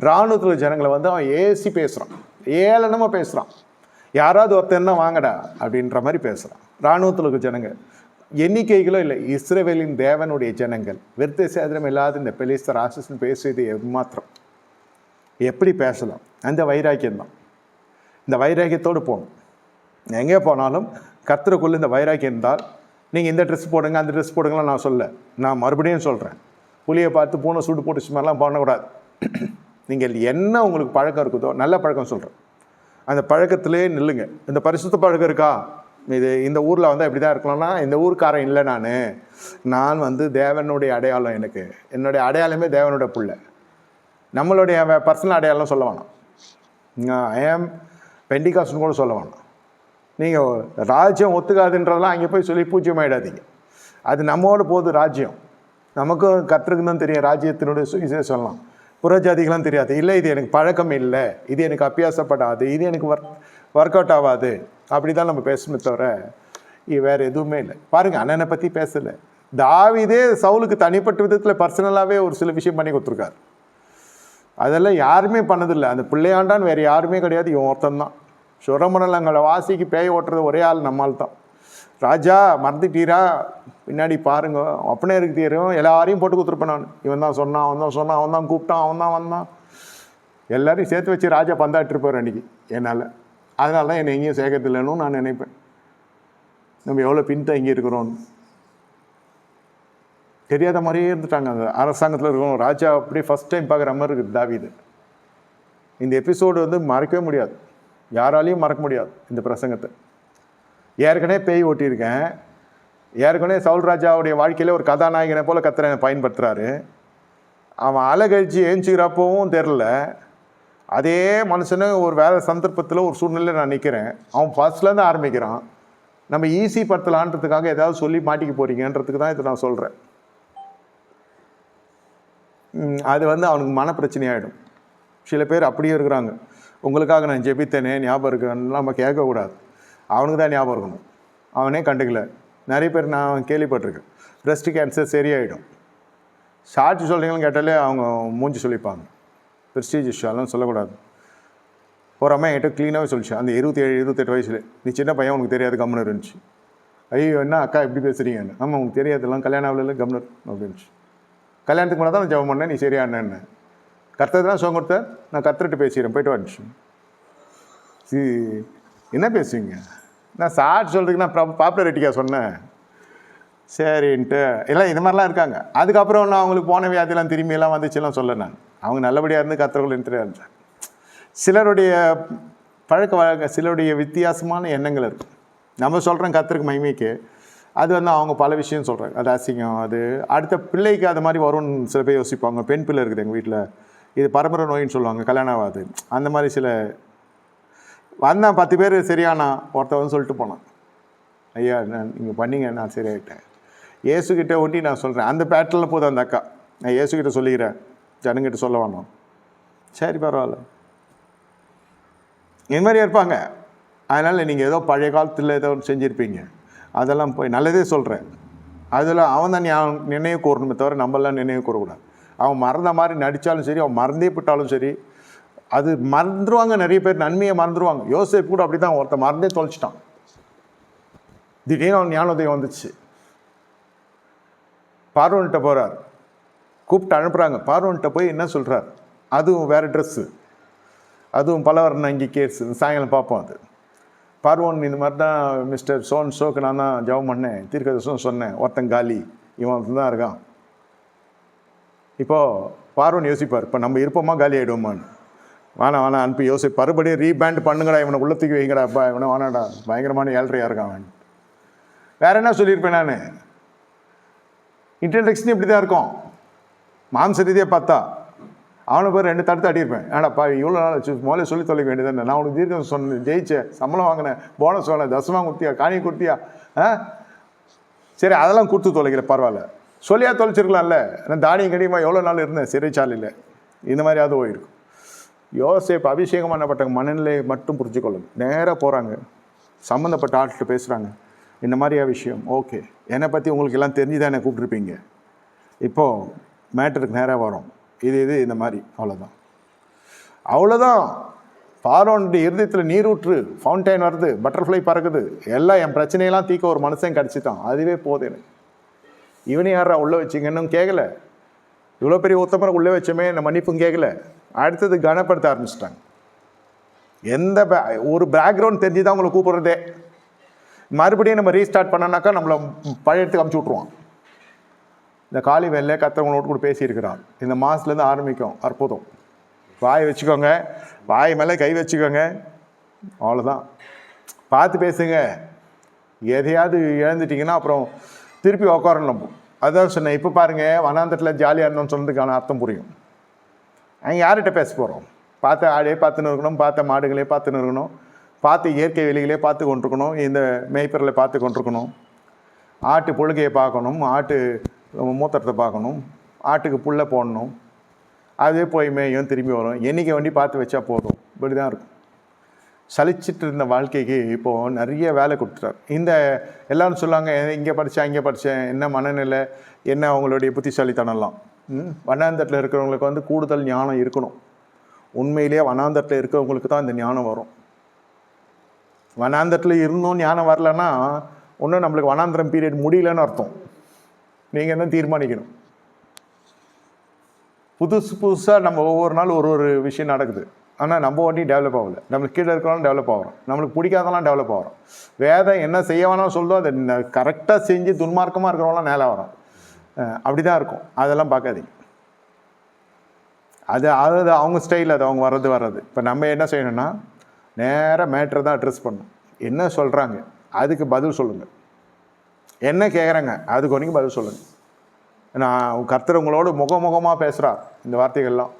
இராணுவத்தில் ஜனங்களை வந்து அவன் ஏசி பேசுகிறான், ஏளனமாக பேசுகிறான். யாராவது ஒருத்தன்னா வாங்கடா அப்படின்ற மாதிரி பேசுகிறான். இராணுவத்தில் இருக்கிற ஜனங்க எண்ணிக்கைகளோ இல்லை, இஸ்ரவேலின் தேவனுடைய ஜனங்கள் விருத்த சேதனம் இல்லாத இந்த பெலிஸ்தர் ராட்சசன் பேசுவது எம்மாத்திரம், எப்படி பேசலாம்? அந்த வைராக்கியம்தான். இந்த வைராக்கியத்தோடு போகணும். எங்கே போனாலும் கர்த்தருக்குள்ளே இந்த வைராக்கியம் இருந்தால், நீங்கள் இந்த ட்ரெஸ் போடுங்க அந்த ட்ரெஸ் போடுங்கலாம் நான் சொல்ல, நான் மறுபடியும் சொல்கிறேன், புளியை பார்த்து பூனை சூடு போட்டு மாதிரிலாம் பண்ணக்கூடாது. நீங்கள் என்ன உங்களுக்கு பழக்கம் இருக்குதோ, நல்ல பழக்கம் சொல்கிறேன், அந்த பழக்கத்திலே நில்லுங்க. இந்த பரிசுத்த பழக்கம் இருக்கா, இந்த ஊரில் வந்து எப்படி தான் இருக்கலாம்னா, இந்த ஊருக்காரன் இல்லை, நான் வந்து தேவனுடைய அடையாளம், என்னுடைய அடையாளமே தேவனுடைய பிள்ளை. நம்மளுடைய பர்சனல் அடையாளம் சொல்ல வேணாம், ஐ ஆம் பெண்டிகாஸ்ட்னு கூட சொல்ல வேணாம். நீங்கள் ராஜ்யம் ஒத்துக்காதுன்றதெல்லாம் அங்கே போய் சொல்லி பூஜ்யம் ஆகிடாதீங்க. அது நம்மோட போகுது ராஜ்யம். நமக்கும் கற்றுக்கு தான் தெரியும் ராஜ்யத்தினுடைய சுவிசேஷம் சொல்லலாம், புறஜாதிகளாம் தெரியாது. இல்லை இது எனக்கு பழக்கம் இல்லை, இது எனக்கு அபியாசப்படாது, இது எனக்கு ஒர்க் அவுட் ஆகாது, அப்படி தான் நம்ம பேசணுமே தவிர வேறு எதுவுமே இல்லை. பாருங்கள், அண்ணனை பற்றி பேசலை. தாவீதே சவுலுக்கு தனிப்பட்ட விதத்தில் பர்சனலாகவே ஒரு சில விஷயம் பண்ணி கொடுத்துருக்காரு. அதெல்லாம் யாருமே பண்ணதில்லை. அந்த பிள்ளையாண்டான் வேறு யாருமே கிடையாது, இவன் ஒருத்தந்தான். சுரமண்டலங்களை வாசிக்கு பேய் ஓட்டுறது ஒரே ஆள் நம்மால் தான். ராஜா மறந்துட்டீரா, பின்னாடி பாருங்க, அப்பனே இருக்கு தெரியும், எல்லாரையும் போட்டு கொடுத்துருப்பேன் நான். இவன் தான் சொன்னான், அவன் தான் சொன்னான், அவன் தான் கூப்பிட்டான், அவன் தான் வந்தான், எல்லாரையும் சேர்த்து வச்சு ராஜா பந்தாட்டிருப்பார் அன்றைக்கி என்னால். அதனால தான் என்னை எங்கேயும் சேர்க்கறதில்லைன்னு நான் நினைப்பேன். நம்ம எவ்வளோ பின்தங்கி இருக்கிறோன்னு தெரியாத மாதிரியே இருந்துட்டாங்க. அந்த அரசாங்கத்தில் இருக்கணும். ராஜா அப்படியே ஃபஸ்ட் டைம் பார்க்குற மாதிரி இருக்குது தாவீது. இந்த எபிசோடு வந்து மறக்கவே முடியாது, யாராலையும் மறக்க முடியாது இந்த பிரசங்கத்தை. ஏற்கனவே பேய் ஓட்டியிருக்கேன். ஏற்கனவே சவுல் ராஜாவுடைய வாழ்க்கையில் ஒரு கதாநாயகனை போல் கர்த்தரை பயன்படுத்துகிறாரு. அவன் அழகழிச்சு ஏஞ்சிக்கிறப்பவும் தெரில. அதே மனுஷனு ஒரு வேறு சந்தர்ப்பத்தில் ஒரு சூழ்நிலையில் நான் நிற்கிறேன். அவன் ஃபர்ஸ்ட்லேருந்து ஆரம்பிக்கிறான். நம்ம ஈஸி படுத்தலான்றதுக்காக ஏதாவது சொல்லி மாட்டிக்க போகிறீங்கன்றதுக்கு தான் இதை நான் சொல்கிறேன். அது வந்து அவனுக்கு மன பிரச்சனையாகிடும். சில பேர் அப்படியே இருக்கிறாங்க. உங்களுக்காக நான் ஜெபித்தேனே ஞாபகம் இருக்குன்னு நம்ம கேட்கக்கூடாது, அவனுக்கு தான் ஞாபகம் இருக்கணும். அவனே கண்டுக்கல. நிறைய பேர் நான் கேள்விப்பட்டிருக்கேன், பிரஸ்ட் கேன்சர் சரியாயிடும். சாட்சி சொல்கிறீங்கன்னு கேட்டாலே அவங்க மூஞ்சி சொல்லிப்பாங்க. பிரஸ்டீஜ் இஷ்யூலாம் சொல்லக்கூடாது. ஒரு அம்மா என்கிட்ட க்ளீனாகவே சொல்லிச்சு, அந்த 27-28 வயசில், நீ சின்ன பையன் உனக்கு தெரியாது கம்முனர் இருந்துச்சு. ஐயோ என்ன அக்கா எப்படி பேசுகிறீங்கன்னு. ஆமாம் உனக்கு தெரியாதுலாம், கல்யாணம் ஆகல கம்முனர் அப்படின்னுச்சு. கல்யாணத்துக்கு முன்னாடி தான் நான் ஜெபம் பண்ணேன், நீ சரியானேன்னு. கர்த்தர் தான் சொல்ல கொடுத்தார், நான் கர்த்தர்கிட்ட பேசிக்கிறேன், போய்ட்டு வந்துச்சு. என்ன பேசுவீங்க, நான் சாட்சி சொல்கிறதுக்கு நான் பாப்புலரிட்டிக்காக சொன்னேன் சரின்ட்டு. எல்லாம் இது மாதிரிலாம் இருக்காங்க. அதுக்கப்புறம் நான் அவங்களுக்கு போன வியாதியெல்லாம் திரும்பியெல்லாம் வந்துச்சுலாம் சொல்ல. நான் அவங்க நல்லபடியாக இருந்து கர்த்தர்கள் இன்ட்ரியாக இருந்தேன். சிலருடைய பழக்க வழக்க, சிலருடைய வித்தியாசமான எண்ணங்கள் இருக்கும். நம்ம சொல்கிறோம் கர்த்தருக்கு மகிமைக்கு, அது வந்து அவங்க பல விஷயம் சொல்கிறாங்க, அது அசிங்கம், அது அடுத்த பிள்ளைக்கு அது மாதிரி வரும்னு சில பேர் யோசிப்பாங்க. பெண் பிள்ளை இருக்குது எங்கள் வீட்டில், இது பரம்பரை நோயின்னு சொல்லுவாங்க, கல்யாணம் ஆகாது, அந்த மாதிரி சில வந்தான். 10 பேர் சரியானா ஒருத்த வந்து சொல்லிட்டு போனான், ஐயா நான் நீங்கள் பண்ணிங்க நான் சரியாயிட்டேன். இயேசுக்கிட்ட ஒட்டி நான் சொல்கிறேன். அந்த பேட்டர்னில் போதும் அந்த அக்கா, நான் இயேசுக்கிட்ட சொல்லிக்கிறேன், ஜனங்கிட்ட சொல்ல வேணாம். சரி பரவாயில்ல, இது மாதிரி இருப்பாங்க. அதனால் நீங்கள் ஏதோ பழைய காலத்தில் ஏதோ செஞ்சுருப்பீங்க, அதெல்லாம் போய் நல்லதே சொல்கிறேன். அதில் அவன் தான் நினைவு கூறணுமே தவிர நம்மளாம் நினைவு கூறக்கூடாது. அவன் மறந்த மாதிரி நடித்தாலும் சரி, அவன் மறந்தே போட்டாலும் சரி, அது மறந்துடுவாங்க. நிறைய பேர் நன்மையை மறந்துடுவாங்க. யோசேப்பு கூட அப்படி தான், ஒருத்தன் மறந்தே தொலைச்சிட்டான். திடீர்னு அவன் ஞானோதயம் வந்துச்சு. பார்வோன்கிட்ட போகிறார், கூப்பிட்டு அனுப்புகிறாங்க. பார்வோன்கிட்ட போய் என்ன சொல்கிறார், அதுவும் வேறு ட்ரெஸ்ஸு, அதுவும் பலவர்ண அங்கி கேஸ். சாயங்காலம் பார்ப்போம். அது பார்வோன் இந்த மாதிரி தான் மிஸ்டர் ஷோக்கு நான் தான் ஜெபம் பண்ணேன், தீர்க்கதரிசனம் சொன்னேன், ஒருத்தன் காலி, இவன் தான் இருக்கான். இப்போது பார்வோன் யோசிப்பார், இப்போ நம்ம இருப்போமா காலி ஆகிடுவோமான்னு. வேணாம் அனுப்பி யோசிப்பார். மறுபடியும் ரீபேண்ட் பண்ணுங்கடா, இவனை உள்ளத்துக்கு வைங்கடாப்பா, இவனை வேணாடா, பயங்கரமான ஏழ்றையாக இருக்கான் அவன். வேறு என்ன சொல்லியிருப்பேன் நான், இன்ட்ரடக்ஷன் இப்படி தான் இருக்கும். மாம்ச ரீதியாக பார்த்தா அவனை போய் 2 தடுத்து அடியிருப்பேன். ஏடாப்பா இவ்வளோ நாள் முதல்ல சொல்லி தொலைக்க வேண்டியது. நான் உனக்கு தீர்க்கம் சொன்னேன், ஜெயிச்சேன், சம்பளம் வாங்கினேன், போனஸ் வாங்கினேன், தசமாக கொடுத்தியா, காணியை கொடுத்தியா, சரி அதெல்லாம் கொடுத்து தொலைக்கல, பரவாயில்ல, சொல்லியா தொலைச்சிருக்கலாம்ல. நான் தானியம் கடிமா எவ்வளோ நாள் இருந்தேன் சிறைச்சாலையில், இந்த மாதிரியாவது போயிருக்கும். யோசேப்பு அபிஷேகம் பண்ணப்பட்ட மனநிலையை மட்டும் புரிஞ்சுக்கொள்ளுங்க. நேராக போகிறாங்க, சம்மந்தப்பட்ட ஆட்கிட்ட பேசுகிறாங்க, இந்த மாதிரியா விஷயம், ஓகே, என்னை பற்றி உங்களுக்கு எல்லாம் தெரிஞ்சு தான் என்னை கூப்பிட்ருப்பீங்க, இப்போது மேட்டருக்கு நேராக வரும், இது இந்த மாதிரி, அவ்வளோதான். பார்வோனுடைய இருதயத்தில் நீரூற்று, ஃபவுண்டைன் வருது, பட்டர்ஃப்ளை பறக்குது, எல்லாம் என் பிரச்சனையெல்லாம் தீக்க ஒரு மனுஷன் கிடச்சிட்டான், அதுவே போதும் எனக்கு. இவனே யாரா உள்ளே வச்சிங்கன்னு கேட்கல, இவ்வளோ பெரிய உத்தமரை உள்ளே வச்சோமே, இந்த மன்னிப்பும் கேட்கல. அடுத்தது கனப்படுத்த ஆரம்பிச்சிட்டாங்க. எந்த ஒரு பேக்ரவுண்ட் தெரிஞ்சு தான் உங்களை கூப்பிட்றதே. மறுபடியும் நம்ம ரீஸ்டார்ட் பண்ணோன்னாக்கா நம்மளை பழைய இடத்துக்கு அமுச்சு விட்ருவான். இந்த காலி வேலையை கத்தவங்களோட கூட பேசியிருக்கிறான். இந்த மாதத்துலேருந்து ஆரம்பிக்கும் அற்புதம். வாய் வச்சுக்கோங்க, வாய் மேலே கை வச்சுக்கோங்க, அவ்வளோதான். பார்த்து பேசுங்க. எதையாவது இழந்துட்டிங்கன்னா அப்புறம் திருப்பி உட்காரணும் நம்ம. அதான் சொன்னேன், இப்போ பாருங்கள், வனாந்தரத்தில் ஜாலியாக இருந்தோம்னு சொன்னதுக்கான அர்த்தம் புரியும். அங்கே யார்கிட்ட பேச போகிறோம்? பார்த்த ஆடையே பார்த்துன்னு இருக்கணும், பார்த்த மாடுகளே பார்த்துன்னு இருக்கணும், பார்த்து இயற்கை வெளிகளே பார்த்து கொண்டிருக்கணும், இந்த மேய்ப்பர்களை பார்த்து கொண்டிருக்கணும், ஆட்டு பொழுகையை பார்க்கணும், ஆட்டு மூத்திரத்தை பார்க்கணும், ஆட்டுக்கு புல்லை போடணும், அதே போய் மேயும் திரும்பி வரும், எண்ணிக்கை வண்டி பார்த்து வச்சா போதும். இப்படி தான் இருக்கும். சலிச்சிட்டு இருந்த வாழ்க்கைக்கு இப்போது நிறைய வேலை கொடுத்துட்டார். இந்த எல்லோரும் சொல்லுவாங்க, இங்கே படித்தேன் இங்கே படித்தேன், என்ன மனநிலை, என்ன அவங்களுடைய புத்திசாலித்தனம்லாம். வண்ணாந்தட்டில் இருக்கிறவங்களுக்கு வந்து கூடுதல் ஞானம் இருக்கணும். உண்மையிலேயே வண்ணாந்தட்டில் இருக்கிறவங்களுக்கு தான் இந்த ஞானம் வரும். வண்ணாந்தட்டில் இருந்தும் ஞானம் வரலன்னா ஒன்றும் நம்மளுக்கு வண்ணாந்திரம் பீரியட் முடியலன்னு அர்த்தம். நீங்கள் தான் தீர்மானிக்கணும். புதுசாக நம்ம ஒவ்வொரு நாள் ஒரு ஒரு விஷயம் நடக்குது. ஆனால் நம்ம வண்டி டெவலப் ஆகலை. நம்மளுக்கு கீழே இருக்கிறவங்களும் டெவலப் ஆகிறோம், நம்மளுக்கு பிடிக்காதெல்லாம் டெவலப் ஆகிறோம். வேதம் என்ன செய்ய வேணாம் சொல்லுதோ அதை கரெக்டாக செஞ்சு துன்மார்க்கமாக இருக்கிறவங்களாம் மேலே வரோம். அப்படி தான் இருக்கும். அதெல்லாம் பார்க்காதீங்க. அது அவங்க ஸ்டைல், அது அவங்க வர்றது. இப்போ நம்ம என்ன செய்யணும்னா நேராக மேட்ரை தான் அட்ரெஸ் பண்ணணும். என்ன சொல்கிறாங்க அதுக்கு பதில் சொல்லுங்கள். என்ன கேட்குறாங்க அதுக்கு வரைக்கும் பதில் சொல்லுங்கள். நான் கர்த்தர் உங்களோடு முகமுகமாக பேசுகிறார். இந்த வார்த்தைகள்லாம்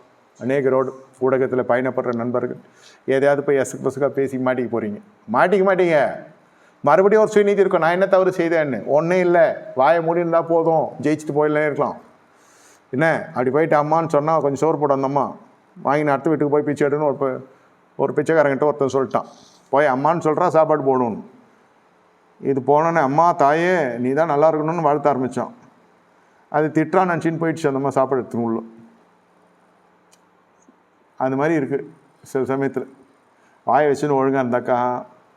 அநேகரோடு ஊடகத்தில் பயணப்படுற நண்பர்கள் எதையாவது போய் பசுக்காக பேசி மாட்டிக்க போகிறீங்க. மாட்டிங்க. மறுபடியும் ஒரு சுயநீதி இருக்கும். நான் என்ன தவறு செய்தேன்னு ஒன்றும் இல்லை. வாயை மூடி இருந்தால் போதும், ஜெயிச்சுட்டு போயிடலாம் இருக்கலாம். என்ன அப்படி போயிட்டு அம்மான்னு சொன்னால் கொஞ்சம் சோறு போட வந்தம்மா வாங்கி நான் அடுத்த வீட்டுக்கு போய் பிச்சை எடுன்னு ஒரு பிச்சைக்காரங்கிட்ட ஒருத்தன் சொல்லிட்டான். போய் அம்மான்னு சொல்கிறா சாப்பாடு போடணும்னு. இது போனோன்னே அம்மா தாயே நீ தான் நல்லா இருக்கணும்னு வாழ்த்த ஆரம்பித்தான். அது திட்டுறான்னு நினச்சின்னு போயிடுச்சு அந்த மாதிரி சாப்பாடு எடுத்துன்னு உள்ள. அந்த மாதிரி இருக்குது சில சமயத்தில். வாயை வச்சுன்னு ஒழுங்காக இருந்தாக்கா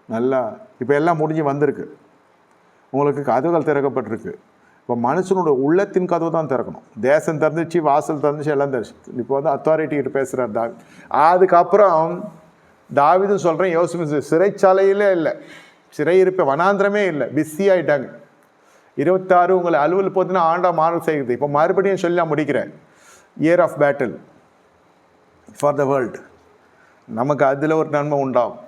நல்லா. இப்போ எல்லாம் முடிஞ்சு வந்திருக்கு. உங்களுக்கு கதவுகள் திறக்கப்பட்டிருக்கு. இப்போ மனுஷனோட உள்ளத்தின் கதவு தான் திறக்கணும். தேசம் திறந்துச்சு, வாசல் திறந்துச்சு, எல்லாம் தெரிச்சு. இப்போ வந்து அத்தாரிட்டிகிட்ட பேசுகிறார் தாவி. அதுக்கப்புறம் தாவிதும் சொல்கிறேன், யோசிப்பு சிறைச்சாலையிலே இல்லை, சிறையிருப்ப வனாந்திரமே இல்லை, பிஸி ஆகிட்டாங்க. 26 உங்களை அலுவல் போதுன்னா ஆண்டா மாறு செய்கிறது. இப்போ மறுபடியும் சொல்லி நான் முடிக்கிறேன். Year of battle for the world. நமக்கு அதில் ஒரு நன்மை உண்டாகும்.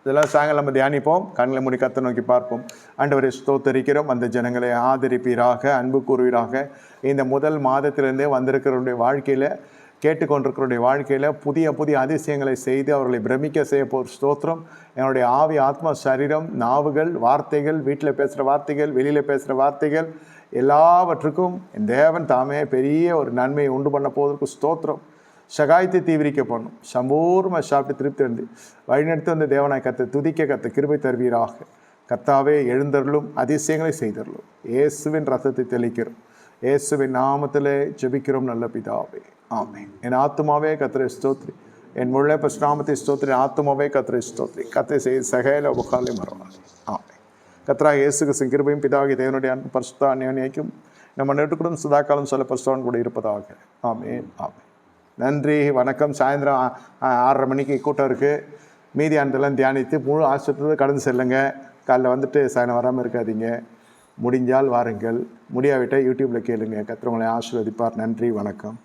இதெல்லாம் சாயங்காலம் நம்ம தியானிப்போம். கண்களை மூடி கர்த்தரை நோக்கி பார்ப்போம். ஆண்டவரை ஸ்தோத்தரிக்கிறோம். அந்த ஜனங்களை ஆதரிப்பீராக, அன்பு கூறுவீராக. இந்த முதல் மாதத்திலிருந்தே வந்திருக்கிறவருடைய வாழ்க்கையில், கேட்டுக்கொண்டிருக்கிறவருடைய வாழ்க்கையில் புதிய புதிய அதிசயங்களை செய்து அவர்களை பிரமிக்க செய்ய போகிற ஸ்தோத்திரம். என்னுடைய ஆவி, ஆத்மா, சரீரம், நாவுகள், வார்த்தைகள், வீட்டில் பேசுகிற வார்த்தைகள், வெளியில் பேசுகிற வார்த்தைகள் எல்லாவற்றுக்கும் என் தேவன் தாமே பெரிய ஒரு நன்மையை உண்டு பண்ண போவதற்கு ஸ்தோத்திரம். சகாயத்தை தீவிரிக்க பண்ணும். சம்பூர்ண சாப்பிட்டு திருப்தி இருந்து வழிநடத்தி வந்த தேவனாய் கர்த்தரை துதிக்க கர்த்தர் கிருபை தருவீராக. கர்த்தாவே எழுந்தருளும், அதிசயங்களை செய்தருளும். இயேசுவின் ரத்தத்தை தெளிக்கிறோம். இயேசுவின் நாமத்திலே ஜெபிக்கிறோம் நல்ல பிதாவே, ஆமென். என் ஆத்துமாவே கர்த்தரை ஸ்தோத்திரி, என் முழு பரிசுத்தநாமத்தை ஸ்தோத்திரி. ஆத்துமாவே கர்த்தரை ஸ்தோத்திரி. கர்த்தரை செய்த சகல உபகாரங்களை மறவாதே, ஆமென். கர்த்தராகிய இயேசு கிறிஸ்துவின் கிருபையும் பிதாவாகிய தேவனுடைய அன்பும் பரிசுத்த அந்யோன்யமும் நம்ம நெட்டுக்குடன் சதாகாலம் சொல்ல பரிசுத்தவான் கூட இருப்பதாக, ஆமென், ஆமென். நன்றி, வணக்கம். சாயந்தரம் 6:30 மணிக்கு கூட்டம் இருக்குது. மீதி ஆண்டெல்லாம் தியானித்து முழு ஆசிரியத்தை கடந்து செல்லுங்க. காலைல வந்துட்டு சாயந்தரம் வராமல் இருக்காதீங்க. முடிஞ்சால் வாருங்கள், முடியாவிட்டால் யூடியூப்பில் கேளுங்க. கர்த்தர் உங்களை ஆசீர்வதிப்பார். நன்றி, வணக்கம்.